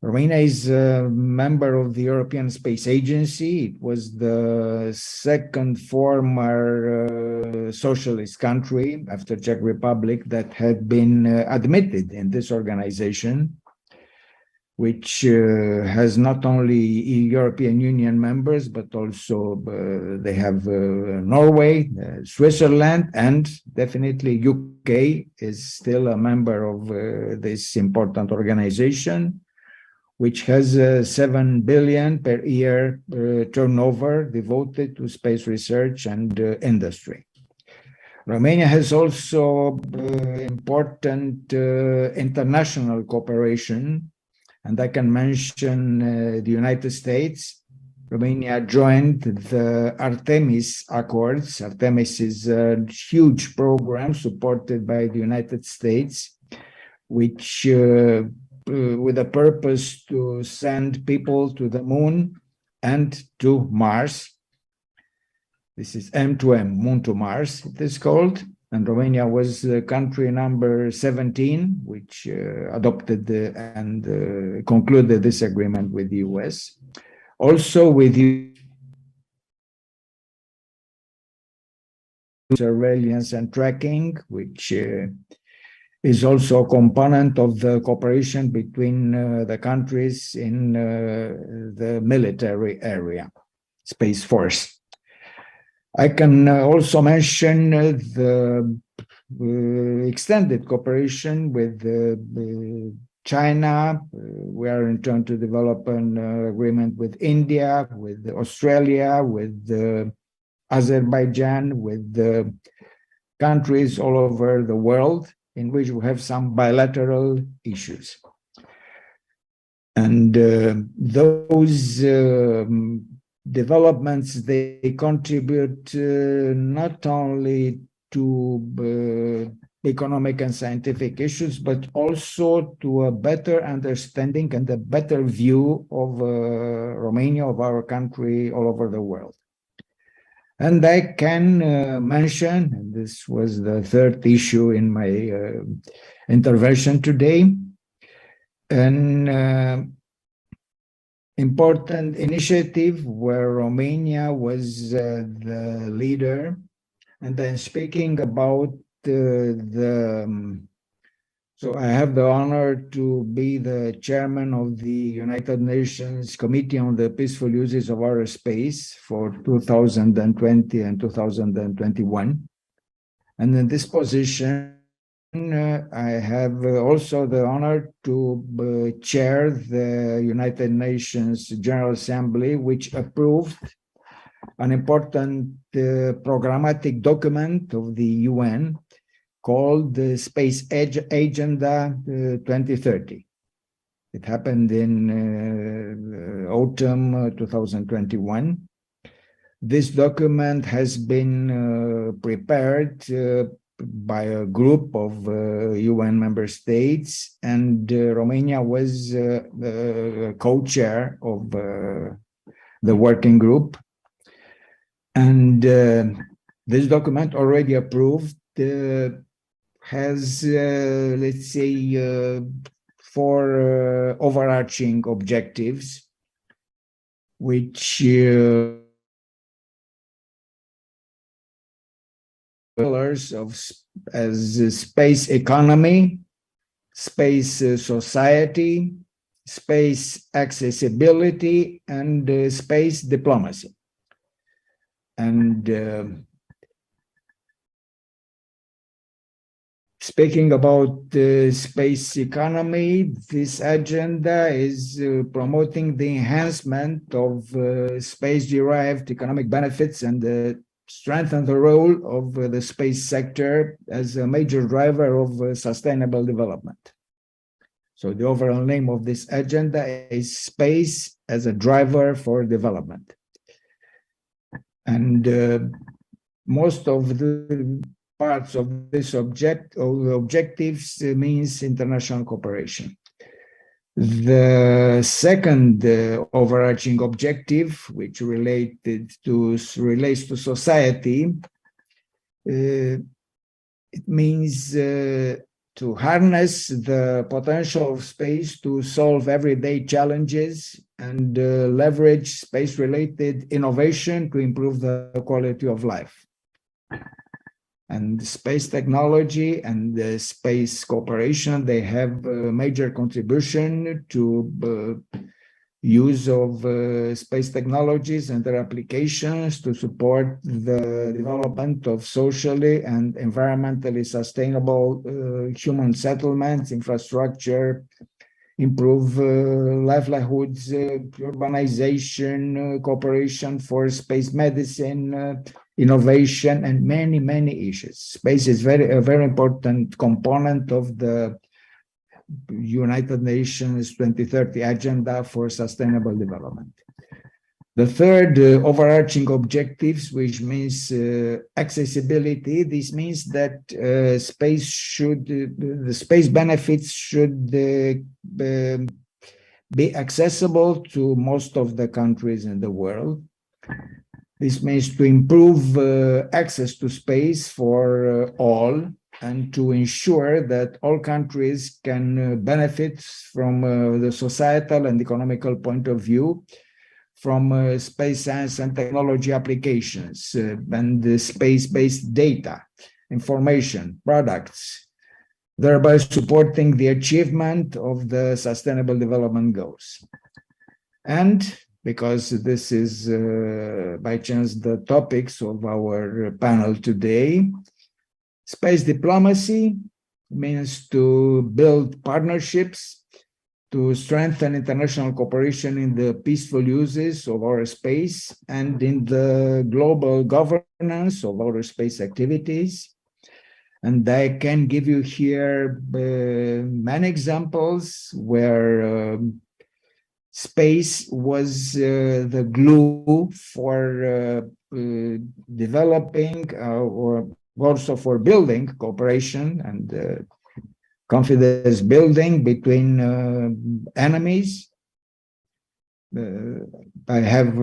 Romania is a member of the European Space Agency. It was the second former socialist country after Czech Republic that had been admitted in this organization, which has not only European Union members, but also they have Norway, Switzerland, and definitely UK is still a member of this important organization, which has 7 billion per year turnover devoted to space research and industry. Romania has also important international cooperation, and I can mention the United States. Romania joined the Artemis Accords. Artemis is a huge program supported by the United States, which with a purpose to send people to the moon and to Mars. This is M2M, Moon to Mars, it is called. And Romania was country number 17, which adopted and concluded this agreement with the US. Also with surveillance and tracking, which is also a component of the cooperation between the countries in the military area, Space Force. I can also mention the extended cooperation with China. We are in turn to develop an agreement with India, with Australia, with Azerbaijan, with countries all over the world, in which we have some bilateral issues. And those developments, they contribute not only to economic and scientific issues, but also to a better understanding and a better view of Romania, of our country all over the world. And I can mention, and this was the third issue in my intervention today, an important initiative where Romania was the leader. And then speaking about so I have the honor to be the chairman of the United Nations Committee on the Peaceful Uses of Outer Space for 2020 and 2021. And in this position, I have also the honor to chair the United Nations General Assembly, which approved an important programmatic document of the UN called the Space Agenda 2030. It happened in autumn 2021. This document has been prepared by a group of UN member states, and Romania was the co-chair of the working group. And this document, already approved, has, let's say, 4 overarching objectives, which pillars of as space economy, space society, space accessibility, and space diplomacy. And speaking about the space economy, this agenda is promoting the enhancement of space-derived economic benefits and strengthen the role of the space sector as a major driver of sustainable development. So the overall name of this agenda is Space as a Driver for Development. And most of the parts of this objectives means international cooperation. The second overarching objective, which relates to society, it means to harness the potential of space to solve everyday challenges and leverage space-related innovation to improve the quality of life. And space technology and space cooperation, they have a major contribution to use of space technologies and their applications to support the development of socially and environmentally sustainable human settlements, infrastructure, improve livelihoods, urbanization, cooperation for space medicine, innovation, and many, many issues. Space is a very important component of the United Nations 2030 Agenda for Sustainable Development. The third overarching objectives, which means accessibility, this means that the space benefits should be accessible to most of the countries in the world. This means to improve access to space for all and to ensure that all countries can benefit from the societal and economical point of view from space science and technology applications and space-based data, information, products, thereby supporting the achievement of the Sustainable Development Goals. And because this is by chance the topics of our panel today, space diplomacy means to build partnerships to strengthen international cooperation in the peaceful uses of our space and in the global governance of our space activities. And I can give you here many examples where space was the glue for developing or also for building cooperation and confidence building between enemies. I have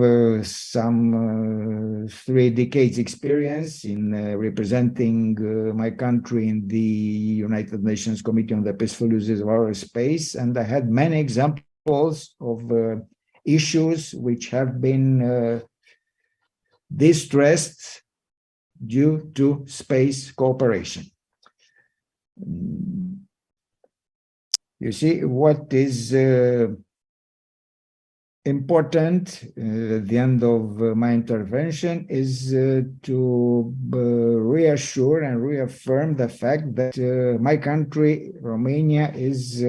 some 3 decades experience in representing my country in the United Nations Committee on the Peaceful Uses of Our Space, and I had many examples of issues which have been distressed due to space cooperation. You see, what is important at the end of my intervention is to reassure and reaffirm the fact that my country, Romania, is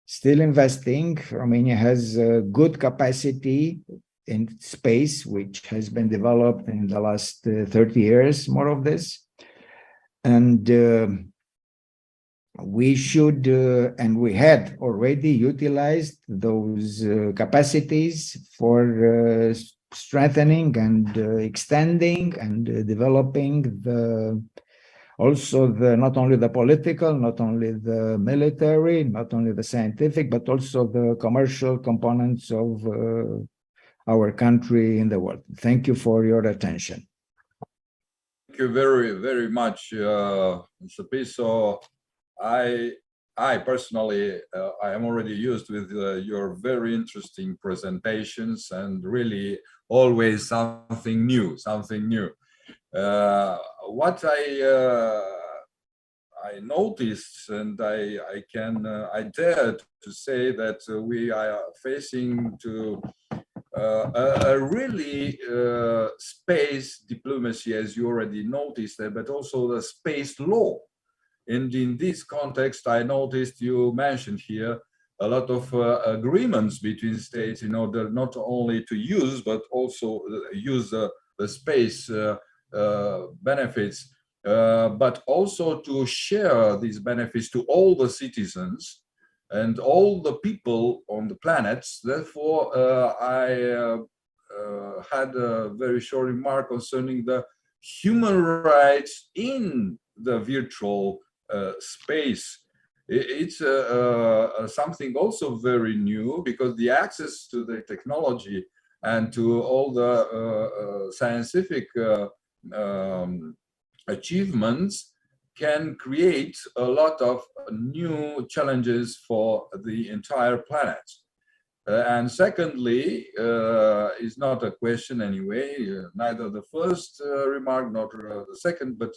still investing. Romania has good capacity in space, which has been developed in the last 30 years, more of this. And we should, and we had already utilized those capacities for strengthening and extending and developing not only the political, not only the military, not only the scientific, but also the commercial components of our country in the world. Thank you for your attention. Thank you very, very much, Mr. Piso. I personally, I am already used with your very interesting presentations and really always something new, what I noticed, and I dare to say that we are facing to a really space diplomacy, as you already noticed, but also the space law. And in this context, I noticed you mentioned here a lot of agreements between states in order not only to use, but also use the space benefits, but also to share these benefits to all the citizens and all the people on the planet. Therefore, I had a very short remark concerning the human rights in the virtual space. It's something also very new, because the access to the technology and to all the scientific achievements can create a lot of new challenges for the entire planet. And secondly, is not a question anyway, neither the first remark nor the second, but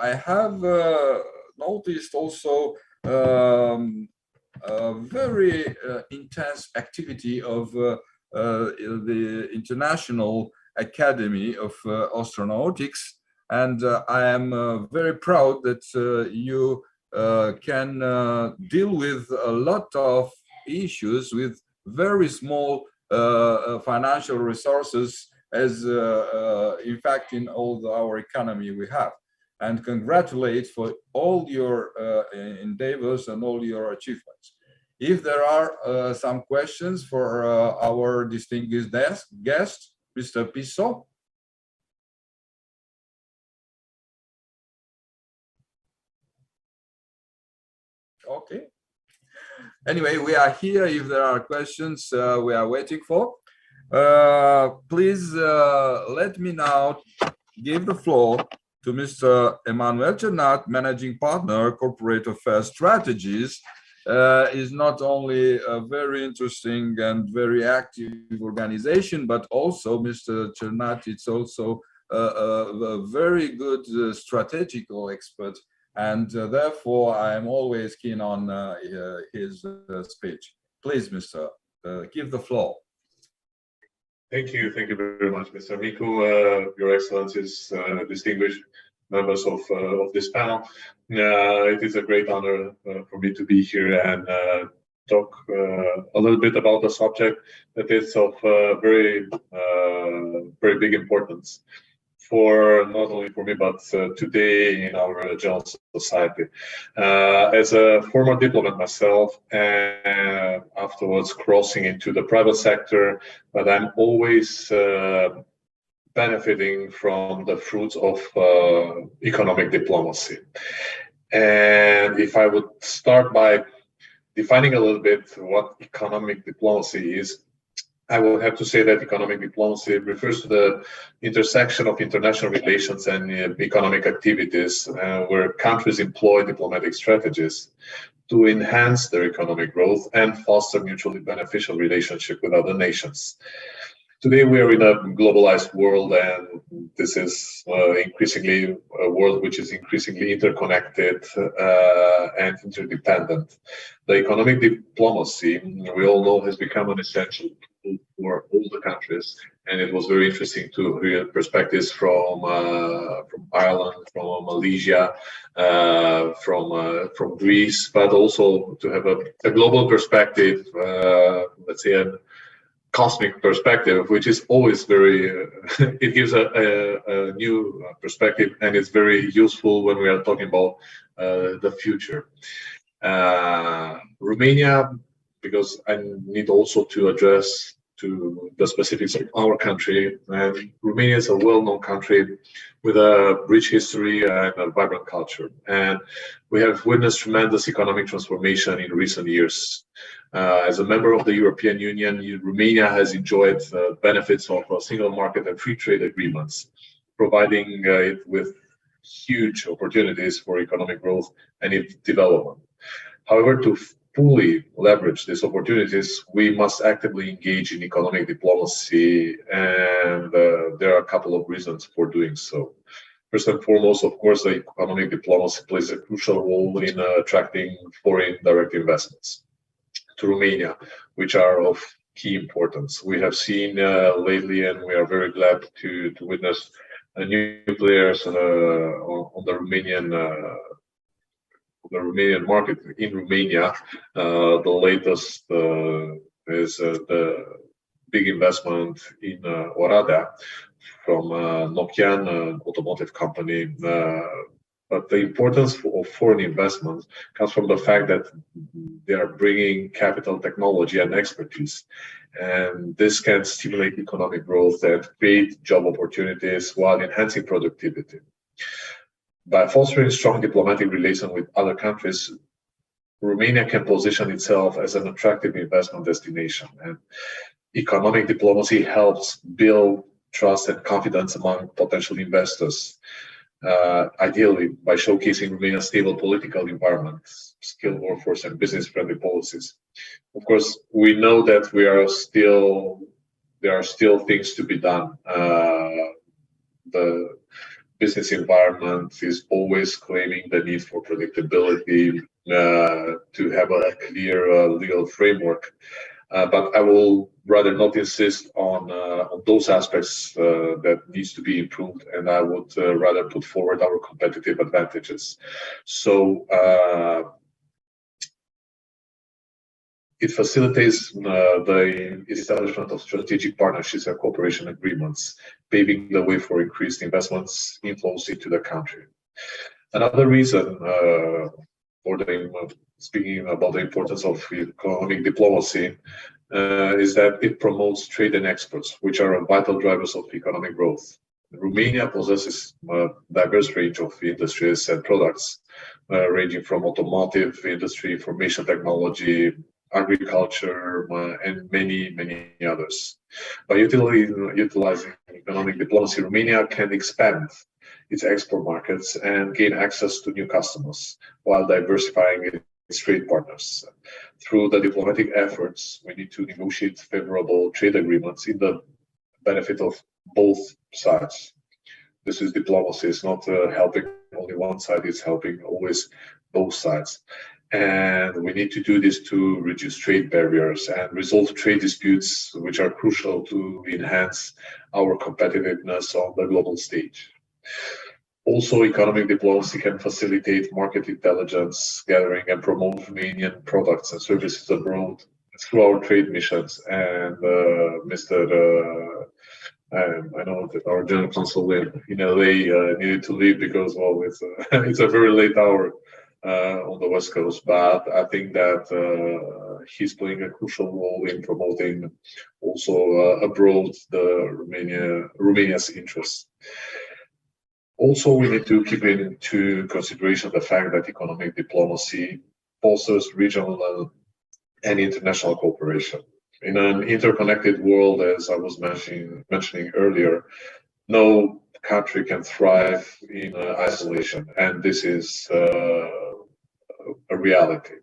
I have noticed also a very intense activity of the International Academy of Astronautics, and I am very proud that you can deal with a lot of issues with very small financial resources, as in fact in all our economy we have. And congratulate for all your endeavors and all your achievements. If there are some questions for our distinguished guest, Mr. Piso. Okay. Anyway, we are here. If there are questions, we are waiting for. Please let me now give the floor to Mr. Emanuel Cernat, Managing Partner, Corporate Affairs Strategies. Is not only a very interesting and very active organization, but also Mr. Cernat is also a very good strategical expert, and therefore I am always keen on his speech. Please, Mr. Give the floor. Thank you very much, Mr. Micu, Your Excellencies, distinguished members of this panel. It is a great honor for me to be here and talk a little bit about a subject that is of very big importance for not only for me but today in our general society. As a former diplomat myself, and afterwards crossing into the private sector, but I'm always benefiting from the fruits of economic diplomacy. And if I would start by defining a little bit what economic diplomacy is, I will have to say that economic diplomacy refers to the intersection of international relations and economic activities where countries employ diplomatic strategies to enhance their economic growth and foster mutually beneficial relationship with other nations. Today we are in a globalized world, and this is increasingly a world which is increasingly interconnected and interdependent. The economic diplomacy, we all know, has become an essential tool for all the countries, and it was very interesting to hear perspectives from Ireland, from Malaysia, from Greece, but also to have a global perspective, let's say a cosmic perspective, which is always very, it gives a new perspective, and it's very useful when we are talking about the future. Romania, because I need also to address to the specifics of our country, and Romania is a well-known country with a rich history and a vibrant culture, and we have witnessed tremendous economic transformation in recent years. As a member of the European Union, Romania has enjoyed benefits of a single market and free trade agreements, providing it with huge opportunities for economic growth and its development. However, to fully leverage these opportunities, we must actively engage in economic diplomacy, and there are a couple of reasons for doing so. First and foremost, of course, the economic diplomacy plays a crucial role in attracting foreign direct investments to Romania, which are of key importance. We have seen lately, and we are very glad to witness new players on the Romanian market in Romania. The latest is the big investment in Oradea from Nokian, an automotive company, But the importance of foreign investment comes from the fact that they are bringing capital, technology, and expertise. And this can stimulate economic growth and create job opportunities while enhancing productivity. By fostering strong diplomatic relations with other countries, Romania can position itself as an attractive investment destination. And economic diplomacy helps build trust and confidence among potential investors. Ideally by showcasing Romania's stable political environment, skilled workforce, and business-friendly policies. Of course, we know that there are still things to be done. The business environment is always claiming the need for predictability, to have a clear legal framework. But I will rather not insist on those aspects that needs to be improved, and I would rather put forward our competitive advantages. So it facilitates the establishment of strategic partnerships and cooperation agreements, paving the way for increased investments inflows into the country. Another reason speaking about the importance of economic diplomacy is that it promotes trade and exports, which are vital drivers of economic growth. Romania possesses a diverse range of industries and products, ranging from automotive industry, information technology, agriculture, and many, many others. By utilizing economic diplomacy, Romania can expand its export markets and gain access to new customers while diversifying its trade partners. Through the diplomatic efforts, we need to negotiate favorable trade agreements in the benefit of both sides. This is diplomacy. It's not helping only one side, it's helping always both sides. And we need to do this to reduce trade barriers and resolve trade disputes, which are crucial to enhance our competitiveness on the global stage. Also, economic diplomacy can facilitate market intelligence gathering and promote Romanian products and services abroad through our trade missions. And I know that our General Consul in LA needed to leave because, well, it's a very late hour on the West Coast, but I think that he's playing a crucial role in promoting also abroad Romania's interests. Also, we need to keep into consideration the fact that economic diplomacy fosters regional and international cooperation. In an interconnected world, as I was mentioning earlier, no country can thrive in isolation, and this is a reality.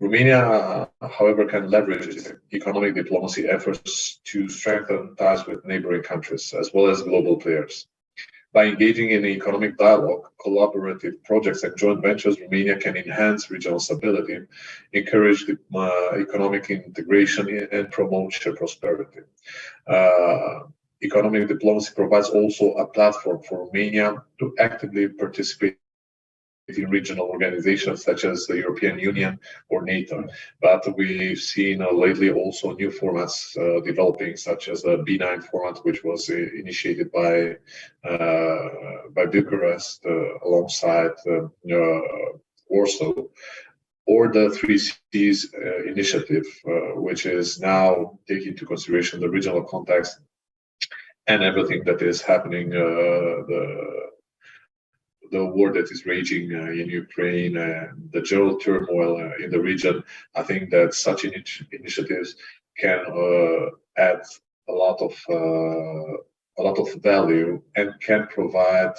Romania, however, can leverage its economic diplomacy efforts to strengthen ties with neighboring countries as well as global players. By engaging in economic dialogue, collaborative projects, and joint ventures, Romania can enhance regional stability, encourage economic integration, and promote shared prosperity. Economic diplomacy provides also a platform for Romania to actively participate in regional organizations such as the European Union or NATO. But we've seen lately also new formats developing, such as the B9 format, which was initiated by Bucharest alongside Warsaw, or the 3Cs initiative, which is now taking into consideration the regional context and everything that is happening, the war that is raging in Ukraine and the general turmoil in the region. I think that such initiatives can add a lot of value and can provide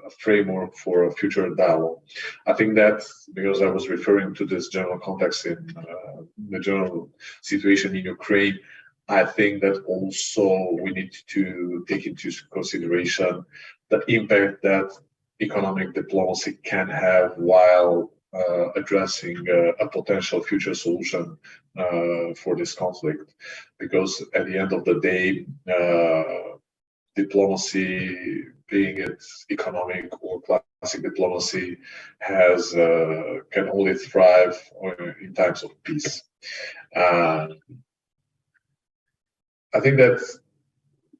a framework for a future dialogue. I think that because I was referring to this general context in the general situation in Ukraine, I think that also we need to take into consideration the impact that economic diplomacy can have while addressing a potential future solution for this conflict. Because at the end of the day, diplomacy, being it economic or classic diplomacy, can only thrive in times of peace. I think that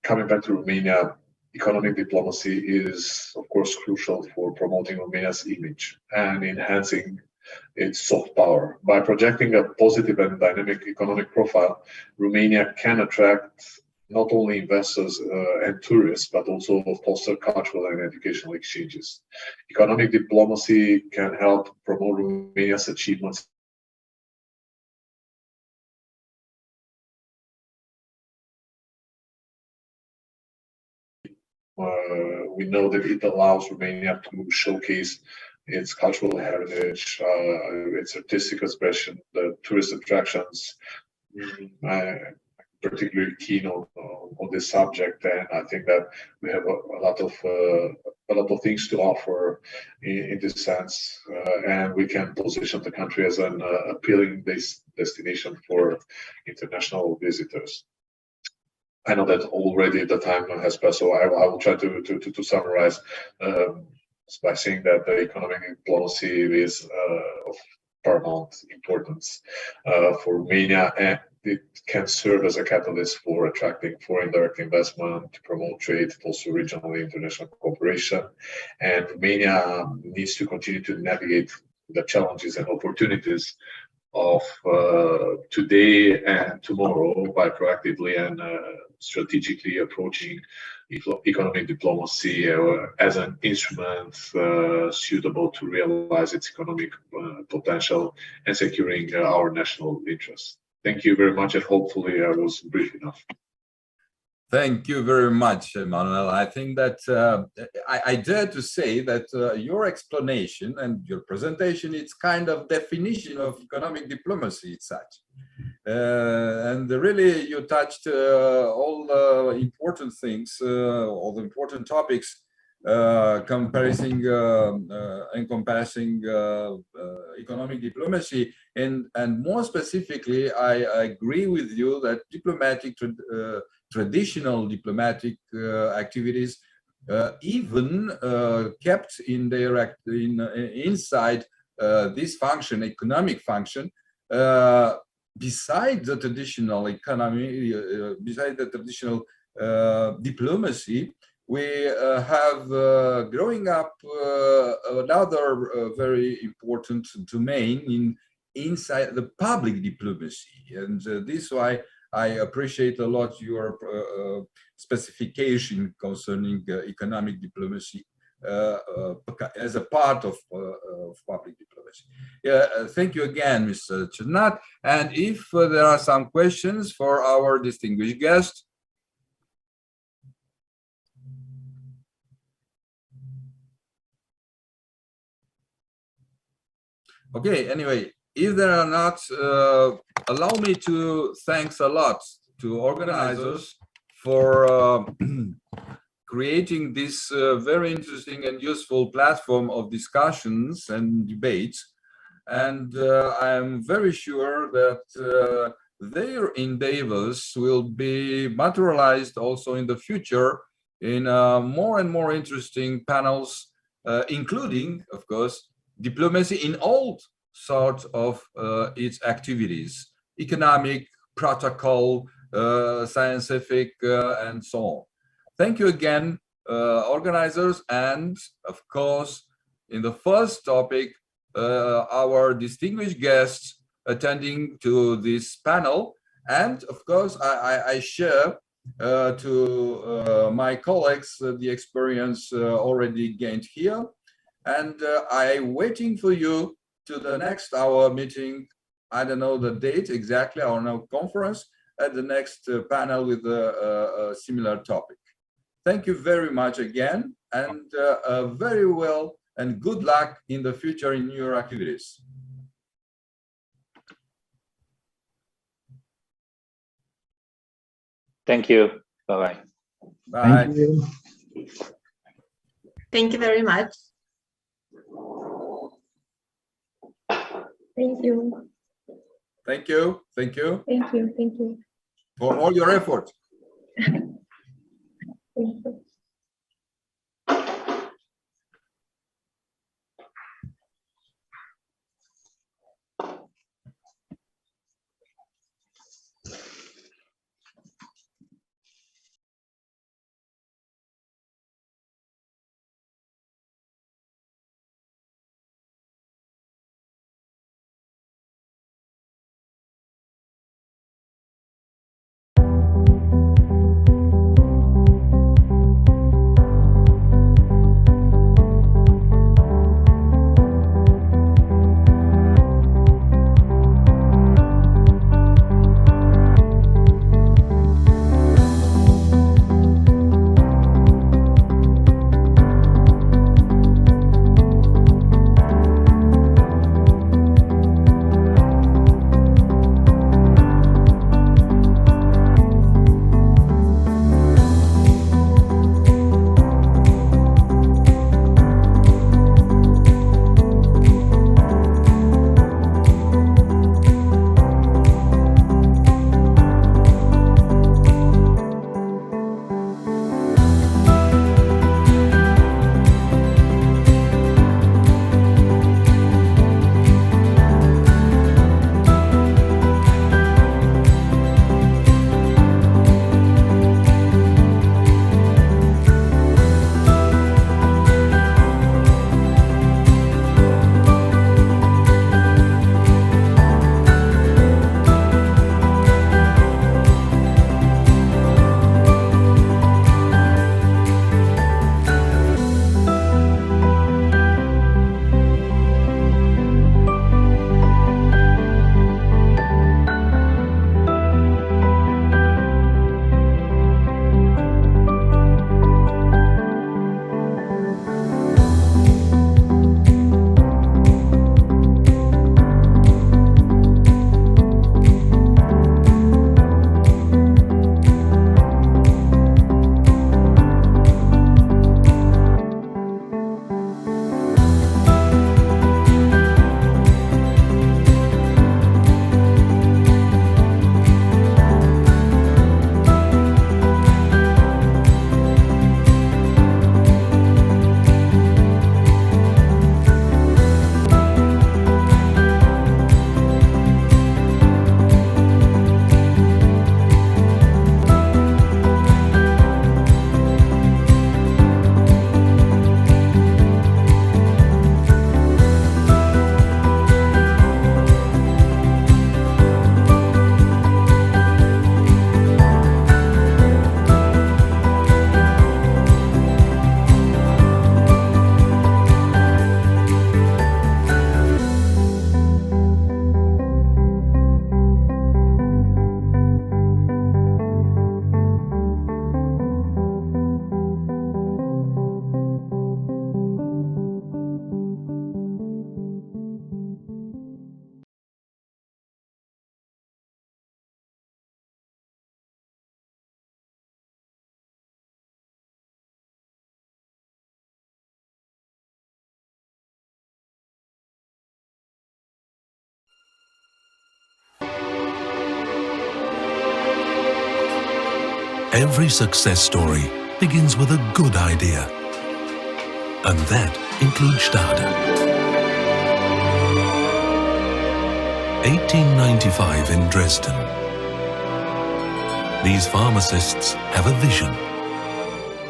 coming back to Romania, economic diplomacy is, of course, crucial for promoting Romania's image and enhancing its soft power. By projecting a positive and dynamic economic profile, Romania can attract not only investors and tourists, but also foster cultural and educational exchanges. Economic diplomacy can help promote Romania's achievements we know that it allows Romania to showcase its cultural heritage, its artistic expression, the tourist attractions. I'm particularly keen on this subject, and I think that we have a lot of things to offer in this sense, and we can position the country as an appealing destination for international visitors. I know that already the time has passed, so I will try to summarize by saying that the economic diplomacy is of paramount importance for Romania, and it can serve as a catalyst for attracting foreign direct investment, to promote trade, also regional and international cooperation. And Romania needs to continue to navigate the challenges and opportunities of today and tomorrow by proactively and strategically approaching economic diplomacy as an instrument suitable to realize its economic potential and securing our national interests. Thank you very much, and hopefully I was brief enough. Thank you very much, Emmanuel. I think that I dare to say that your explanation and your presentation, it's kind of definition of economic diplomacy, it's such. And really you touched all the important things, all the important topics, encompassing economic diplomacy, and more specifically, I agree with you that traditional diplomatic activities even kept in their inside this function, economic function, beside the traditional economy, beside the traditional diplomacy. We have growing up another very important domain inside the public diplomacy, and this is why I appreciate a lot your specification concerning economic diplomacy as a part of public diplomacy. Thank you again, Mr. Cernat. And if there are some questions for our distinguished guest. Okay, anyway, if there are not, allow me to thanks a lot to organizers for creating this very interesting and useful platform of discussions and debates. And I am very sure that their endeavors will be materialized also in the future in more and more interesting panels, including, of course, diplomacy in all sorts of its activities, economic, protocol, scientific, and so on. Thank you again, organizers, and of course, in the first topic, our distinguished guests attending to this panel. And of course, I share to my colleagues the experience already gained here. And I'm waiting for you to the next hour meeting. I don't know the date exactly, our now conference, at the next panel with a similar topic. Thank you very much again, and very well and good luck in the future in your activities. Thank you. Bye-bye. Bye. Thank you. Thank you very much. Thank you. Thank you. Thank you. Thank you. Thank you. For all your effort. Thank you. Every success story begins with a good idea. And that includes Stade. 1895 in Dresden. These pharmacists have a vision.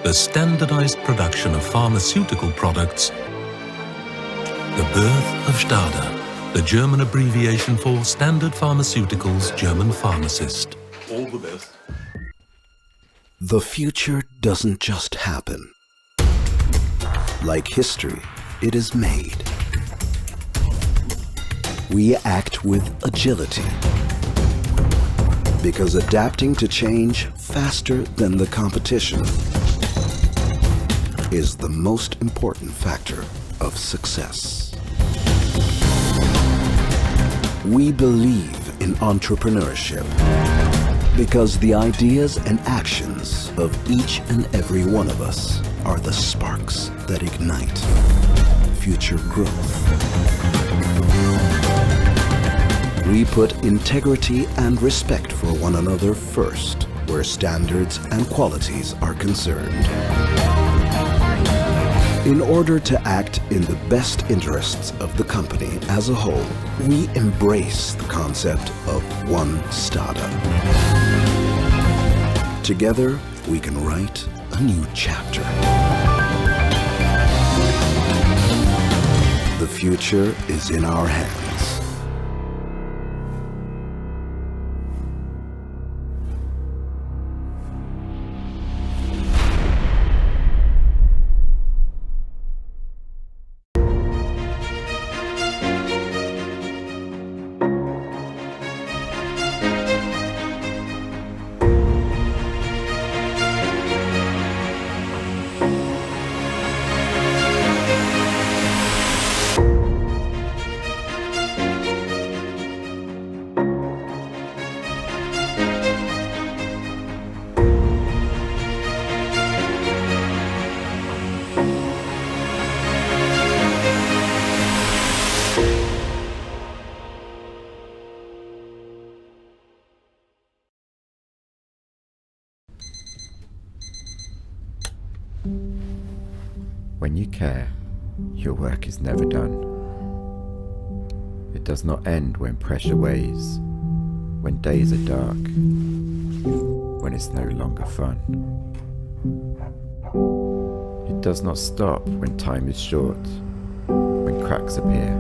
The standardized production of pharmaceutical products. The birth of Stade, the German abbreviation for Standard Pharmaceuticals German Pharmacist. All the best. The future doesn't just happen. Like history, it is made. We act with agility, because adapting to change faster than the competition is the most important factor of success. We believe in entrepreneurship because the ideas and actions of each and every one of us are the sparks that ignite future growth. We put integrity and respect for one another first, where standards and qualities are concerned. In order to act in the best interests of the company as a whole, we embrace the concept of one Stade. Together, we can write a new chapter. The future is in our hands. When you care, your work is never done. It does not end when pressure weighs, when days are dark, when it's no longer fun. It does not stop when time is short, when cracks appear,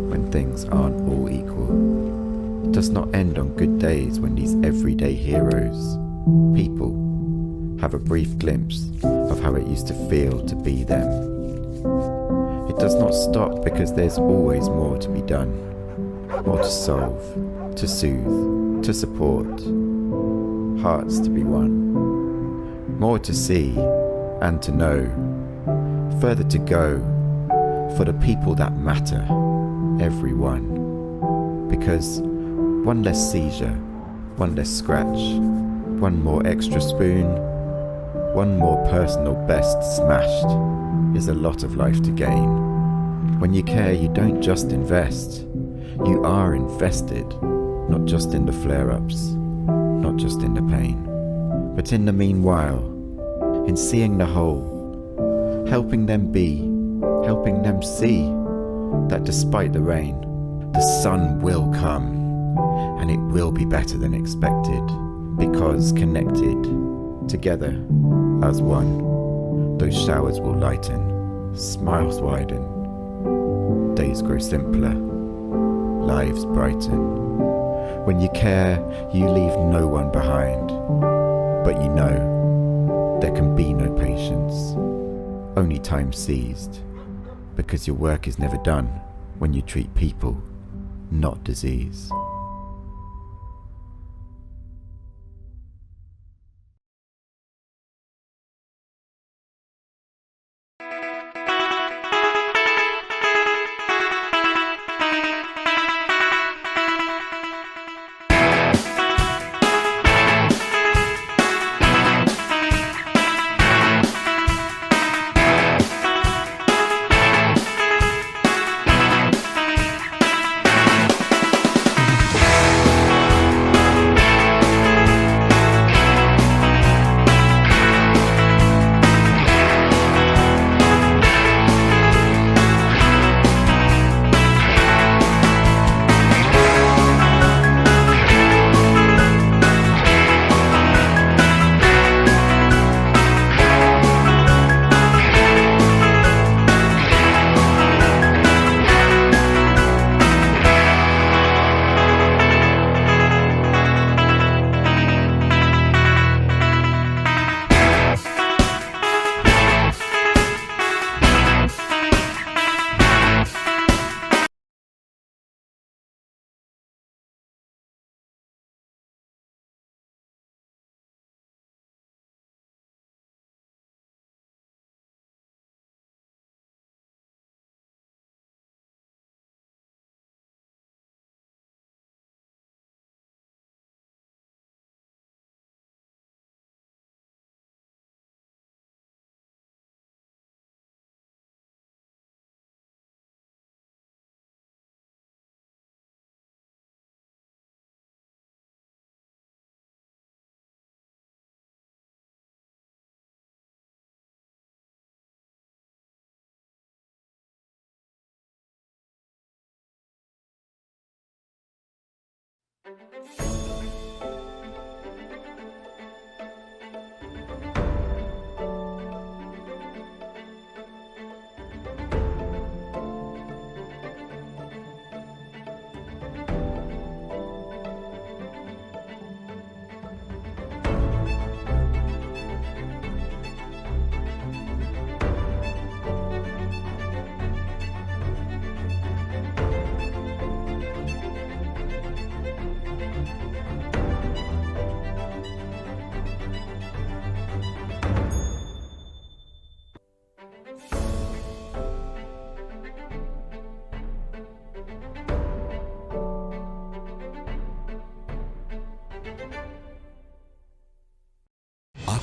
when things aren't all equal. It does not end on good days when these everyday heroes, people, have a brief glimpse of how it used to feel to be them. It does not stop because there's always more to be done, more to solve, to soothe, to support, hearts to be won, more to see and to know, further to go for the people that matter, everyone. Because one less seizure, one less scratch, one more extra spoon, one more personal best smashed is a lot of life to gain. When you care, you don't just invest. You are invested, not just in the flare-ups, not just in the pain, but in the meanwhile, in seeing the whole, helping them be, helping them see that despite the rain, the sun will come, and it will be better than expected, because connected, together, as one, those showers will lighten, smiles widen, days grow simpler, lives brighten. When you care, you leave no one behind, but you know there can be no patience, only time seized, because your work is never done when you treat people, not disease.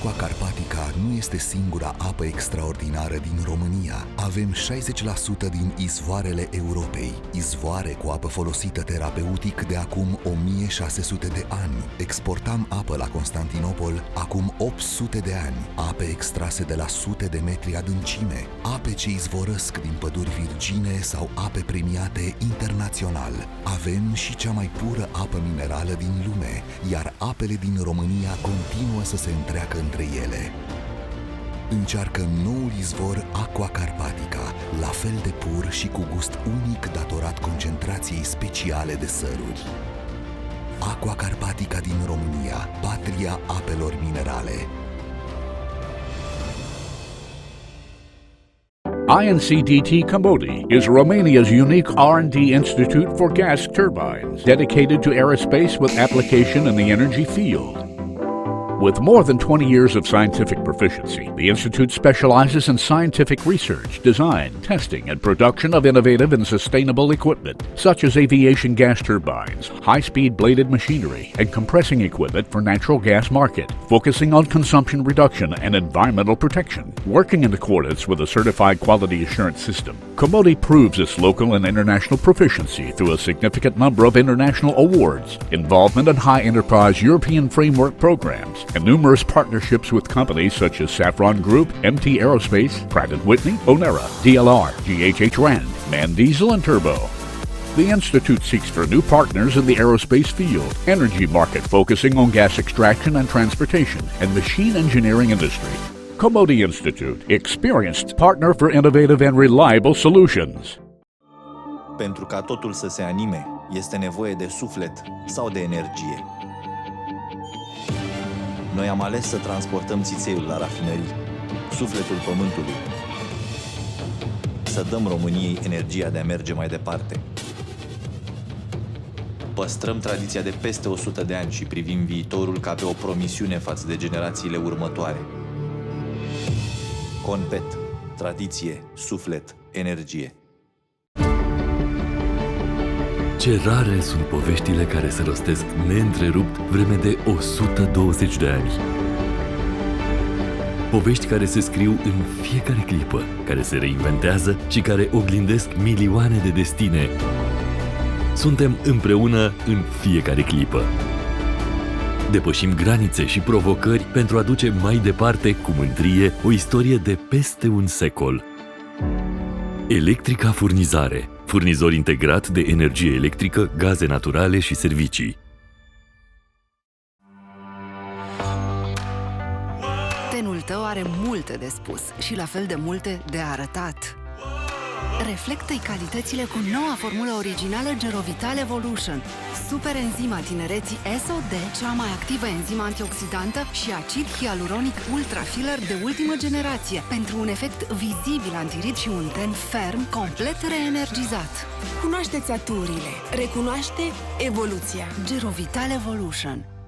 Aqua Carpatica nu este singura apă extraordinară din România. Avem 60% din izvoarele Europei. Izvoare cu apă folosită terapeutic de acum 1600 de ani. Exportam apă la Constantinopol acum 800 de ani. Ape extrase de la sute de metri adâncime. Ape ce izvorăsc din păduri virgine sau ape premiate internațional. Avem și cea mai pură apă minerală din lume, iar apele din România continuă să se întreacă între ele. Încearcă noul izvor Aqua Carpatica, la fel de pur și cu gust unic datorat concentrației speciale de săruri. Aqua Carpatica din România, patria apelor minerale. INCDT Combodi is Romania's unique R&D institute for gas turbines, dedicated to aerospace with application in the energy field. With more than 20 years of scientific proficiency, the Institute specializes in scientific research, design, testing, and production of innovative and sustainable equipment, such as aviation gas turbines, high-speed bladed machinery, and compressing equipment for natural gas market, focusing on consumption reduction and environmental protection. Working in accordance with a certified quality assurance system, Combodi proves its local and international proficiency through a significant number of international awards, involvement in high-enterprise European framework programs, and numerous partnerships with companies such as Safran Group, MT Aerospace, Pratt & Whitney, Onera, DLR, GHH Rand, MAN Diesel, and Turbo. The Institute seeks for new partners in the aerospace field, energy market focusing on gas extraction and transportation, and machine engineering industry. Combodi Institute, experienced partner for innovative and reliable solutions. Pentru ca totul să se anime, este nevoie de suflet sau de energie. Noi am ales să transportăm țițeiul la rafinării, sufletul pământului, să dăm României energia de a merge mai departe. Păstrăm tradiția de peste 100 de ani și privim viitorul ca pe o promisiune față de generațiile următoare. Conpet, tradiție, suflet, energie. Ce rare sunt poveștile care se rostesc neîntrerupt vreme de 120 de ani. Povești care se scriu în fiecare clipă, care se reinventează și care oglindesc milioane de destine. Suntem împreună în fiecare clipă. Depășim granițe și provocări pentru a duce mai departe cu mândrie o istorie de peste un secol. Electrica Furnizare, furnizor integrat de energie electrică, gaze naturale și servicii. Tenul tău are multe de spus și la fel de multe de arătat. Reflectă-i calitățile cu noua formulă originală Gerovital Evolution. Super enzima tinereții SOD, cea mai activă enzimă antioxidantă și acid hialuronic ultra filler de ultimă generație, pentru un efect vizibil antirid și un ten ferm, complet reenergizat. Cunoașteți aturile, recunoaște evoluția. Gerovital Evolution.